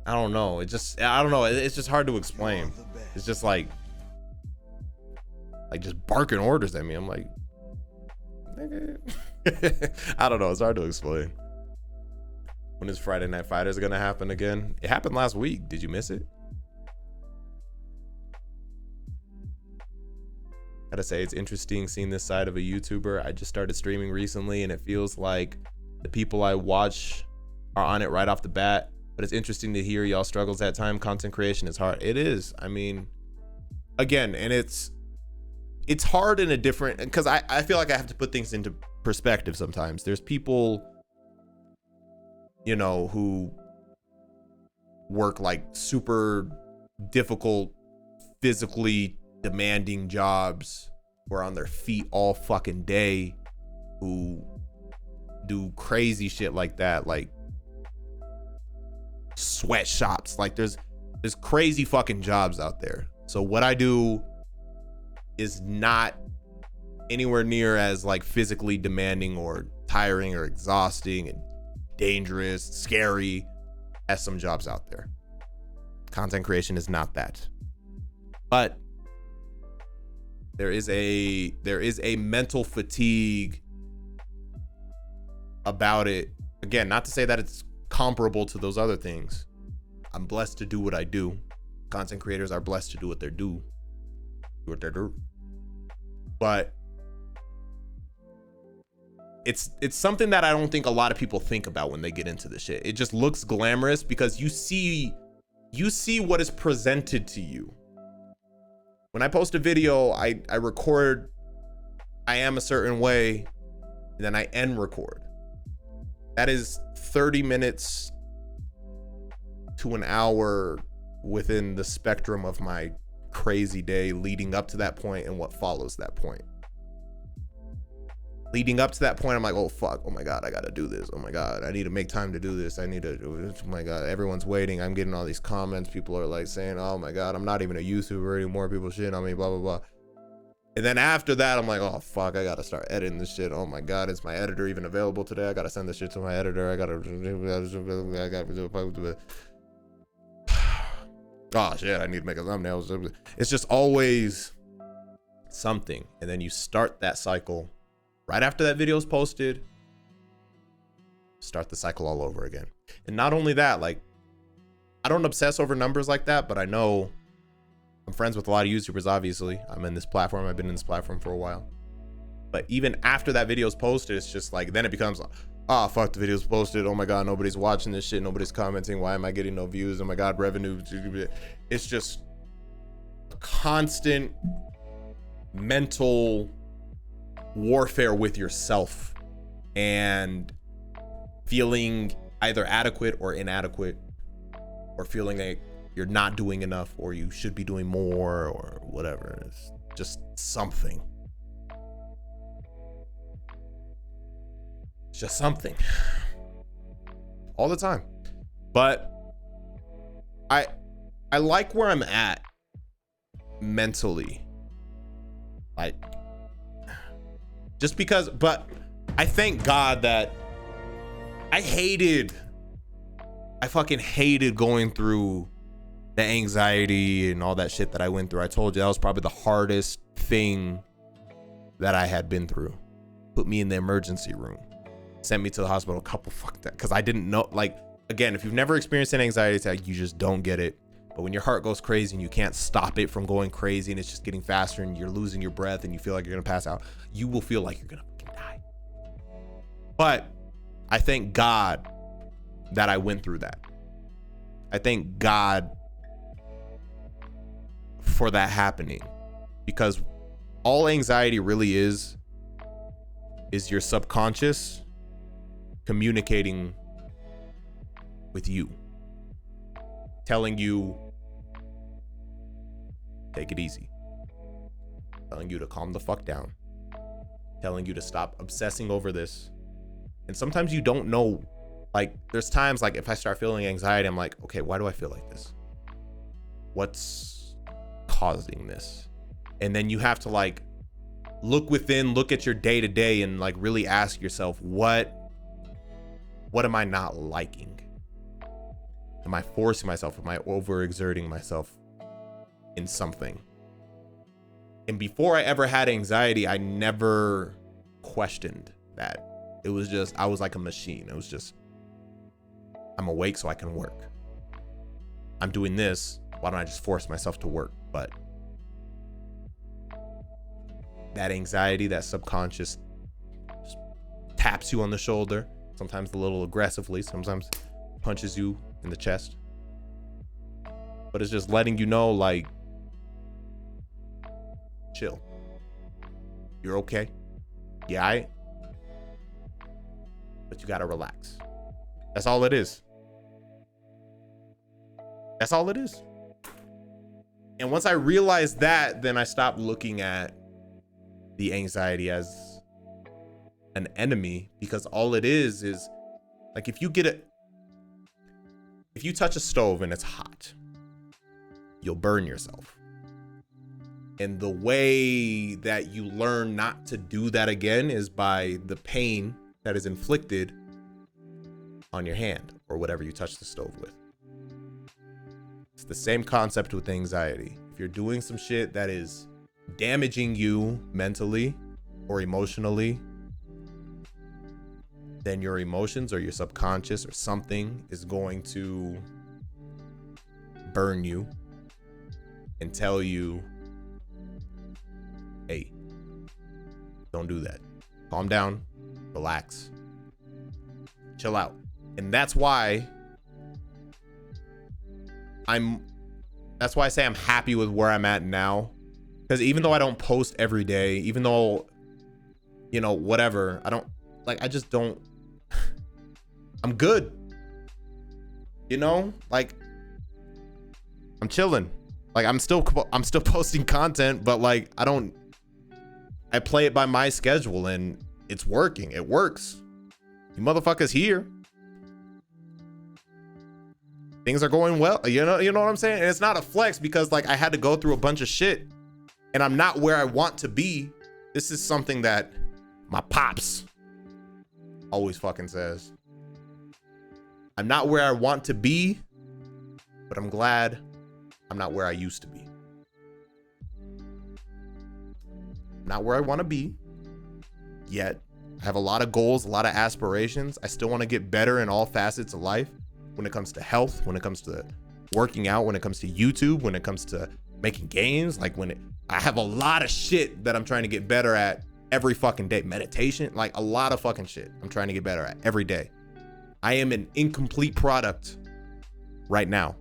I don't know. It's just hard to explain. It's just like just barking orders at me. I'm like, nigga. I don't know. It's hard to explain. When is Friday Night Fighters gonna happen again? It happened last week. Did you miss it? Gotta say, it's interesting seeing this side of a YouTuber. I just started streaming recently, and it feels like the people I watch are on it right off the bat. But it's interesting to hear y'all struggles at time. Content creation is hard. It is. I mean, again, and it's hard in a different, because I feel like I have to put things into perspective sometimes. There's people, you know, who work like super difficult, physically demanding jobs, who are on their feet all fucking day, who do crazy shit like that, like sweatshops. Like there's crazy fucking jobs out there. So what I do is not anywhere near as like physically demanding or tiring or exhausting and dangerous, scary as some jobs out there. Content creation is not that. But there is a mental fatigue about it. Again, not to say that it's comparable to those other things. I'm blessed to do what I do. Content creators are blessed to do what they do. But it's something that I don't think a lot of people think about when they get into this shit. It just looks glamorous because you see what is presented to you. When I post a video, I record, I am a certain way, and then I end record. That is 30 minutes to an hour within the spectrum of my crazy day leading up to that point and what follows that point. Leading up to that point, I'm like, oh fuck, oh my God, I gotta do this. Oh my God, I need to make time to do this. I need to, oh my God, everyone's waiting. I'm getting all these comments. People are like saying, oh my God, I'm not even a YouTuber anymore. People shitting on me, blah, blah, blah. And then after that, I'm like, oh fuck, I gotta start editing this shit. Oh my God, is my editor even available today? I gotta send this shit to my editor. I gotta oh shit, I need to make a thumbnail. It's just always something. And then you start that cycle right after that video is posted, start the cycle all over again. And not only that, like, I don't obsess over numbers like that, but I know I'm friends with a lot of YouTubers, obviously. I'm in this platform. I've been in this platform for a while. But even after that video is posted, it's just like, then it becomes, oh, fuck, the video's posted. Oh my God, nobody's watching this shit. Nobody's commenting. Why am I getting no views? Oh my God, revenue. It's just a constant mental warfare with yourself and feeling either adequate or inadequate, or feeling like you're not doing enough or you should be doing more or whatever. It's just something. It's just something all the time. But I like where I'm at mentally, like, just because, but I thank God that I fucking hated going through the anxiety and all that shit that I went through. I told you that was probably the hardest thing that I had been through. Put me in the emergency room, sent me to the hospital, fuck that, because I didn't know, like, again, if you've never experienced an anxiety attack, you just don't get it. But when your heart goes crazy and you can't stop it from going crazy and it's just getting faster and you're losing your breath and you feel like you're gonna pass out, you will feel like you're gonna fucking die. But I thank God that I went through that. I thank God for that happening, because all anxiety really is your subconscious communicating with you, telling you, take it easy, telling you to calm the fuck down, telling you to stop obsessing over this. And sometimes you don't know, like, there's times, like, if I start feeling anxiety, I'm like, okay, why do I feel like this? What's causing this? And then you have to, like, look within, look at your day to day, and like really ask yourself, what am I not liking? Am I forcing myself? Am I overexerting myself in something? And before I ever had anxiety, I never questioned that. It was just, I was like a machine. It was just, I'm awake so I can work. I'm doing this, why don't I just force myself to work? But that anxiety, that subconscious just taps you on the shoulder, sometimes a little aggressively, sometimes punches you in the chest. But it's just letting you know, like, chill. You're okay. Yeah, but you gotta relax. That's all it is. That's all it is. And once I realized that, then I stopped looking at the anxiety as an enemy, because all it is like, if you touch a stove and it's hot, you'll burn yourself. And the way that you learn not to do that again is by the pain that is inflicted on your hand or whatever you touch the stove with. It's the same concept with anxiety. If you're doing some shit that is damaging you mentally or emotionally, then your emotions or your subconscious or something is going to burn you and tell you, hey, don't do that. Calm down, relax, chill out. And that's why I say I'm happy with where I'm at now. Because even though I don't post every day, even though, you know, whatever, I just don't, I'm good. You know, like, I'm chilling. Like, I'm still posting content, but like, I play it by my schedule and it's working. It works. You motherfuckers here. Things are going well. You know what I'm saying? And it's not a flex because like I had to go through a bunch of shit and I'm not where I want to be. This is something that my pops always fucking says. I'm not where I want to be, but I'm glad I'm not where I used to be. Not where I want to be yet. I have a lot of goals, a lot of aspirations. I still want to get better in all facets of life. When it comes to health, when it comes to working out, when it comes to YouTube, when it comes to making games, like I have a lot of shit that I'm trying to get better at every fucking day. Meditation, like a lot of fucking shit I'm trying to get better at every day. I am an incomplete product right now.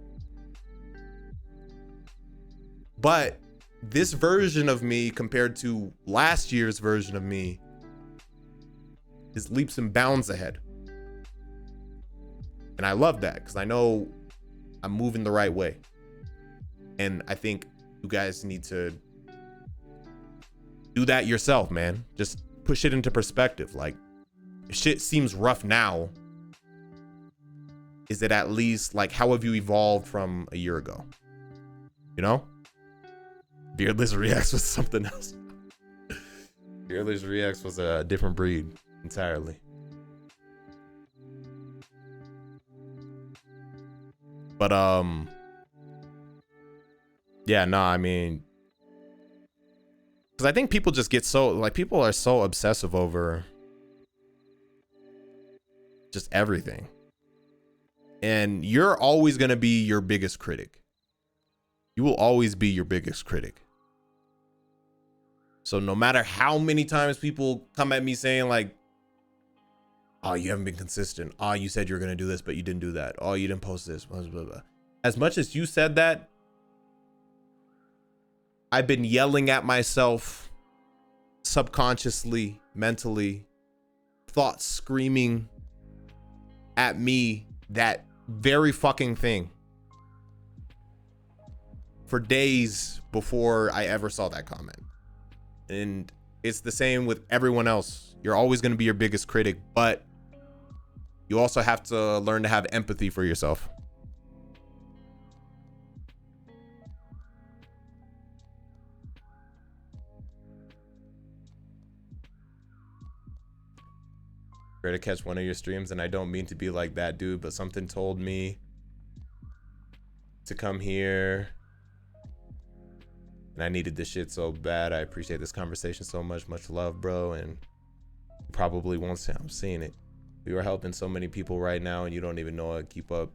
But this version of me compared to last year's version of me is leaps and bounds ahead. And I love that because I know I'm moving the right way. And I think you guys need to do that yourself, man. Just push it into perspective. Like, if shit seems rough now, is it at least like, how have you evolved from a year ago? You know? Beardless Reacts was something else. Beardless Reacts was a different breed entirely. But yeah, no, I mean, because I think people just get so, like, people are so obsessive over just everything. And you're always going to be your biggest critic. You will always be your biggest critic. So no matter how many times people come at me saying like, oh, you haven't been consistent. Oh, you said you were going to do this, but you didn't do that. Oh, you didn't post this. Blah, blah, blah. As much as you said that, I've been yelling at myself subconsciously, mentally, thoughts screaming at me that very fucking thing for days before I ever saw that comment. And it's the same with everyone else. You're always going to be your biggest critic, but you also have to learn to have empathy for yourself. Pray to catch one of your streams, and I don't mean to be like that, dude, but something told me to come here. And I needed this shit so bad. I appreciate this conversation so much. Much love, bro. And probably won't say I'm seeing it. You are helping so many people right now, and you don't even know it. Keep up.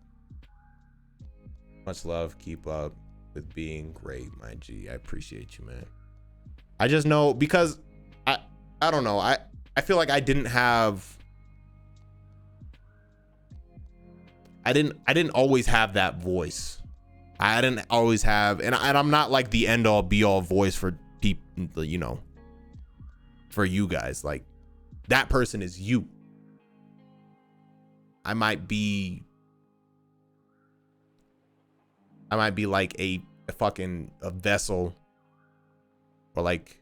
Much love. Keep up with being great, my G. I appreciate you, man. I just know because I don't know. I feel like I didn't always have that voice. I didn't always have, and I'm not like the end all be all voice for people, you know, for you guys. Like, that person is you. I might be like a vessel, or like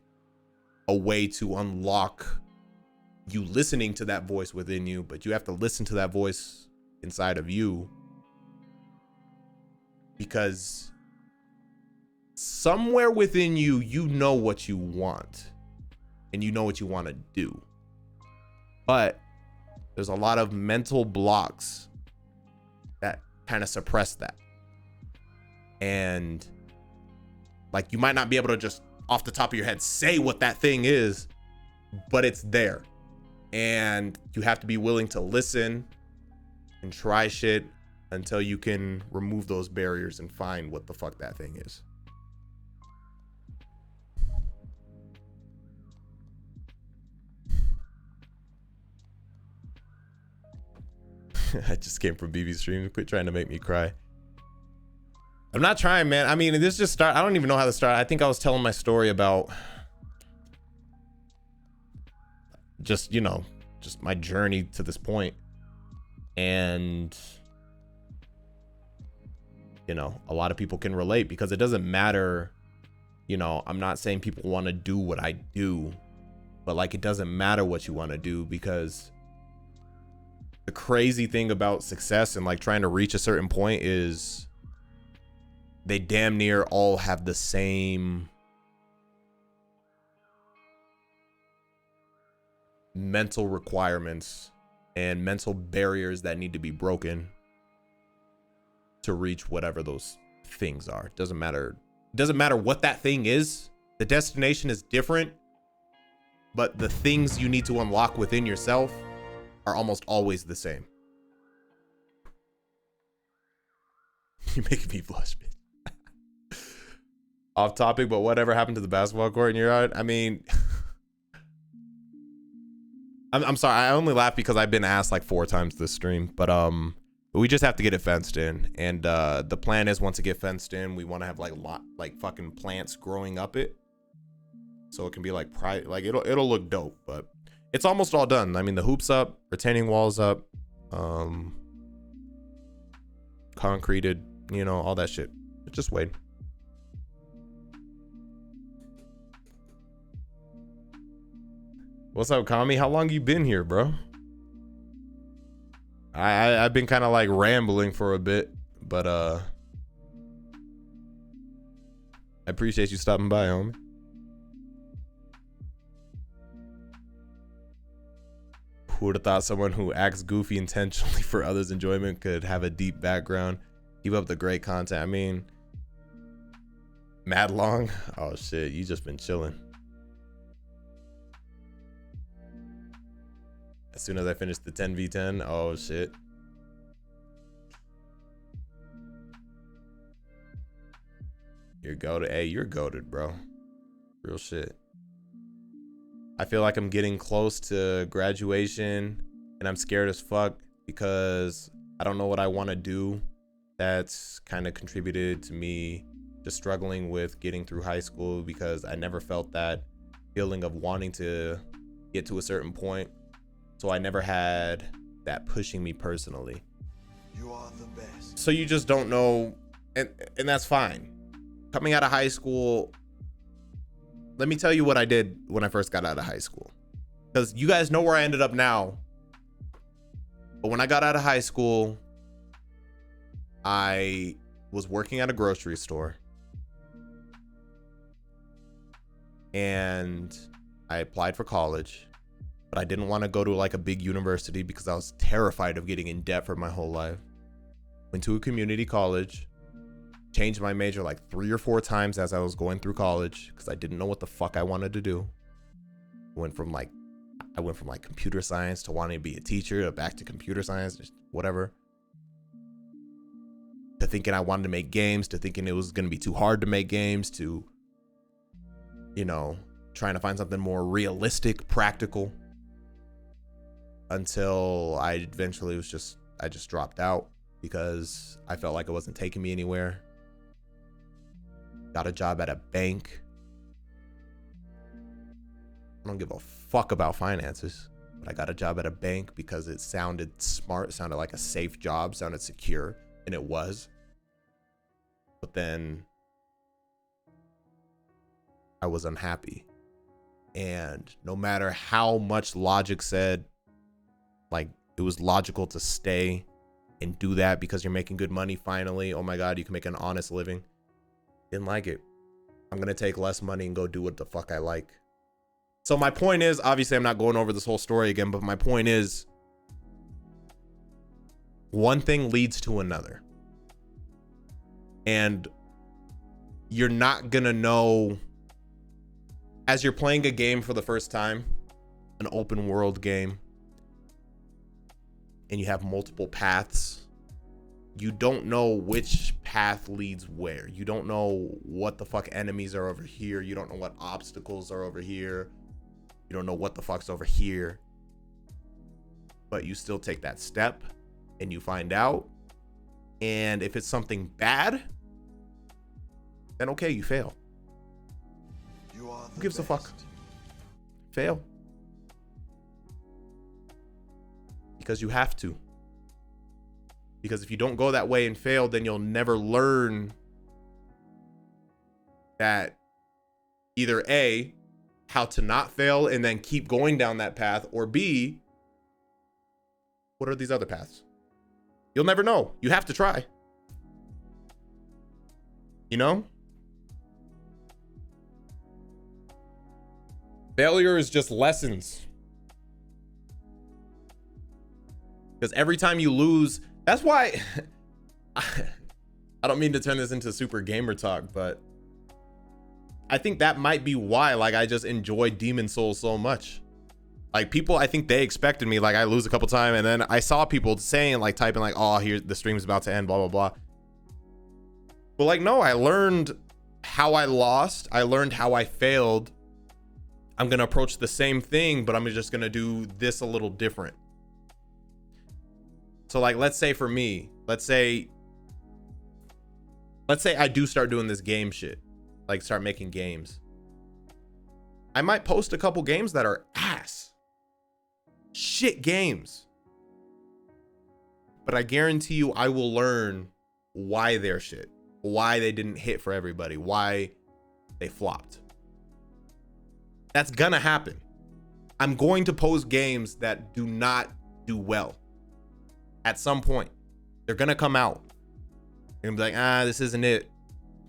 a way to unlock you listening to that voice within you, but you have to listen to that voice inside of you, because somewhere within you, you know what you want and you know what you want to do, but there's a lot of mental blocks that kind of suppress that. And like, you might not be able to just off the top of your head say what that thing is, but it's there, and you have to be willing to listen and try shit until you can remove those barriers and find what the fuck that thing is. I just came from BB stream. Quit trying to make me cry. I'm not trying, man. I mean, this just start. I don't even know how to start. I think I was telling my story about just, you know, just my journey to this point. And, you know, a lot of people can relate, because it doesn't matter. You know, I'm not saying people want to do what I do, but like, it doesn't matter what you want to do, because the crazy thing about success and like trying to reach a certain point is they damn near all have the same mental requirements and mental barriers that need to be broken to reach whatever those things are. It doesn't matter what that thing is. The destination is different, but the things you need to unlock within yourself are almost always the same. You're making me blush, bitch. Off topic, but whatever happened to the basketball court in your yard? I mean, I'm sorry. I only laugh because I've been asked like 4 times this stream, but we just have to get it fenced in. And the plan is, once it get fenced in, we want to have like fucking plants growing up it, so it can be like like it'll look dope. But it's almost all done. I mean, the hoop's up, retaining walls up, concreted, you know, all that shit. Just wait. What's up, Kami? How long you been here, bro? I've been kind of like rambling for a bit, but I appreciate you stopping by, homie. Who would have thought someone who acts goofy intentionally for others' enjoyment could have a deep background? Keep up the great content. I mean, mad long? Oh shit, you just been chilling. As soon as I finish the 10v10, oh shit. You're goated. Hey, you're goated, bro. Real shit. I feel like I'm getting close to graduation, and I'm scared as fuck because I don't know what I want to do. That's kind of contributed to me just struggling with getting through high school, because I never felt that feeling of wanting to get to a certain point. So I never had that pushing me personally. You are the best. So you just don't know, and that's fine. Coming out of high school, let me tell you what I did when I first got out of high school, because you guys know where I ended up now. But when I got out of high school, I was working at a grocery store, and I applied for college. but I didn't want to go to like a big university because I was terrified of getting in debt for my whole life. Went to a community college, changed my major like 3 or 4 times as I was going through college because I didn't know what the fuck I wanted to do. I went from like computer science to wanting to be a teacher to back to computer science, just whatever. To thinking I wanted to make games, to thinking it was going to be too hard to make games, to, you know, trying to find something more realistic, practical, until I eventually I just dropped out because I felt like it wasn't taking me anywhere. Got a job at a bank. I don't give a fuck about finances, but I got a job at a bank because it sounded smart, sounded like a safe job, sounded secure, and it was. But then I was unhappy. And no matter how much logic said, like, it was logical to stay and do that because you're making good money finally, oh my God, you can make an honest living. Didn't like it. I'm going to take less money and go do what the fuck I like. So my point is, obviously I'm not going over this whole story again, but my point is, one thing leads to another. And you're not going to know, as you're playing a game for the first time, an open world game, and you have multiple paths, you don't know which path leads where. You don't know what the fuck enemies are over here. You don't know what obstacles are over here. You don't know what the fuck's over here. But you still take that step and you find out. And if it's something bad, then okay, you fail. You are the Who gives a best. fuck? Fail. Because you have to. Because if you don't go that way and fail, then you'll never learn that either A, how to not fail and then keep going down that path, or B, what are these other paths? You'll never know. You have to try. You know? Failure is just lessons. Because every time you lose, that's why I don't mean to turn this into super gamer talk, but I think that might be why, like, I just enjoy Demon Souls so much. Like, people, I think they expected me, like, I lose a couple times, and then I saw people saying, like, typing, like, oh, here, the stream's about to end, blah, blah, blah. But, like, no, I learned how I lost. I learned how I failed. I'm going to approach the same thing, but I'm just going to do this a little different. So, like, let's say for me, let's say I do start doing this game shit, like start making games. I might post a couple games that are ass shit games, but I guarantee you I will learn why they're shit, why they didn't hit for everybody, why they flopped. That's gonna happen. I'm going to post games that do not do well. At some point, they're gonna come out. They're gonna be like, this isn't it.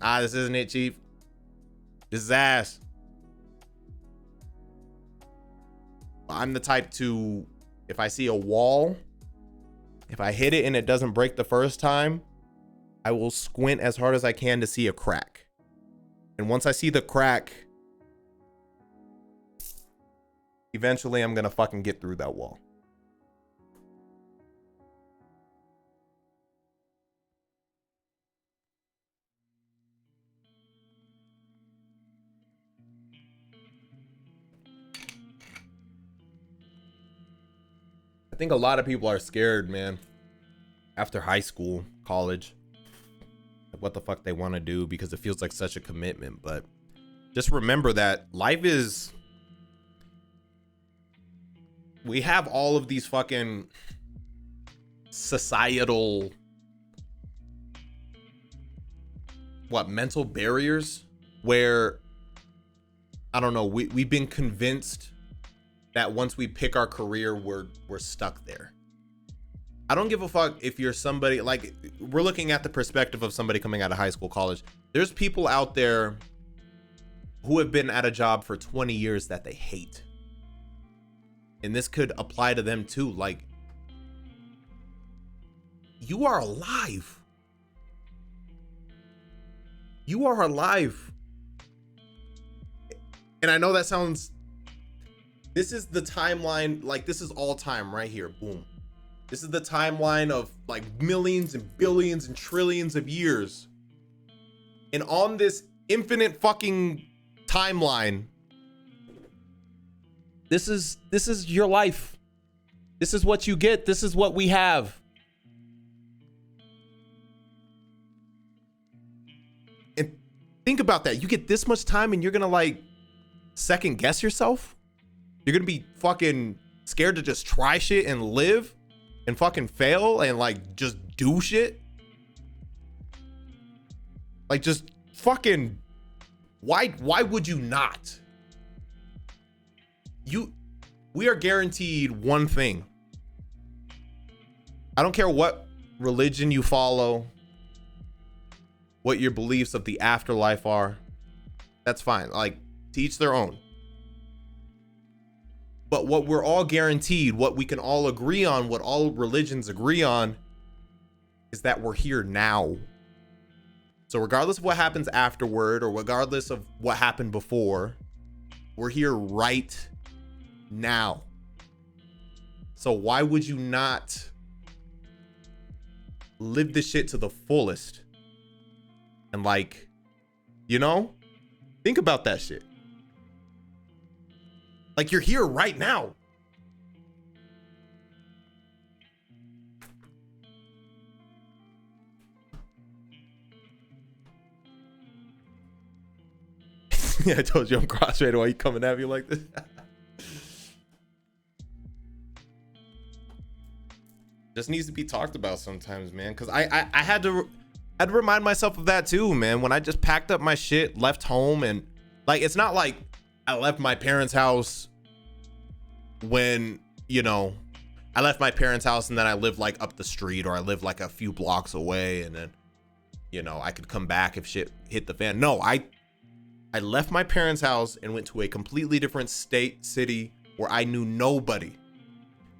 This isn't it, chief. This is ass. I'm the type to, if I see a wall, if I hit it and it doesn't break the first time, I will squint as hard as I can to see a crack. And once I see the crack, eventually I'm gonna fucking get through that wall. I think a lot of people are scared, man, after high school, college, what the fuck they want to do, because it feels like such a commitment. But just remember that life is, we have all of these fucking societal, mental barriers where, I don't know, we've been convinced that once we pick our career, we're stuck there. I don't give a fuck if you're somebody, like, we're looking at the perspective of somebody coming out of high school, college. There's people out there who have been at a job for 20 years that they hate. And this could apply to them too. Like, you are alive. You are alive. And I know that sounds, this is the timeline, like this is all time right here, boom. This is the timeline of like millions and billions and trillions of years. And on this infinite fucking timeline, this is your life. This is what you get. This is what we have. And think about that. You get this much time and you're gonna like second guess yourself? You're gonna be fucking scared to just try shit and live and fucking fail and like just do shit? Like just fucking, why would you not? We are guaranteed one thing. I don't care what religion you follow, what your beliefs of the afterlife are. That's fine. Like, to each their own. But what we're all guaranteed, what we can all agree on, what all religions agree on, is that we're here now. So regardless of what happens afterward, or regardless of what happened before, we're here right now. So why would you not live this shit to the fullest? And like, you know, think about that shit. Like, you're here right now. Yeah, I told you I'm cross-rated. Why you coming at me like this? Just needs to be talked about sometimes, man. Because I had to remind myself of that too, man. When I just packed up my shit, left home, and like, it's not like I left my parents' house when, you know, I left my parents' house and then I lived like up the street, or I lived like a few blocks away, and then, you know, I could come back if shit hit the fan. No, I left my parents' house and went to a completely different state, city, where I knew nobody.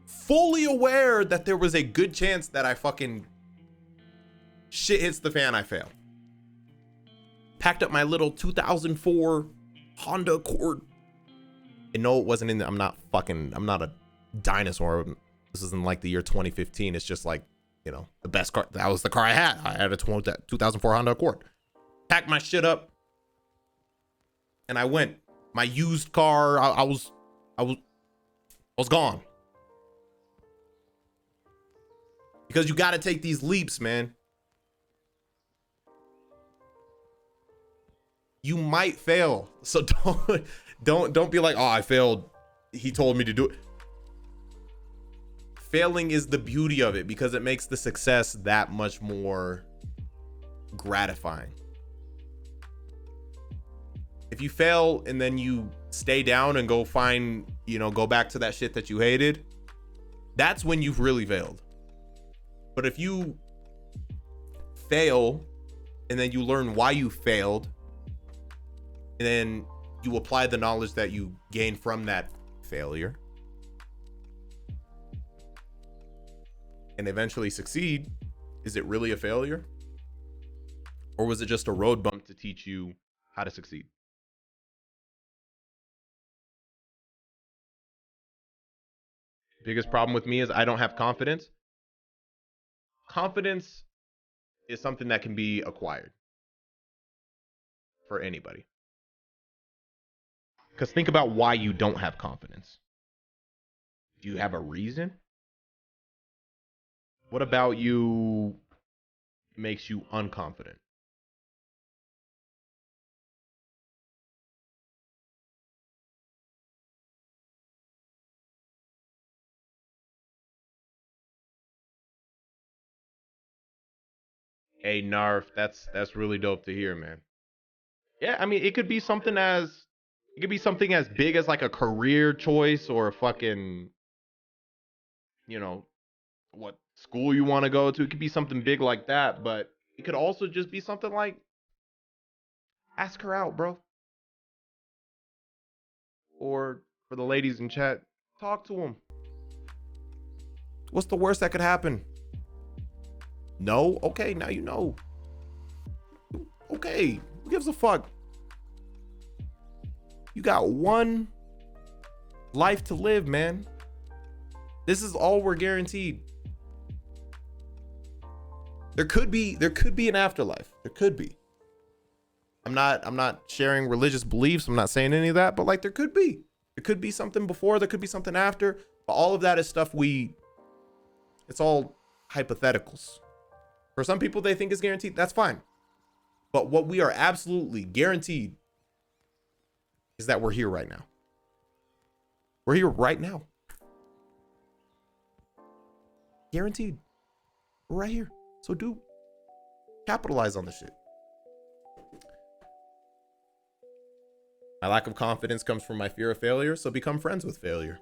Fully aware that there was a good chance that I fucking, shit hits the fan, I fail. Packed up my little 2004 Honda Accord. And no, it wasn't in the, I'm not a dinosaur. This isn't like the year 2015. It's just like, you know, the best car. That was the car I had. I had a 2004 Honda Accord. Packed my shit up. And I went. My used car, I was gone. Because you got to take these leaps, man. You might fail. So don't be like, oh, I failed. He told me to do it. Failing is the beauty of it, because it makes the success that much more gratifying. If you fail and then you stay down and go find, you know, go back to that shit that you hated, that's when you've really failed. But if you fail and then you learn why you failed, and then you apply the knowledge that you gained from that failure, and eventually succeed, is it really a failure? Or was it just a road bump to teach you how to succeed? Biggest problem with me is I don't have confidence. Confidence is something that can be acquired for anybody. Because think about why you don't have confidence. Do you have a reason? What about you makes you unconfident? Hey, Narf, that's really dope to hear, man. Yeah, I mean, it could be something as big as like a career choice, or a fucking, you know, what school you want to go to. It could be something big like that, but it could also just be something like, ask her out, bro. Or for the ladies in chat, Talk to him. What's the worst that could happen? No? Okay, now you know. Okay, who gives a fuck? You got one life to live, man. This is all we're guaranteed. There could be an afterlife. There could be. I'm not sharing religious beliefs. I'm not saying any of that, but like there could be. There could be something before, there could be something after. But all of that is stuff it's all hypotheticals. For some people they think is guaranteed. That's fine. But what we are absolutely guaranteed is that we're here right now. We're here right now. Guaranteed. We're right here. So capitalize on the shit. My lack of confidence comes from my fear of failure, so become friends with failure.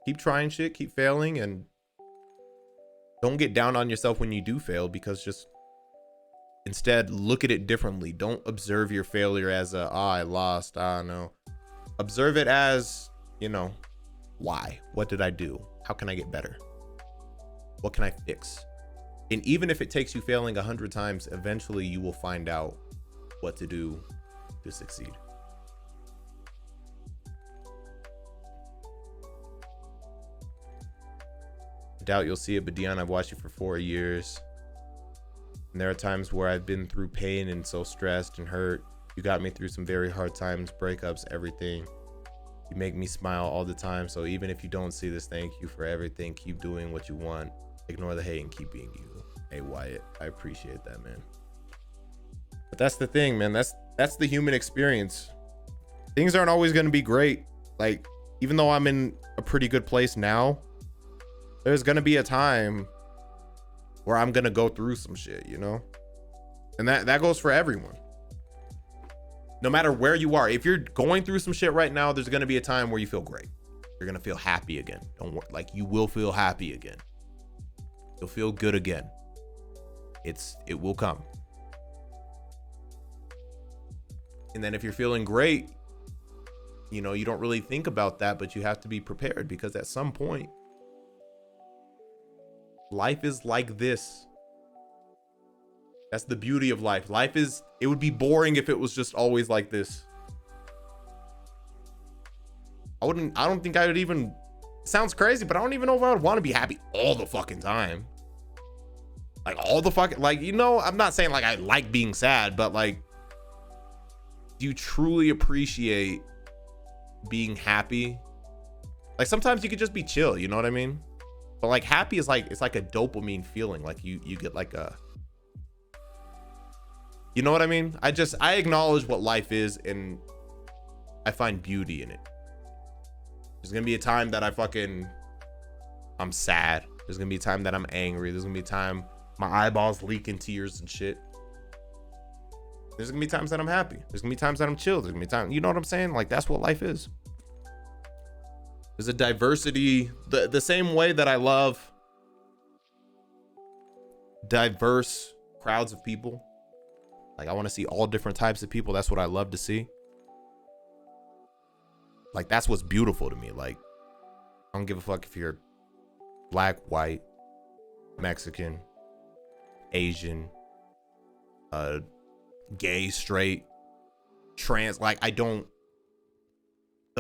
Keep trying shit, keep failing, and don't get down on yourself when you do fail, because just instead look at it differently. Don't observe your failure as I lost, no. Observe it as, why? What did I do? How can I get better? What can I fix? And even if it takes you failing 100 times, eventually you will find out what to do to succeed. Doubt you'll see it, but Dion, I've watched you for 4 years, and there are times where I've been through pain and so stressed and hurt. You got me through some very hard times, breakups, everything. You make me smile all the time, so even if you don't see this, thank you for everything. Keep doing what you want. Ignore the hate and keep being you. Hey Wyatt, I appreciate that, man. But that's the thing, man. That's the human experience. Things aren't always going to be great. Like, even though I'm in a pretty good place now, there's gonna be a time where I'm gonna go through some shit, and that goes for everyone. No matter where you are, if you're going through some shit right now, there's gonna be a time where you feel great. You're gonna feel happy again. Don't worry, like you will feel happy again. You'll feel good again. It will come. And then if you're feeling great, you don't really think about that, but you have to be prepared, because at some point life is like this. That's the beauty of life. It would be boring if it was just always like this. I don't think I would even, it sounds crazy, but I don't even know if I would want to be happy all the fucking time. Like all the fucking, I'm not saying like I like being sad, but like, do you truly appreciate being happy? Like sometimes you could just be chill, you know what I mean? But like happy is it's like a dopamine feeling. Like you get like you know what I mean? I acknowledge what life is, and I find beauty in it. There's gonna be a time that I'm sad. There's gonna be a time that I'm angry. There's gonna be a time my eyeballs leak in tears and shit. There's gonna be times that I'm happy. There's gonna be times that I'm chill. There's gonna be times, you know what I'm saying? Like that's what life is. There's a diversity, the same way that I love diverse crowds of people. Like I want to see all different types of people. That's what I love to see. Like that's what's beautiful to me. Like I don't give a fuck if you're black, white, Mexican, Asian, gay, straight, trans. Like the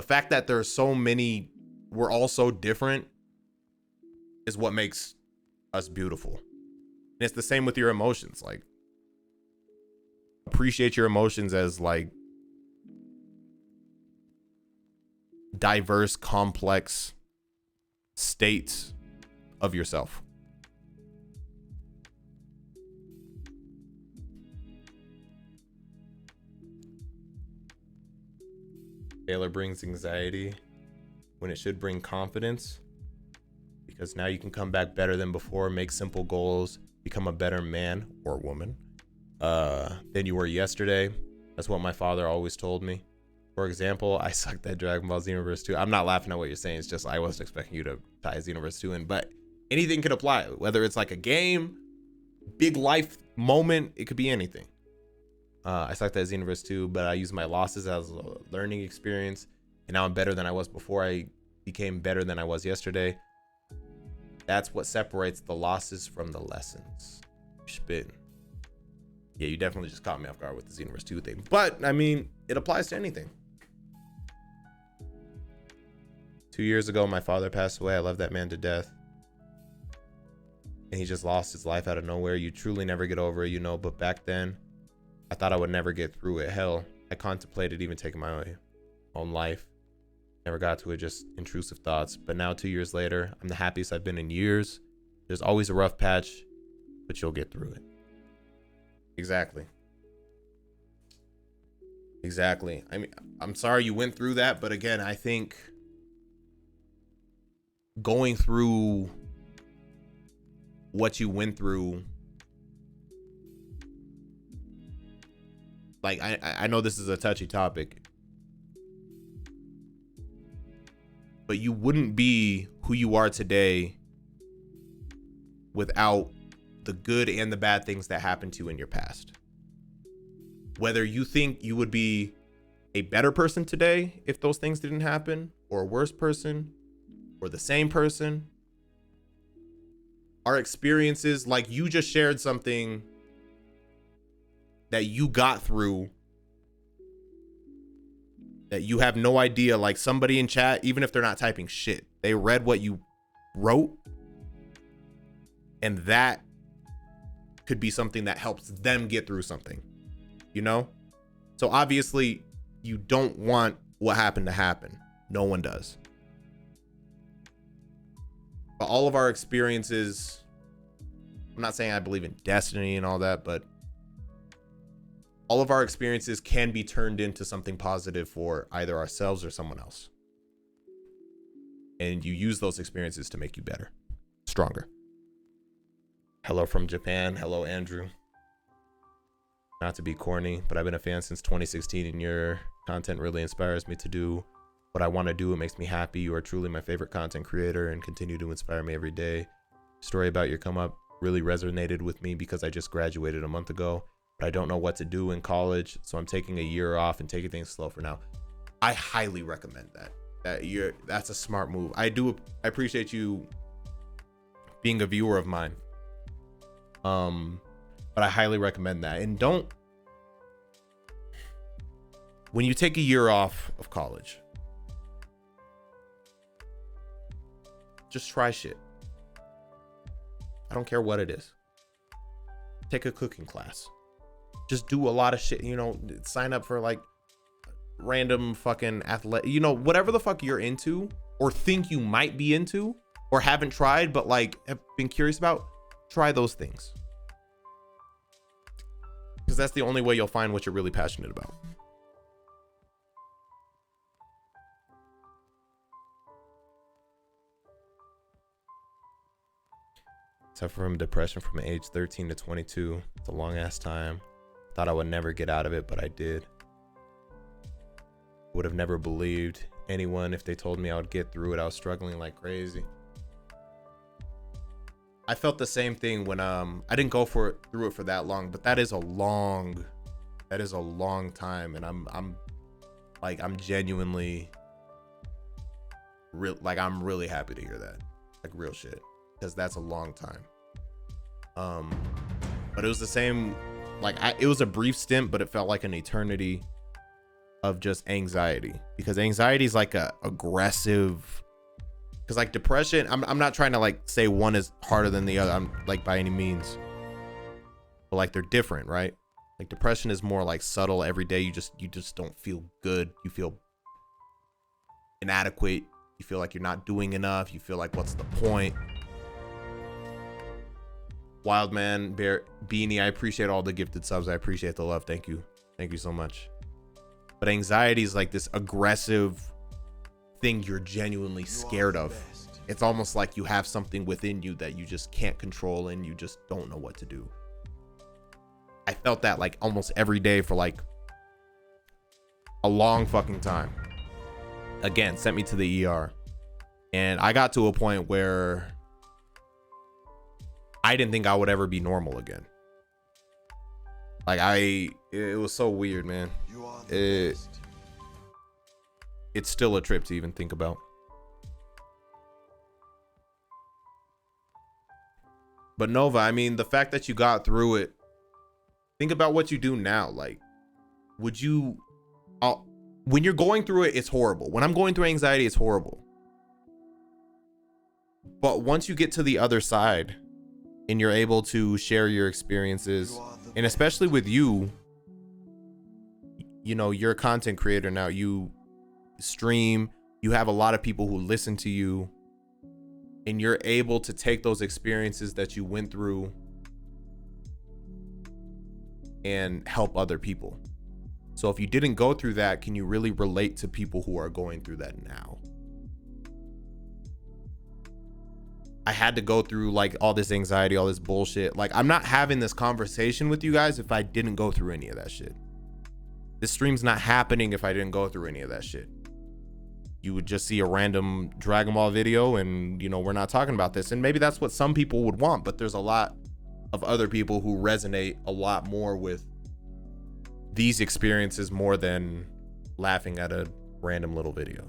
fact that there's so many, we're all so different, is what makes us beautiful. And it's the same with your emotions. Like appreciate your emotions as like diverse, complex states of yourself. Failure brings anxiety when it should bring confidence, because now you can come back better than before, make simple goals, become a better man or woman than you were yesterday. That's what my father always told me. For example, I sucked at Dragon Ball Xenoverse 2. I'm not laughing at what you're saying. It's just I wasn't expecting you to tie Xenoverse 2 in, but anything could apply, whether it's like a game, big life moment, it could be anything. I sucked at Xenoverse 2, but I used my losses as a learning experience, and now I'm better than I was before I became better than I was yesterday. That's what separates the losses from the lessons. Spitting. Yeah, you definitely just caught me off guard with the Xenoverse 2 thing. But, I mean, it applies to anything. 2 years ago, my father passed away. I love that man to death. And he just lost his life out of nowhere. You truly never get over it, you know. But back then, I thought I would never get through it. Hell, I contemplated even taking my own life. Never got to it, just intrusive thoughts. But now 2 years later, I'm the happiest I've been in years. There's always a rough patch, but you'll get through it. Exactly. Exactly. I mean, I'm sorry you went through that, but again, I think going through what you went through, like, I know this is a touchy topic, but you wouldn't be who you are today without the good and the bad things that happened to you in your past. Whether you think you would be a better person today if those things didn't happen, or a worse person, or the same person, our experiences, like you just shared something that you got through that you have no idea. Like somebody in chat, even if they're not typing shit, they read what you wrote, and that could be something that helps them get through something, you know? So obviously you don't want what happened to happen. No one does. But all of our experiences, I'm not saying I believe in destiny and all that, but all of our experiences can be turned into something positive for either ourselves or someone else. And you use those experiences to make you better, stronger. Hello from Japan. Hello, Andrew. Not to be corny, but I've been a fan since 2016, and your content really inspires me to do what I want to do. It makes me happy. You are truly my favorite content creator and continue to inspire me every day. Story about your come up really resonated with me because I just graduated a month ago, but I don't know what to do in college, so I'm taking a year off and taking things slow for now. I highly recommend that. That's a smart move. I appreciate you being a viewer of mine. But I highly recommend that. And when you take a year off of college, just try shit. I don't care what it is. Take a cooking class. Just do a lot of shit, you know, sign up for like random fucking athletic, you know, whatever the fuck you're into or think you might be into or haven't tried, but like have been curious about, try those things. Because that's the only way you'll find what you're really passionate about. Suffer from depression from age 13 to 22. It's a long ass time. Thought I would never get out of it, but I did. Would have never believed anyone if they told me I would get through it. I was struggling like crazy. I felt the same thing when I didn't go through it for that long, but that is a long time, and I'm genuinely I'm really happy to hear that, like real shit, because that's a long time. But it was the same, it was a brief stint, but it felt like an eternity of just anxiety, because anxiety is like a aggressive. Because like depression, I'm not trying to like say one is harder than the other. I'm like by any means, but like they're different, right? Like depression is more like subtle every day. You just don't feel good. You feel inadequate. You feel like you're not doing enough. You feel like, what's the point? Wildman, Bear, Beanie, I appreciate all the gifted subs. I appreciate the love. Thank you. Thank you so much. But anxiety is like this aggressive thing you're genuinely scared of. It's almost like you have something within you that you just can't control and you just don't know what to do. I felt that like almost every day for like a long fucking time. Again, sent me to the ER. And I got to a point where I didn't think I would ever be normal again. Like it was so weird, man. It's still a trip to even think about. But Nova, I mean, the fact that you got through it, think about what you do now. Like, would you, when you're going through it, it's horrible. When I'm going through anxiety, it's horrible. But once you get to the other side and you're able to share your experiences, and especially with you, you know, you're a content creator now, you stream, you have a lot of people who listen to you, and you're able to take those experiences that you went through and help other people. So if you didn't go through that, can you really relate to people who are going through that now? I had to go through like all this anxiety, all this bullshit. Like, I'm not having this conversation with you guys if I didn't go through any of that shit. This stream's not happening if I didn't go through any of that shit. You would just see a random Dragon Ball video and, you know, we're not talking about this. And maybe that's what some people would want, but there's a lot of other people who resonate a lot more with these experiences more than laughing at a random little video.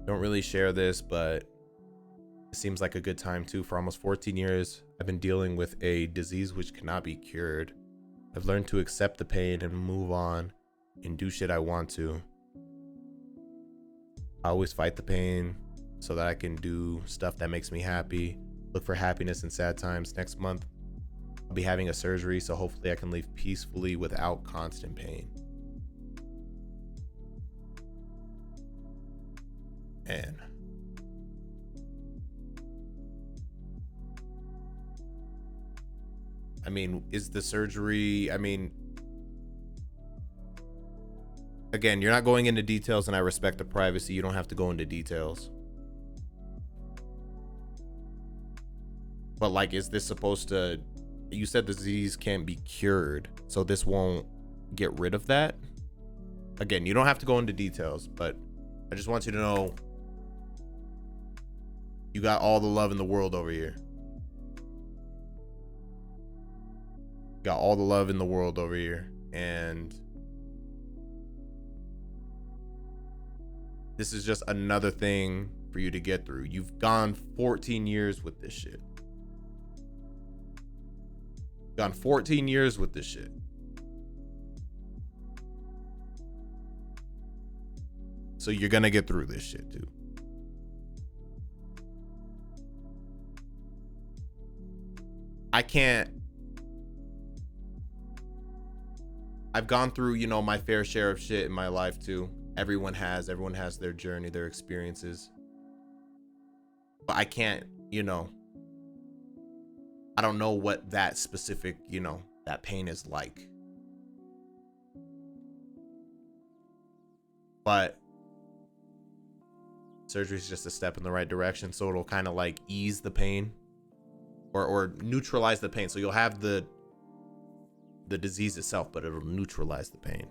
Don't really share this, but it seems like a good time too. For almost 14 years, I've been dealing with a disease which cannot be cured. I've learned to accept the pain and move on and do shit I want to. I always fight the pain so that I can do stuff that makes me happy. Look for happiness in sad times. Next month, I'll be having a surgery, so hopefully I can live peacefully without constant pain. Man. I mean, is the surgery, I mean, again, you're not going into details and I respect the privacy. You don't have to go into details. But like, is this supposed to, you said the disease can't be cured, so this won't get rid of that? Again, you don't have to go into details, but I just want you to know you got all the love in the world over here. Got all the love in the world over here. And this is just another thing for you to get through. You've gone 14 years with this shit. Gone 14 years with this shit. So you're gonna get through this shit too. I've gone through, you know, my fair share of shit in my life too. Everyone has their journey, their experiences. But I can't, you know, I don't know what that specific, you know, that pain is like. But surgery is just a step in the right direction, so it'll kind of like ease the pain or neutralize the pain. So you'll have the disease itself, but it'll neutralize the pain.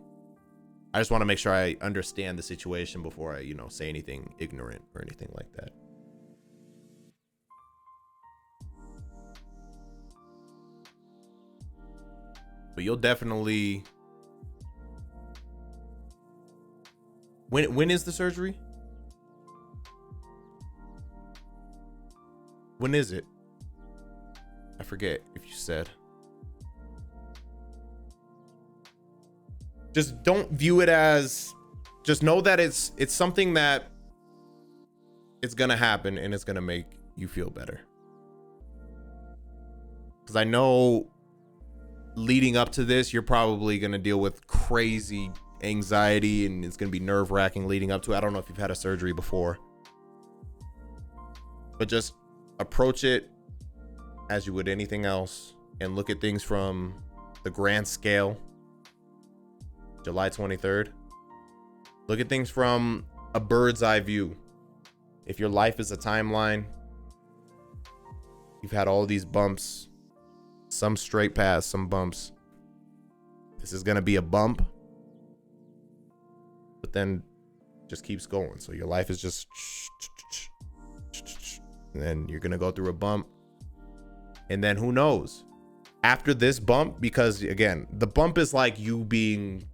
I just want to make sure I understand the situation before I, you know, say anything ignorant or anything like that. But you'll definitely, when is the surgery? When is it? I forget if you said. Just don't view it as, just know that it's something that it's gonna happen and it's gonna make you feel better. Because I know leading up to this, you're probably gonna deal with crazy anxiety and it's gonna be nerve-wracking leading up to it. I don't know if you've had a surgery before, but just approach it as you would anything else and look at things from the grand scale. July 23rd. Look at things from a bird's eye view. If your life is a timeline, you've had all these bumps, some straight paths, some bumps. This is going to be a bump, but then just keeps going. So your life is just, and then you're going to go through a bump. And then who knows? After this bump, because again, the bump is like you being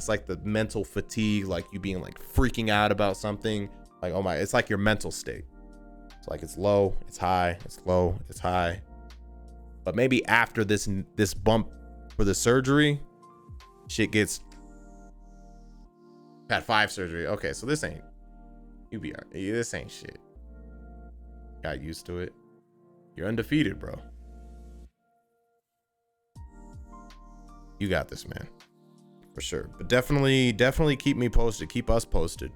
It's like the mental fatigue, like you being like freaking out about something. Like, oh my, it's like your mental state. It's like it's low, it's high, it's low, it's high. But maybe after this bump for the surgery, shit gets had 5 surgery. Okay, so this ain't this ain't shit. Got used to it. You're undefeated, bro. You got this, man. For sure. But definitely keep me posted. Keep us posted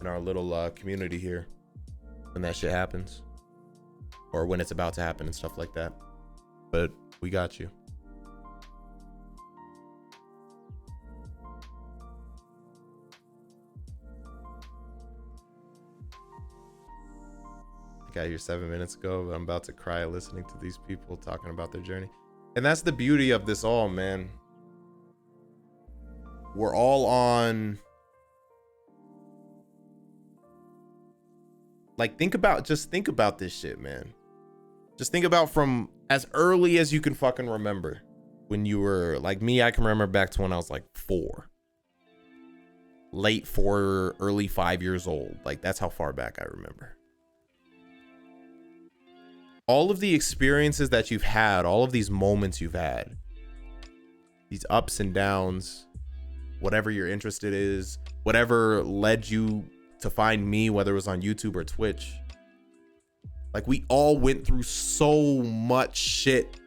in our little community here when that shit happens, or when it's about to happen and stuff like that. But we got you. I got here 7 minutes ago, but I'm about to cry listening to these people talking about their journey. And that's the beauty of this all, man. We're all on, like, just think about this shit, man. Just think about from as early as you can fucking remember. When you were like me, I can remember back to when I was like 4. Late 4, early 5 years old. Like, that's how far back I remember. All of the experiences that you've had, all of these moments you've had, these ups and downs, whatever your interest is, whatever led you to find me, whether it was on YouTube or Twitch. Like, we all went through so much shit.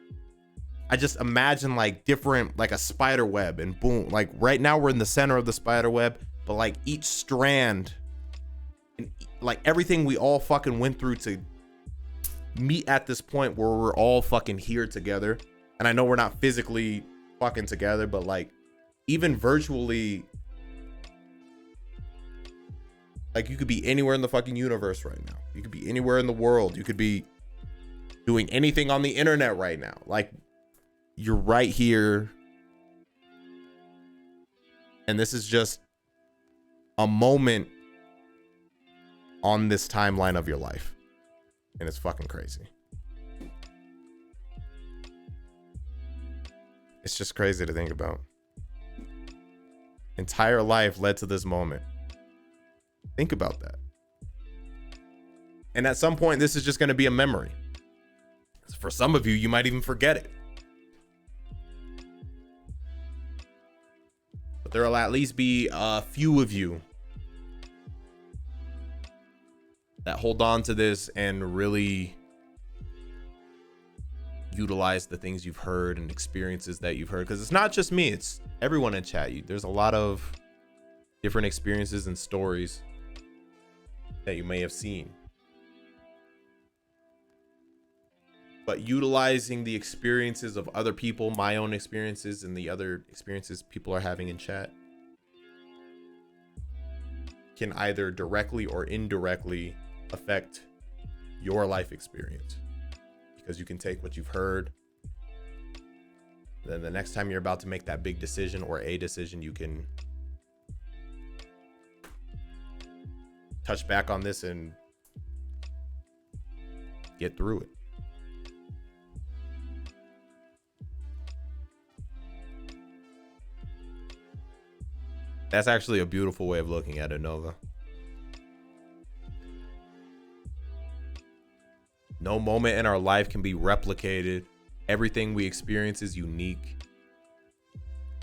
I just imagine like different, like a spider web, and boom, like right now we're in the center of the spider web, but like each strand and like everything we all fucking went through to meet at this point where we're all fucking here together. And I know we're not physically fucking together, but like even virtually, like you could be anywhere in the fucking universe right now. You could be anywhere in the world. You could be doing anything on the internet right now. Like, you're right here. And this is just a moment on this timeline of your life. And it's fucking crazy. It's just crazy to think about. Entire life led to this moment. Think about that. And at some point, this is just going to be a memory. For some of you, you might even forget it. But there will at least be a few of you that hold on to this and really utilize the things you've heard and experiences that you've heard. Because it's not just me, it's everyone in chat. There's a lot of different experiences and stories that you may have seen. But utilizing the experiences of other people, my own experiences and the other experiences people are having in chat, can either directly or indirectly affect your life experience. Because you can take what you've heard, then the next time you're about to make that big decision or a decision, you can touch back on this and get through it. That's actually a beautiful way of looking at it, Nova. No moment in our life can be replicated. Everything we experience is unique,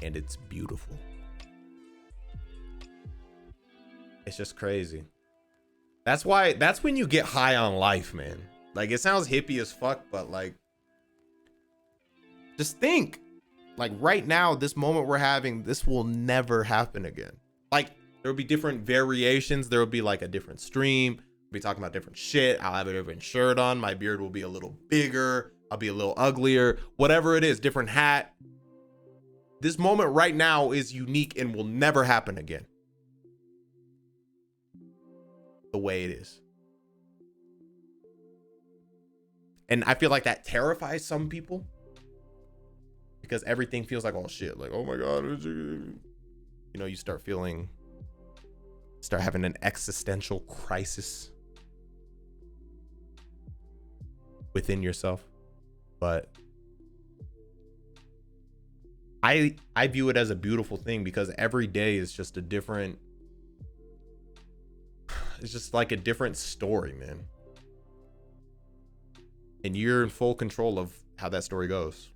and it's beautiful. It's just crazy. That's when you get high on life, man. Like, it sounds hippie as fuck, but like, just think. Like, right now, this moment we're having, this will never happen again. Like, there'll be different variations. There'll be like a different stream. We'll be talking about different shit. I'll have a different shirt on. My beard will be a little bigger. I'll be a little uglier. Whatever it is, different hat. This moment right now is unique and will never happen again. The way it is. And I feel like that terrifies some people. Because everything feels like, oh shit, like, oh my God. You know, you start having an existential crisis within yourself. But I view it as a beautiful thing because every day is just a different, it's just like a different story, man. And you're in full control of how that story goes.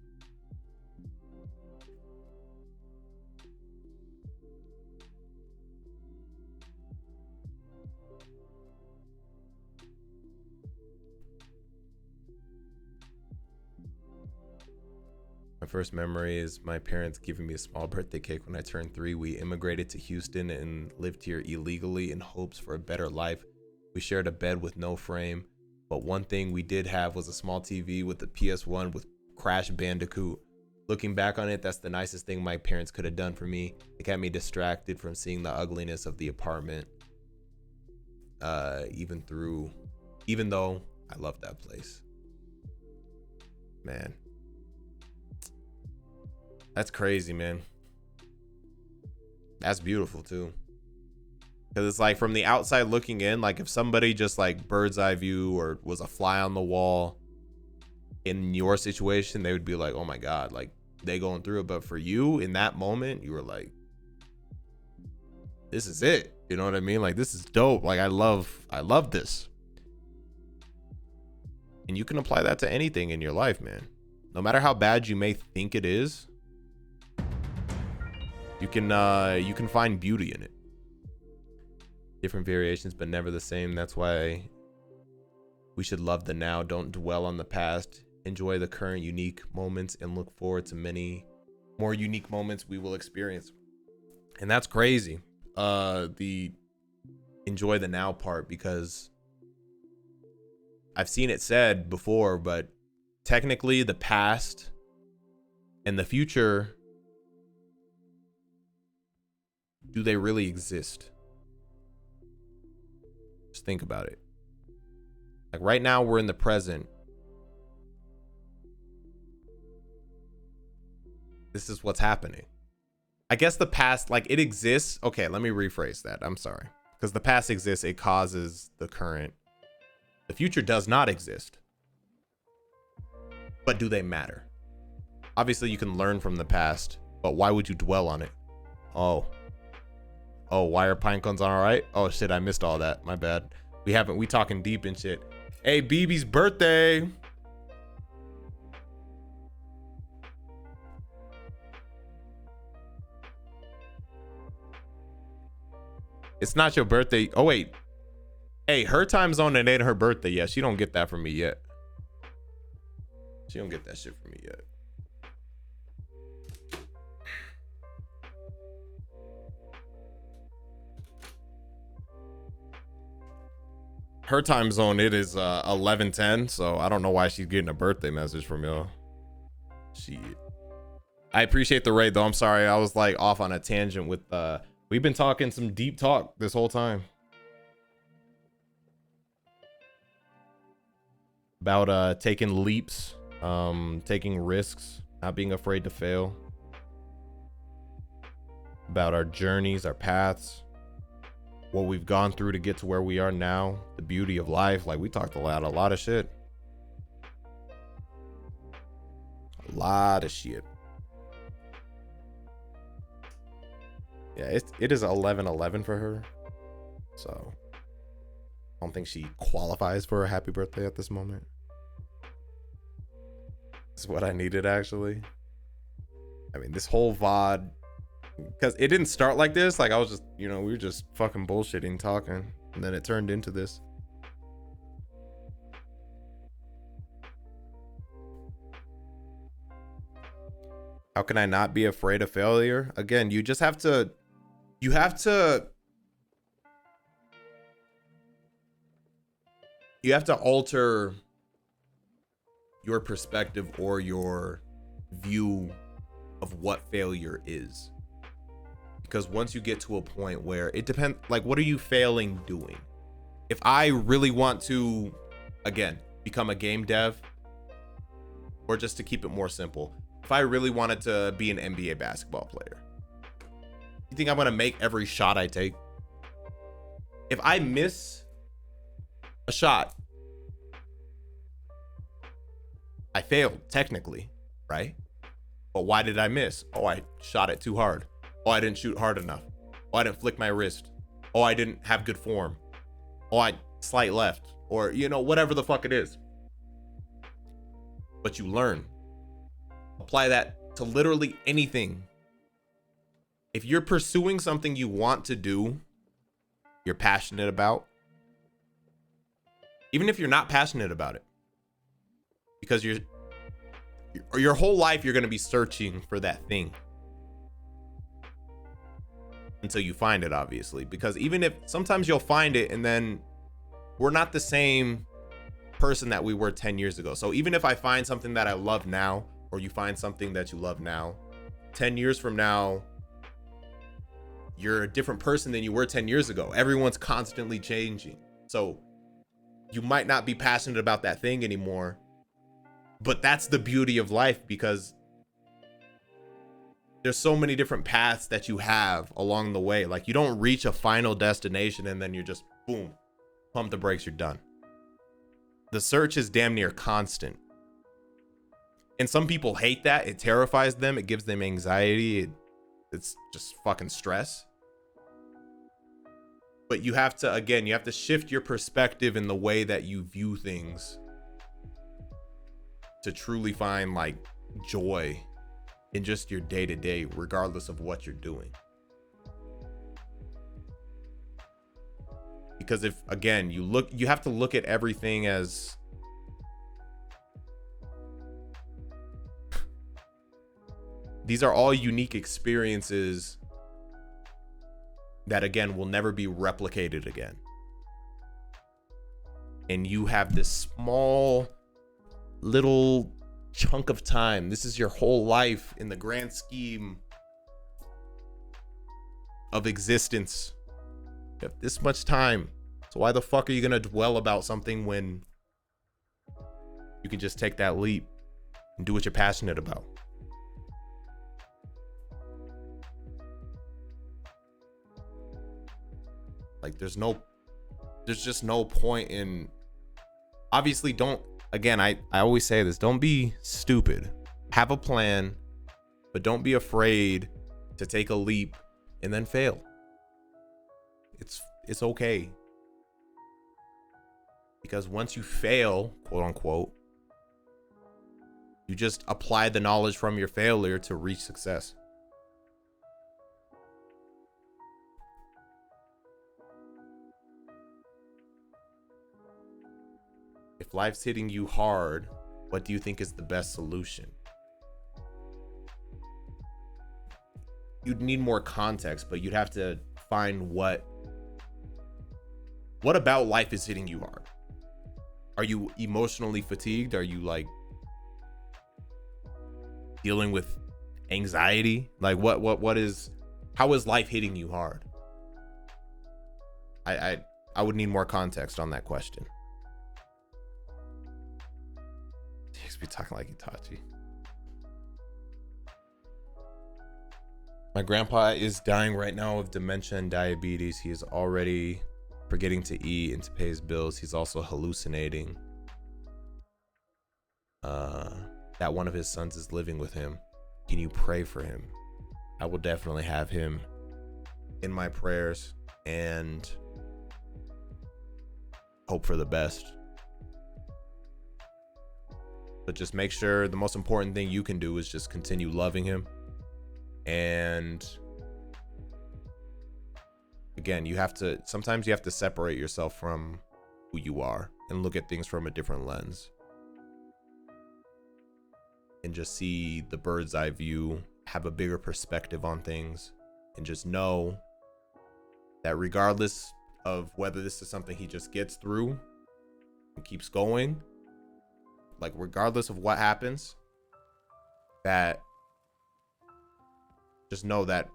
My first memory is my parents giving me a small birthday cake when I turned 3. We immigrated to Houston and lived here illegally in hopes for a better life. We shared a bed with no frame, but one thing we did have was a small TV with the PS1 with Crash Bandicoot. Looking back on it, that's the nicest thing my parents could have done for me. It kept me distracted from seeing the ugliness of the apartment. Even though I love that place. Man. That's crazy, man. That's beautiful too. Because it's like from the outside looking in, like if somebody just like bird's eye view or was a fly on the wall in your situation, they would be like, oh my God, like they going through it. But for you in that moment, you were like, this is it. You know what I mean? Like, this is dope. Like, I love this. And you can apply that to anything in your life, man. No matter how bad you may think it is, you can find beauty in it. Different variations, but never the same. That's why we should love the now. Don't dwell on the past. Enjoy the current unique moments and look forward to many more unique moments we will experience. And that's crazy. The enjoy the now part, because I've seen it said before, but technically the past and the future, do they really exist? Just think about it. Like right now we're in the present. This is what's happening. I guess the past, like it exists. Okay, let me rephrase that. I'm sorry. Because the past exists, it causes the current. The future does not exist. But do they matter? Obviously, you can learn from the past, but why would you dwell on it? Oh, why are pine cones all right? Oh shit, I missed all that. My bad. We talking deep and shit. Hey, BB's birthday. It's not your birthday. Oh wait. Hey, her time zone, it ain't her birthday yet. She don't get that from me yet. She don't get that shit from me yet. Her time zone, it is 11:10, so I don't know why she's getting a birthday message from y'all. Shit. I appreciate the raid though. I'm sorry, I was like off on a tangent with we've been talking some deep talk this whole time about taking leaps, taking risks, not being afraid to fail, about our journeys, our paths, what we've gone through to get to where we are now, the beauty of life. Like we talked a lot of shit. A lot of shit. Yeah, it is 11:11 for her, so I don't think she qualifies for a happy birthday at this moment. It's what I needed, actually. I mean, this whole VOD, because it didn't start like this. Like I was just, we were just fucking bullshitting, talking, and then it turned into this. How can I not be afraid of failure? Again, you just have to. You have to alter your perspective or your view of what failure is. Because once you get to a point where it depends, like, what are you failing doing? If I really want to, again, become a game dev, or just to keep it more simple, if I really wanted to be an NBA basketball player, you think I'm gonna make every shot I take? If I miss a shot, I failed technically, right? But why did I miss? Oh, I shot it too hard. Oh, I didn't shoot hard enough. Oh, I didn't flick my wrist. Oh, I didn't have good form. Oh, I slight left. Or, you know, whatever the fuck it is. But you learn. Apply that to literally anything. If you're pursuing something you want to do, you're passionate about, even if you're not passionate about it, because your whole life you're going to be searching for that thing until you find it, obviously. Because even if sometimes you'll find it and then we're not the same person that we were 10 years ago. So even if I find something that I love now, or you find something that you love now, 10 years from now, you're a different person than you were 10 years ago. Everyone's constantly changing. So you might not be passionate about that thing anymore, but that's the beauty of life, because there's so many different paths that you have along the way. Like, you don't reach a final destination and then you're just boom, pump the brakes, you're done. The search is damn near constant. And some people hate that. It terrifies them. It gives them anxiety. It's just fucking stress. But you have to, again, you have to shift your perspective in the way that you view things to truly find like joy in just your day to day, regardless of what you're doing. Because if, again, you have to look at everything as these are all unique experiences that, again, will never be replicated again. And you have this small little chunk of time. This is your whole life in the grand scheme of existence. You have this much time. So why the fuck are you gonna dwell about something when you can just take that leap and do what you're passionate about? Like, there's just no point in, obviously, don't, again, I always say this, don't be stupid. Have a plan, but don't be afraid to take a leap and then fail. It's okay. Because once you fail, quote unquote, you just apply the knowledge from your failure to reach success. If life's hitting you hard, what do you think is the best solution? You'd need more context, but you'd have to find what about life is hitting you hard? Are you emotionally fatigued? Are you like dealing with anxiety? Like how is life hitting you hard? I would need more context on that question. Be talking like Itachi. My grandpa is dying right now of dementia and diabetes. He is already forgetting to eat and to pay his bills. He's also hallucinating that one of his sons is living with him. Can you pray for him? I will definitely have him in my prayers and hope for the best. But just make sure the most important thing you can do is just continue loving him. And again, sometimes you have to separate yourself from who you are and look at things from a different lens. And just see the bird's eye view, have a bigger perspective on things, and just know that regardless of whether this is something he just gets through and keeps going, like regardless of what happens, that just know that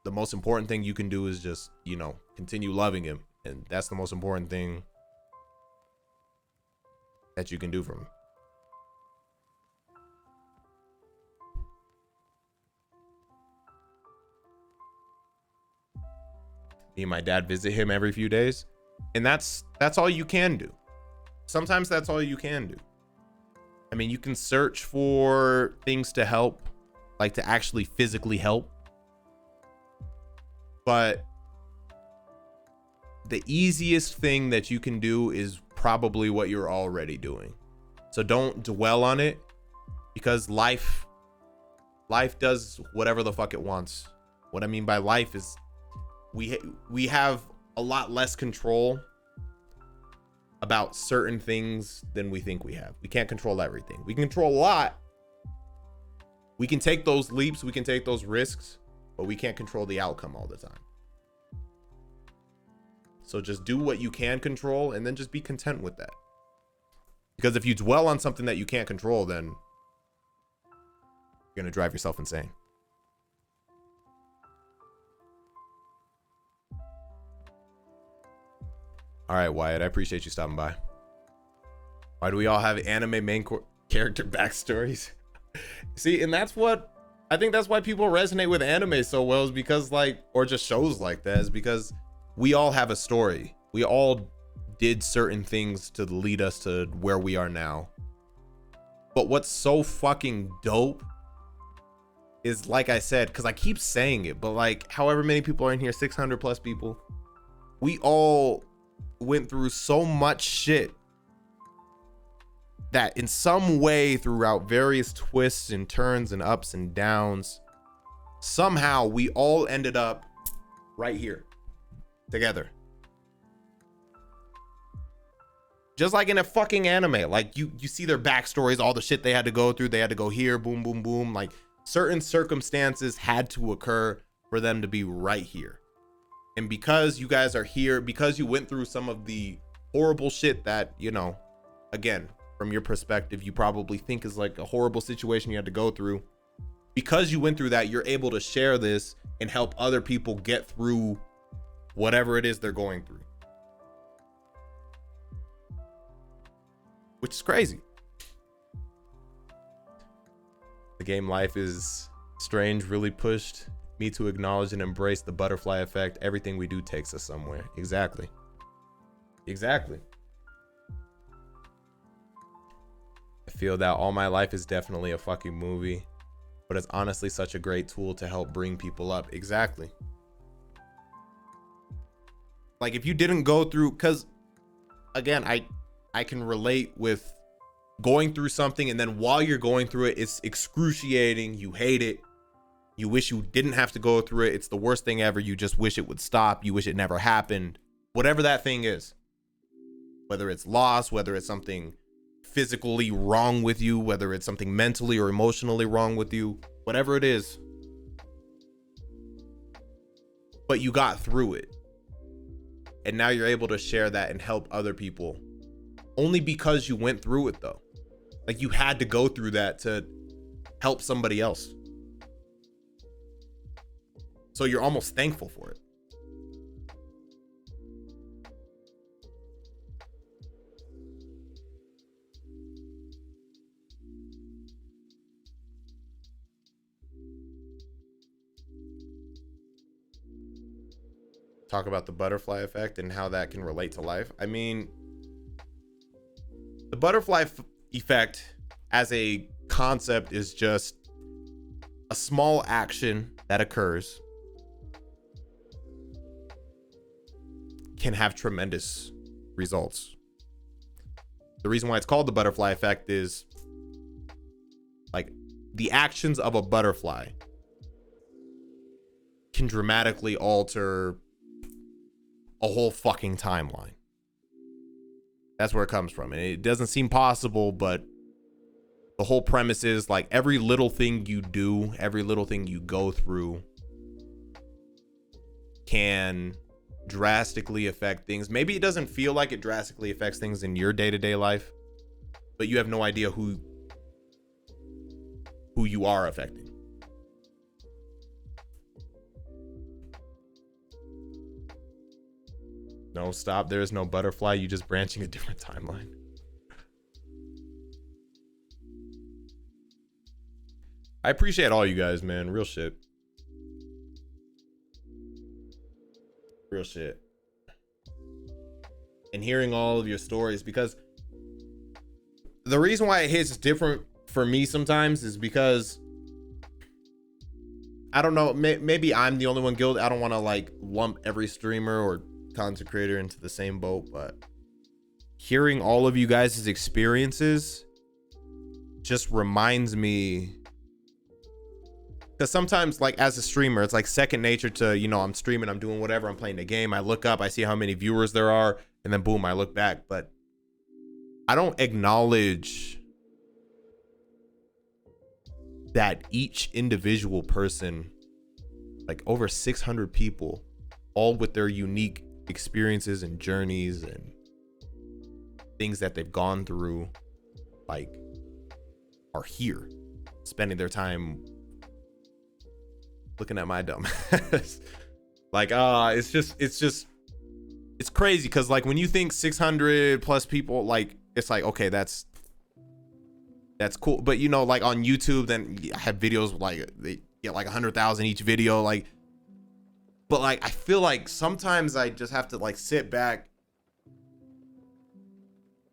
the most important thing you can do is just, continue loving him. And that's the most important thing that you can do for him. Me and my dad visit him every few days, and that's all you can do. Sometimes that's all you can do. I mean, you can search for things to help, like to actually physically help. But the easiest thing that you can do is probably what you're already doing. So don't dwell on it, because life does whatever the fuck it wants. What I mean by life is we have a lot less control about certain things than we think we have. We can't control everything. We can control a lot. We can take those leaps, we can take those risks, but we can't control the outcome all the time. So just do what you can control and then just be content with that. Because if you dwell on something that you can't control, then you're gonna drive yourself insane. All right, Wyatt, I appreciate you stopping by. Why do we all have anime main character backstories? See, and that's what I think, that's why people resonate with anime so well, is because or just shows like that, is because we all have a story. We all did certain things to lead us to where we are now. But what's so fucking dope is, like I said, because I keep saying it, but however many people are in here, 600 plus people, we all went through so much shit that in some way, throughout various twists and turns and ups and downs, somehow we all ended up right here together. Just like in a fucking anime, you see their backstories, all the shit they had to go through. They had to go here, boom, boom, boom. Certain circumstances had to occur for them to be right here. And because you guys are here, because you went through some of the horrible shit that, again, from your perspective, you probably think is a horrible situation you had to go through. Because you went through that, you're able to share this and help other people get through whatever it is they're going through. Which is crazy. The game Life is Strange really pushed me to acknowledge and embrace the butterfly effect. Everything we do takes us somewhere. Exactly. Exactly. I feel that All My Life is definitely a fucking movie, but it's honestly such a great tool to help bring people up. Exactly. If you didn't go through, because again, I can relate with going through something, and then while you're going through it, it's excruciating. You hate it. You wish you didn't have to go through it. It's the worst thing ever. You just wish it would stop. You wish it never happened. Whatever that thing is, whether it's loss, whether it's something physically wrong with you, whether it's something mentally or emotionally wrong with you, whatever it is, but you got through it. And now you're able to share that and help other people only because you went through it, though. You had to go through that to help somebody else. So you're almost thankful for it. Talk about the butterfly effect and how that can relate to life. I mean, the butterfly effect as a concept is just a small action that occurs can have tremendous results. The reason why it's called the butterfly effect is the actions of a butterfly can dramatically alter a whole fucking timeline. That's where it comes from. And it doesn't seem possible, but the whole premise is every little thing you do, every little thing you go through can drastically affect things. Maybe it doesn't feel like it drastically affects things in your day-to-day life, but you have no idea who you are affecting. No, stop. There is no butterfly. You just branching a different timeline. I appreciate all you guys, man. Real shit. Real shit. And hearing all of your stories, because the reason why it hits different for me sometimes is because I don't know, maybe I'm the only one guilty. I don't want to like lump every streamer or content creator into the same boat, but hearing all of you guys' experiences just reminds me, because sometimes like as a streamer, it's like second nature to, you know, I'm streaming, I'm doing whatever, I'm playing a game, I look up, I see how many viewers there are, and then boom, I look back. But I don't acknowledge that each individual person, like over 600 people, all with their unique experiences and journeys and things that they've gone through, like, are here spending their time looking at my dumb ass. Like, it's crazy, because like when you think 600 plus people, like it's like, okay, that's cool. But you know, like on YouTube, then I have videos like they get like 100,000 each video, like, but like I feel like sometimes I just have to like sit back,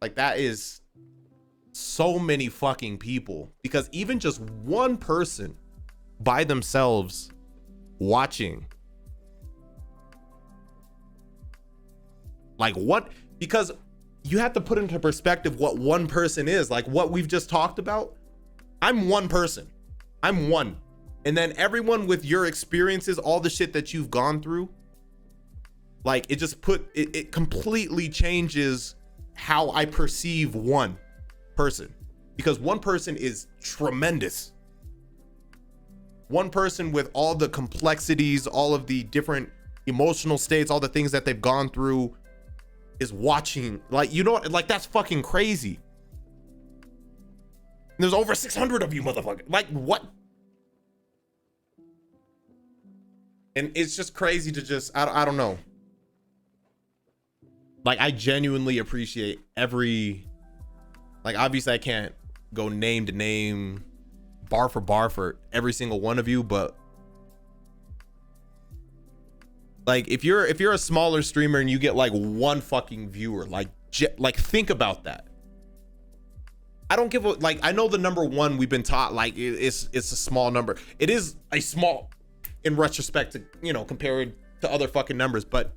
like that is so many fucking people, because even just one person by themselves watching, like what, because you have to put into perspective what one person is, like what we've just talked about. I'm one person, I'm one, and then everyone with your experiences, all the shit that you've gone through, like it just it completely changes how I perceive one person, because one person is tremendous. One person with all the complexities, all of the different emotional states, all the things that they've gone through is watching, like, you know what, like that's fucking crazy. And there's over 600 of you motherfucker, like what? And it's just crazy to just, I don't know. Like I genuinely appreciate every, like obviously I can't go name to name, bar for bar for every single one of you, but like if you're a smaller streamer and you get like one fucking viewer, like think about that. I don't give a, like, I know the number one we've been taught, like it's a small number. It is a small in retrospect to, you know, compared to other fucking numbers, but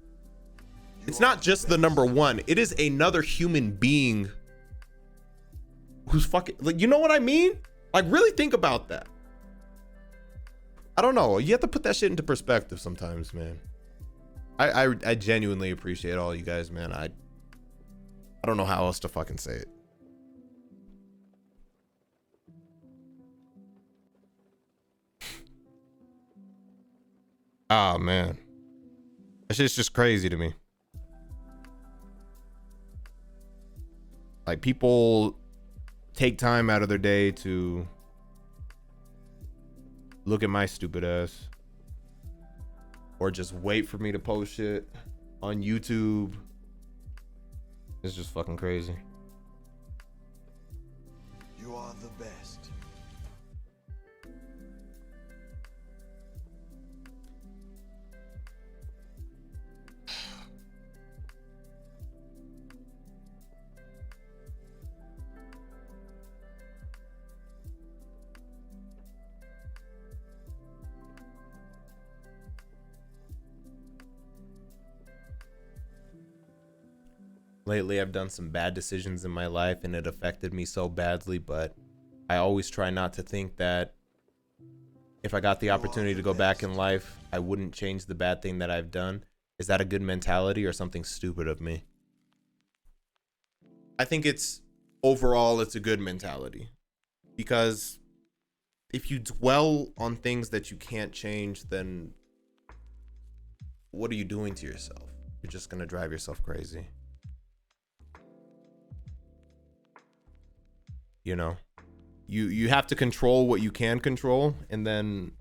it's not just the number one. It is another human being who's fucking, like, you know what I mean? Like really think about that. I don't know. You have to put that shit into perspective sometimes, man. I genuinely appreciate all you guys, man. I don't know how else to fucking say it. Oh man, that shit's just crazy to me. Like people take time out of their day to look at my stupid ass, or just wait for me to post shit on YouTube. It's just fucking crazy. You are the best. Lately, I've done some bad decisions in my life and it affected me so badly, but I always try not to think that if I got the opportunity to go back in life, I wouldn't change the bad thing that I've done. Is that a good mentality or something stupid of me? I think it's overall, it's a good mentality, because if you dwell on things that you can't change, then what are you doing to yourself? You're just gonna drive yourself crazy. You know, you have to control what you can control, and then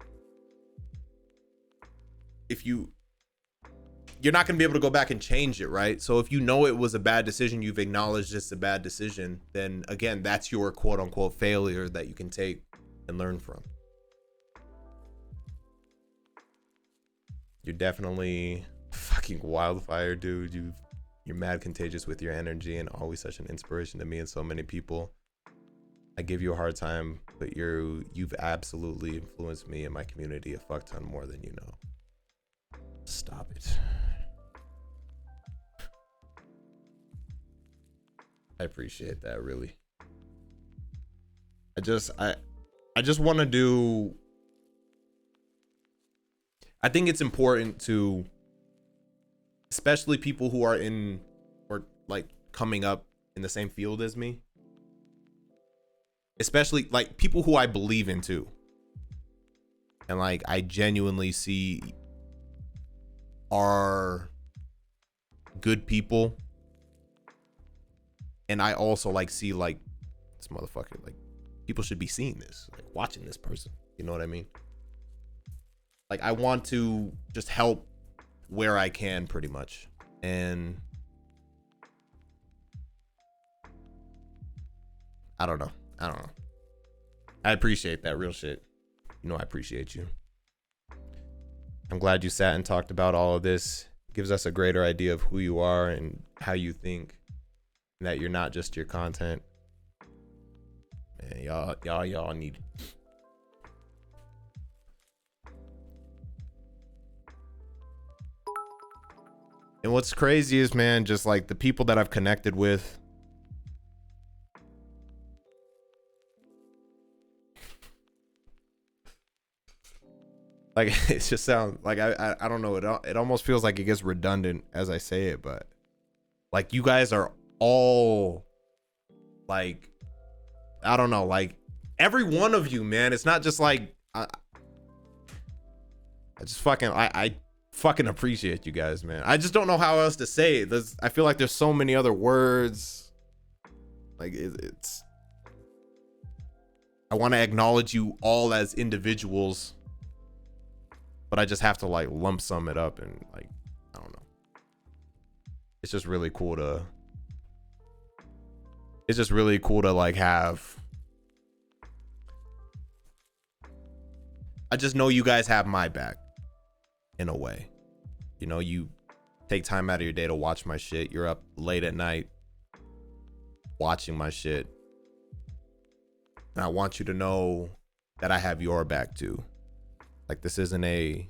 if you're not going to be able to go back and change it, right? So if you know it was a bad decision, you've acknowledged it's a bad decision, then again, that's your quote unquote failure that you can take and learn from. You're definitely fucking wildfire, dude. You're mad contagious with your energy and always such an inspiration to me and so many people. I give you a hard time, but you've absolutely influenced me and my community a fuck ton more than you know. Stop it. I appreciate that, really. I just want to do. I think it's important to, especially people who are in or like coming up in the same field as me, especially like people who I believe in too, and like I genuinely see are good people, and I also like see like this motherfucker, like people should be seeing this, like watching this person, you know what I mean? Like I want to just help where I can, pretty much. And I don't know. I appreciate that, real shit. You know I appreciate you. I'm glad you sat and talked about all of this. It gives us a greater idea of who you are and how you think, and that you're not just your content. Man, y'all need. And what's crazy is, man, just like the people that I've connected with. Like it just sounds like I don't know, it almost feels like it gets redundant as I say it, but like you guys are all like, I don't know, like every one of you, man. It's not just like I fucking appreciate you guys, man. I just don't know how else to say it. I feel like there's so many other words. Like it's I want to acknowledge you all as individuals, but I just have to like lump sum it up, and like I don't know. It's just really cool to like have. I just know you guys have my back in a way. You know, you take time out of your day to watch my shit. You're up late at night watching my shit. And I want you to know that I have your back too. Like this isn't a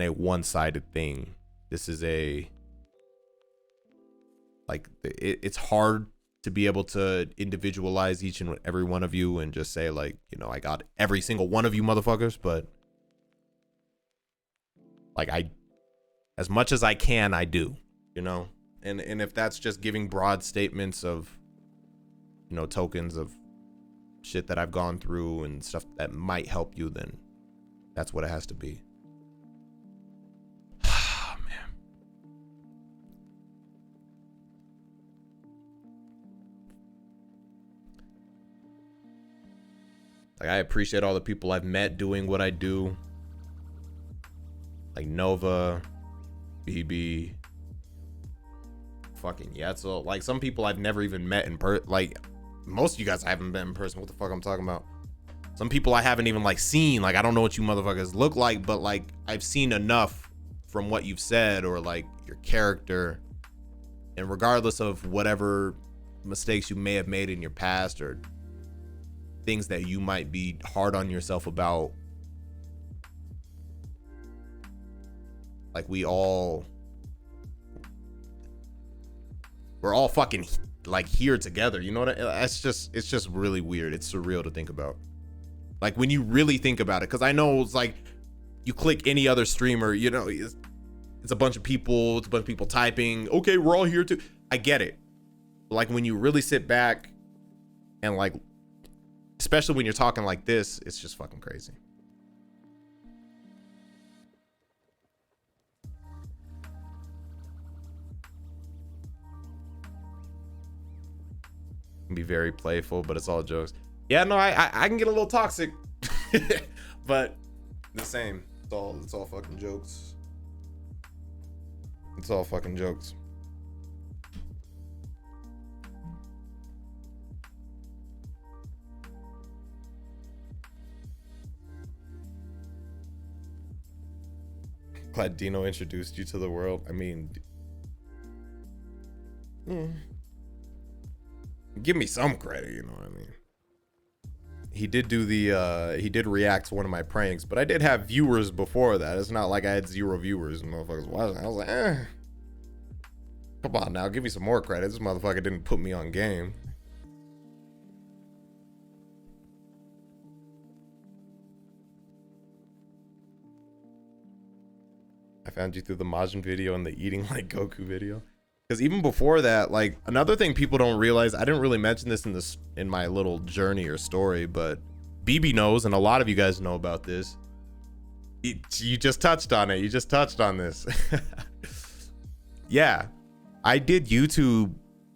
one-sided thing. This is a like it's hard to be able to individualize each and every one of you and just say like, you know, I got every single one of you motherfuckers, but like as much as I can, I do, you know? And if that's just giving broad statements of, you know, tokens of shit that I've gone through and stuff that might help you, then that's what it has to be. Man. Like I appreciate all the people I've met doing what I do. Like Nova, BB, fucking Yetzel. Like some people I've never even met in person. Like most of you guys I haven't met in person. What the fuck I'm talking about? Some people I haven't even like seen. Like I don't know what you motherfuckers look like, but like I've seen enough from what you've said or like your character. And regardless of whatever mistakes you may have made in your past or things that you might be hard on yourself about, like we're all fucking like here together, you know what it's just really weird. It's surreal to think about, like when you really think about it, because I know it's like you click any other streamer, you know, it's a bunch of people typing, okay, we're all here too. I get it. Like when you really sit back and like, especially when you're talking like this, it's just fucking crazy. Be very playful, but it's all jokes. Yeah, no, I can get a little toxic, but the same. It's all fucking jokes. It's all fucking jokes. Glad Dino introduced you to the world. I mean, Give me some credit, you know what I mean? He did do the he did react to one of my pranks, but I did have viewers before that. It's not like I had 0 viewers and motherfuckers watching. I was like, come on now, give me some more credit. This motherfucker didn't put me on game. I found you through the Majin video and the eating like Goku video. Because even before that, like, another thing people don't realize, I didn't really mention this in my little journey or story, but BB knows, and a lot of you guys know about this. You just touched on it. You just touched on this. Yeah, I did YouTube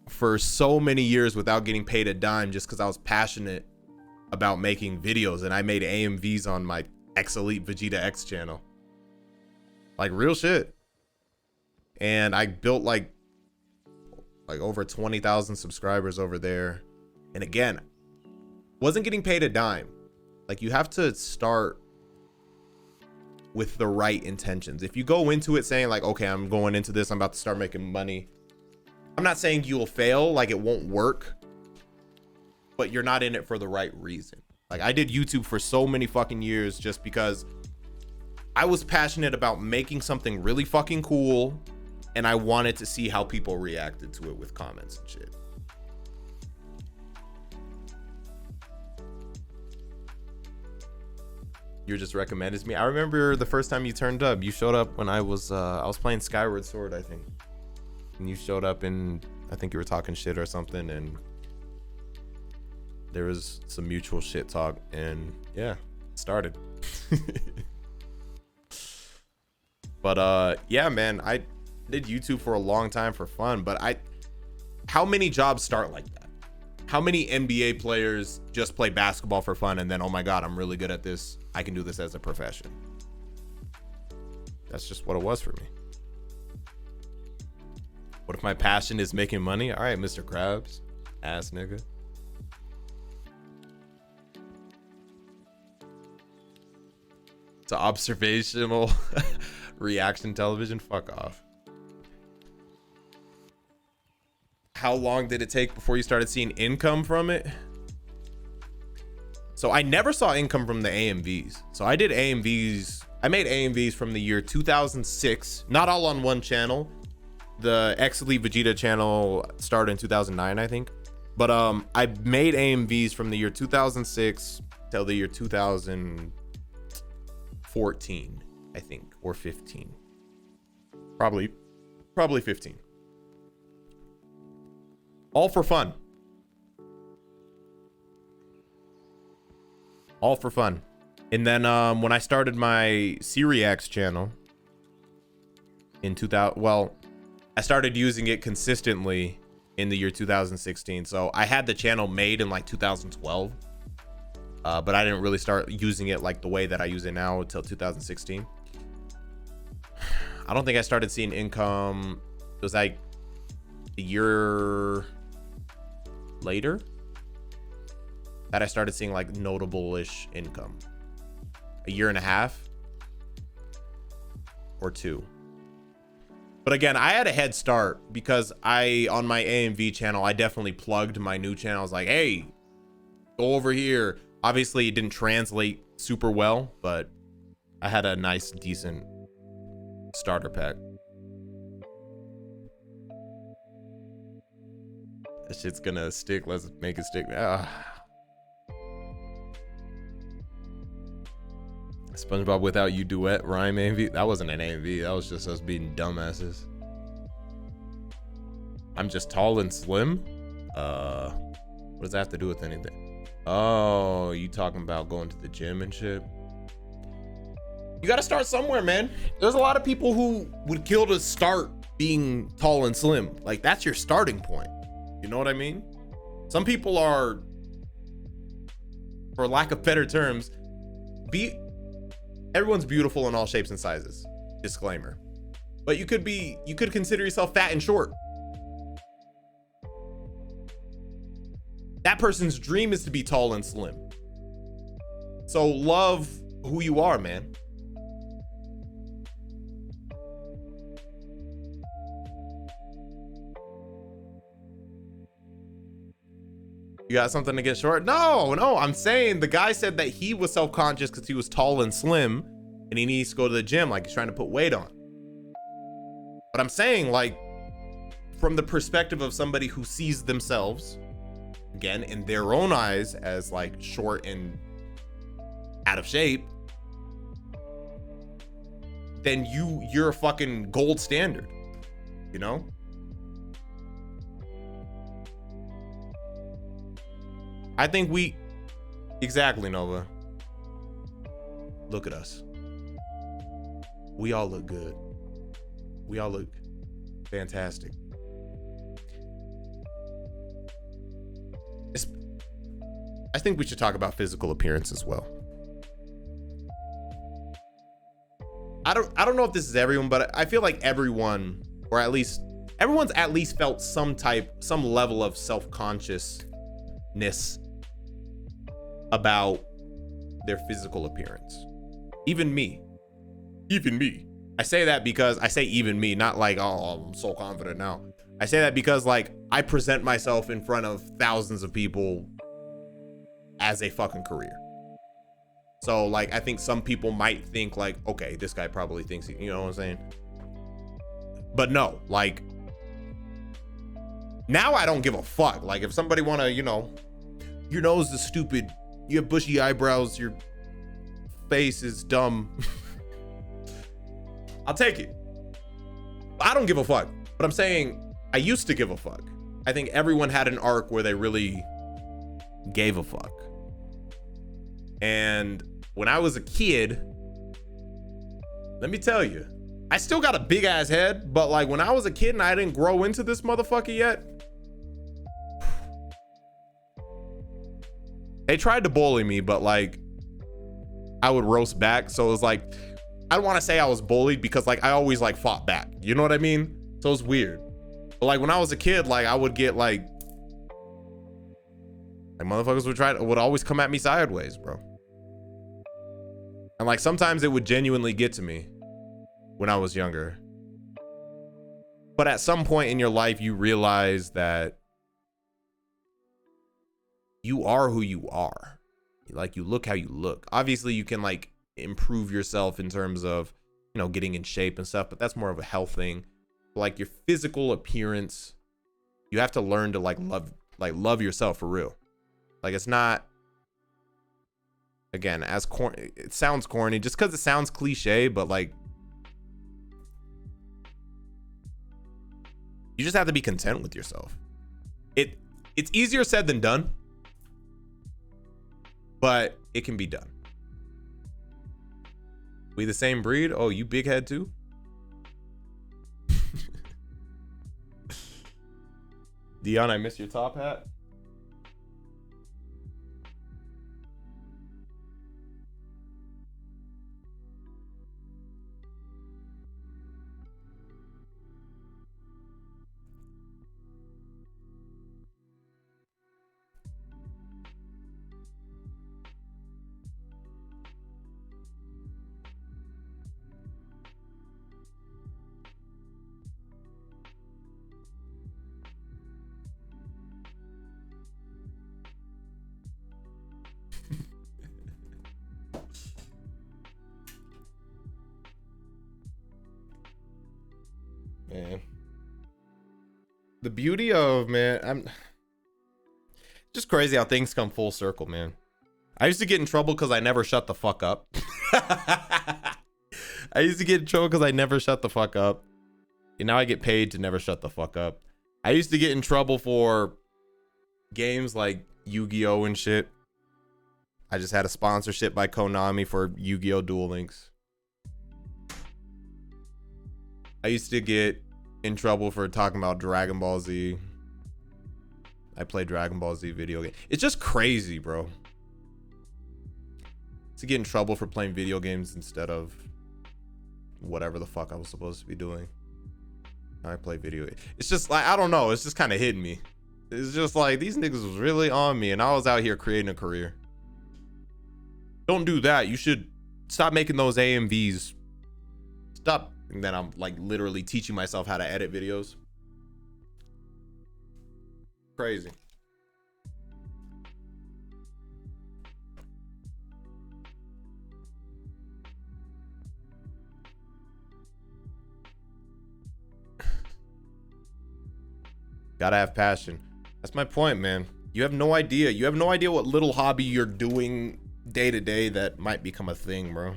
for so many years without getting paid a dime just because I was passionate about making videos, and I made AMVs on my X Elite Vegeta X channel. Like, real shit. And I built like over 20,000 subscribers over there. And again, wasn't getting paid a dime. Like, you have to start with the right intentions. If you go into it saying like, okay, I'm going into this, I'm about to start making money, I'm not saying you will fail, like it won't work, but you're not in it for the right reason. Like, I did YouTube for so many fucking years just because I was passionate about making something really fucking cool, and I wanted to see how people reacted to it with comments and shit. You just recommended me. I remember the first time you turned up. You showed up when I was playing Skyward Sword, I think. And you showed up and I think you were talking shit or something, and there was some mutual shit talk, and yeah, it started. But yeah, man, I did YouTube for a long time for fun, but how many jobs start like that? How many NBA players just play basketball for fun and then, oh my God, I'm really good at this, I can do this as a profession? That's just what it was for me. What if my passion is making money? All right, Mr. Krabs, ass nigga. To observational reaction television, fuck off. How long did it take before you started seeing income from it? So I never saw income from the AMVs. So I did AMVs. I made AMVs from the year 2006, not all on one channel. The X Elite Vegeta channel started in 2009, I think. But I made AMVs from the year 2006 till the year 2014, I think, or 15. Probably 15. All for fun. All for fun. And then when I started my Seereax channel in 2000, well, I started using it consistently in the year 2016. So I had the channel made in like 2012, but I didn't really start using it like the way that I use it now until 2016. I don't think I started seeing income. It was like a year later that I started seeing like notable-ish income. A year and a half or 2. But again, I had a head start because on my AMV channel, I definitely plugged my new channel. I was like, hey, go over here. Obviously it didn't translate super well, but I had a nice, decent starter pack. That shit's gonna stick. Let's make it stick. SpongeBob Without You duet rhyme AMV. That wasn't an AMV. That was just us being dumbasses. I'm just tall and slim. What does that have to do with anything? Oh, you talking about going to the gym and shit? You gotta start somewhere, man. There's a lot of people who would kill to start being tall and slim. Like, that's your starting point. You know what I mean? Some people are, for lack of better terms, everyone's beautiful in all shapes and sizes. Disclaimer. But you could consider yourself fat and short. That person's dream is to be tall and slim. So love who you are, man. You got something against short? No, I'm saying the guy said that he was self-conscious because he was tall and slim and he needs to go to the gym, like he's trying to put weight on. But I'm saying, like, from the perspective of somebody who sees themselves, again, in their own eyes as like short and out of shape, then you're a fucking gold standard, you know? I think exactly, Nova. Look at us. We all look good. We all look fantastic. I think we should talk about physical appearance as well. I don't know if this is everyone, but I feel like everyone, or at least everyone's at least felt some level of self-consciousness about their physical appearance. Even me. I say that because I say even me, not like, oh, I'm so confident now. I say that because, like, I present myself in front of thousands of people as a fucking career. So, like, I think some people might think, like, okay, this guy probably thinks he, you know what I'm saying? But no, like, now I don't give a fuck. Like, if somebody wanna, you know, your nose is stupid, you have bushy eyebrows, your face is dumb, I'll take it. I don't give a fuck. But I'm saying I used to give a fuck. I think everyone had an arc where they really gave a fuck. And when I was a kid, let me tell you, I still got a big ass head, but like when I was a kid and I didn't grow into this motherfucker yet, they tried to bully me, but like I would roast back. So it was like, I don't want to say I was bullied because like I always like fought back. You know what I mean? So it's weird. But like when I was a kid, like I would get like motherfuckers would always come at me sideways, bro. And like sometimes it would genuinely get to me when I was younger. But at some point in your life, you realize that you are who you are. Like you look how you look. Obviously you can like improve yourself in terms of, you know, getting in shape and stuff, but that's more of a health thing. Like your physical appearance, you have to learn to love yourself for real. Like it's not, again, as corny, it sounds corny just because it sounds cliche, but like you just have to be content with yourself. It's easier said than done, but it can be done. We the same breed? Oh, you big head too? Dion, I miss your top hat. Man, the beauty of, man, I'm just crazy how things come full circle, man. I used to get in trouble because I never shut the fuck up. I used to get in trouble because I never shut the fuck up. And now I get paid to never shut the fuck up. I used to get in trouble for games like Yu-Gi-Oh and shit. I just had a sponsorship by Konami for Yu-Gi-Oh Duel Links. I used to get in trouble for talking about Dragon Ball Z. I play Dragon Ball Z video game. It's just crazy, bro. To get in trouble for playing video games instead of whatever the fuck I was supposed to be doing. I play video. It's just like, I don't know. It's just kind of hitting me. It's just like these niggas was really on me and I was out here creating a career. Don't do that. You should stop making those AMVs. Stop. And then I'm like literally teaching myself how to edit videos. Crazy. Gotta have passion. That's my point, man. You have no idea. You have no idea what little hobby you're doing day to day that might become a thing, bro.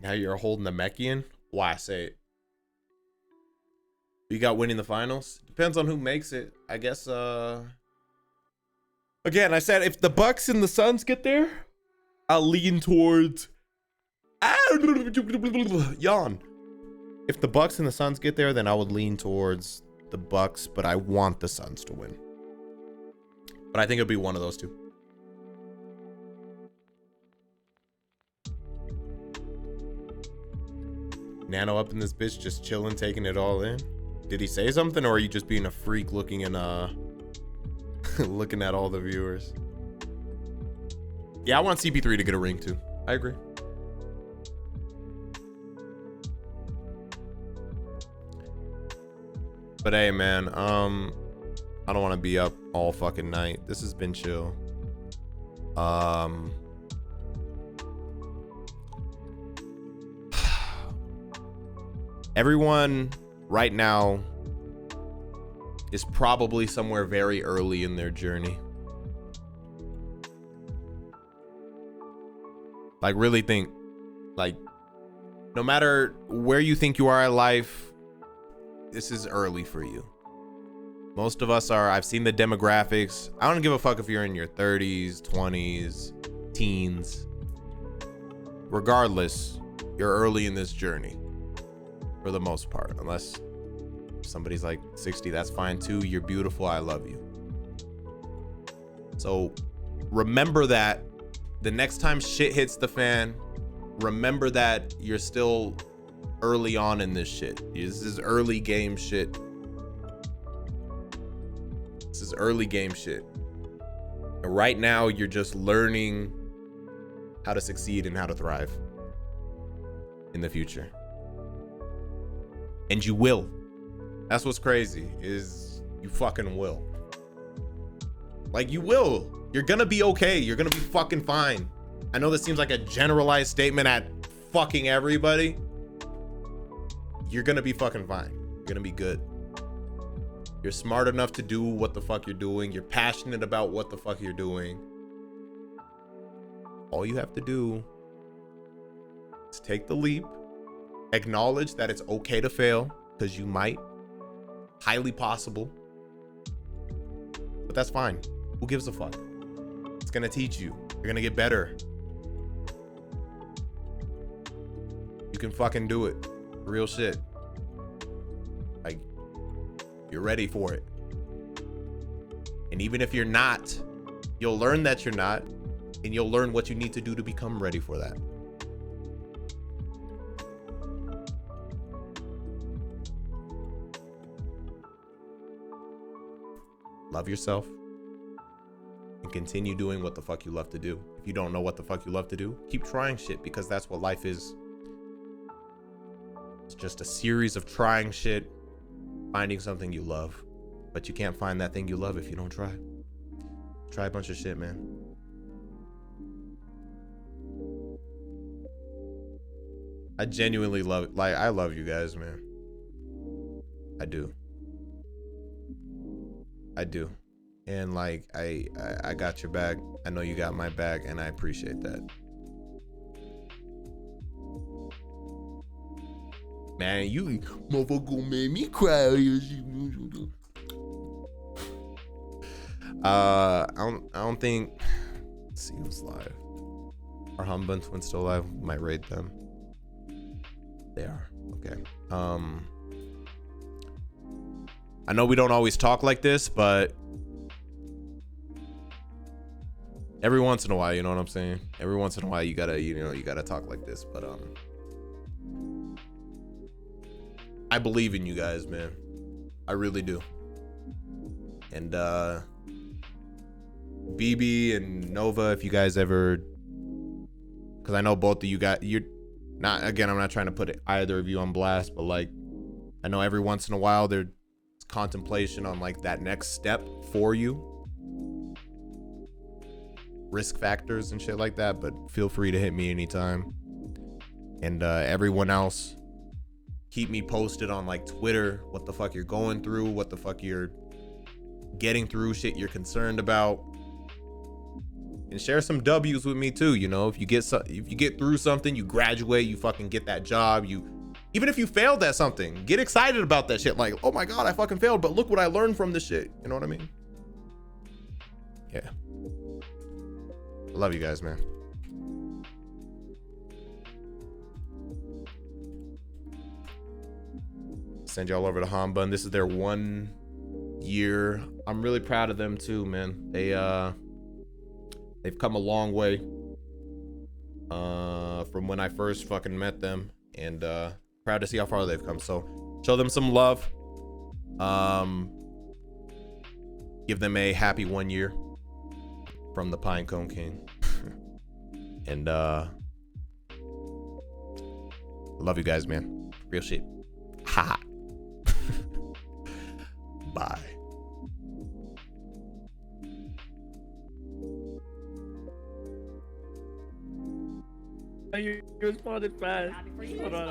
Now you're holding the Mechian? Why? Say it. You got winning the finals? Depends on who makes it. I guess, again, I said if the Bucks and the Suns get there, I'll lean towards... Yawn. If the Bucks and the Suns get there, then I would lean towards the Bucks, but I want the Suns to win. But I think it'll be one of those two. Nano up in this bitch, just chilling, taking it all in. Did he say something, or are you just being a freak looking and looking at all the viewers? Yeah, I want CP3 to get a ring too. I agree. But hey, man, I don't want to be up all fucking night. This has been chill. Everyone right now is probably somewhere very early in their journey. Like, really think, like, no matter where you think you are in life, this is early for you. Most of us are. I've seen the demographics. I don't give a fuck if you're in your 30s, 20s, teens. Regardless, you're early in this journey for the most part. Unless somebody's like 60, that's fine too. You're beautiful. I love you. So remember that the next time shit hits the fan, remember that you're still early on in this shit. This is early game shit. This is early game shit. And right now, you're just learning how to succeed and how to thrive in the future. And you will. That's what's crazy, is you fucking will. Like, you will. You're gonna be okay. You're gonna be fucking fine. I know this seems like a generalized statement at fucking everybody. You're gonna be fucking fine. You're gonna be good. You're smart enough to do what the fuck you're doing. You're passionate about what the fuck you're doing. All you have to do is take the leap, acknowledge that it's okay to fail, because you might. Highly possible. But that's fine. Who gives a fuck? It's gonna teach you. You're gonna get better. You can fucking do it. Real shit. Like, you're ready for it. And even if you're not, you'll learn that you're not, and you'll learn what you need to do to become ready for that. Love yourself and continue doing what the fuck you love to do. If you don't know what the fuck you love to do, keep trying shit, because that's what life is. It's just a series of trying shit, finding something you love. But you can't find that thing you love if you don't try. Try a bunch of shit, man. I genuinely love it. Like, I love you guys, man. I do. I do. And like, I got your back. I know you got my back, and I appreciate that. Man, you motherfucker made me cry. I don't think. Let's see who's live. Are Humba and Twin still alive? Might raid them. They are. Okay. I know we don't always talk like this, but every once in a while, you know what I'm saying? Every once in a while, you gotta talk like this. But I believe in you guys, man. I really do. And BB and Nova, if you guys ever, because I know both of you got, you're not, again, I'm not trying to put either of you on blast, but like, I know every once in a while there's contemplation on like that next step for you, risk factors and shit like that. But feel free to hit me anytime. And everyone else, keep me posted on like Twitter, what the fuck you're going through, what the fuck you're getting through, shit you're concerned about. And share some W's with me too, you know. If you get through something, you graduate, you fucking get that job, even if you failed at something, get excited about that shit. Like, oh my God, I fucking failed, but look what I learned from this shit. You know what I mean? Yeah. I love you guys, man. Send y'all over to Hanbun. This is their 1 year. I'm really proud of them too, man. They've come a long way from when I first fucking met them, and proud to see how far they've come. So show them some love. Give them a happy 1 year from the Pinecone King. And love you guys, man. Real shit. Ha. Bye. You responded fast. Hold on.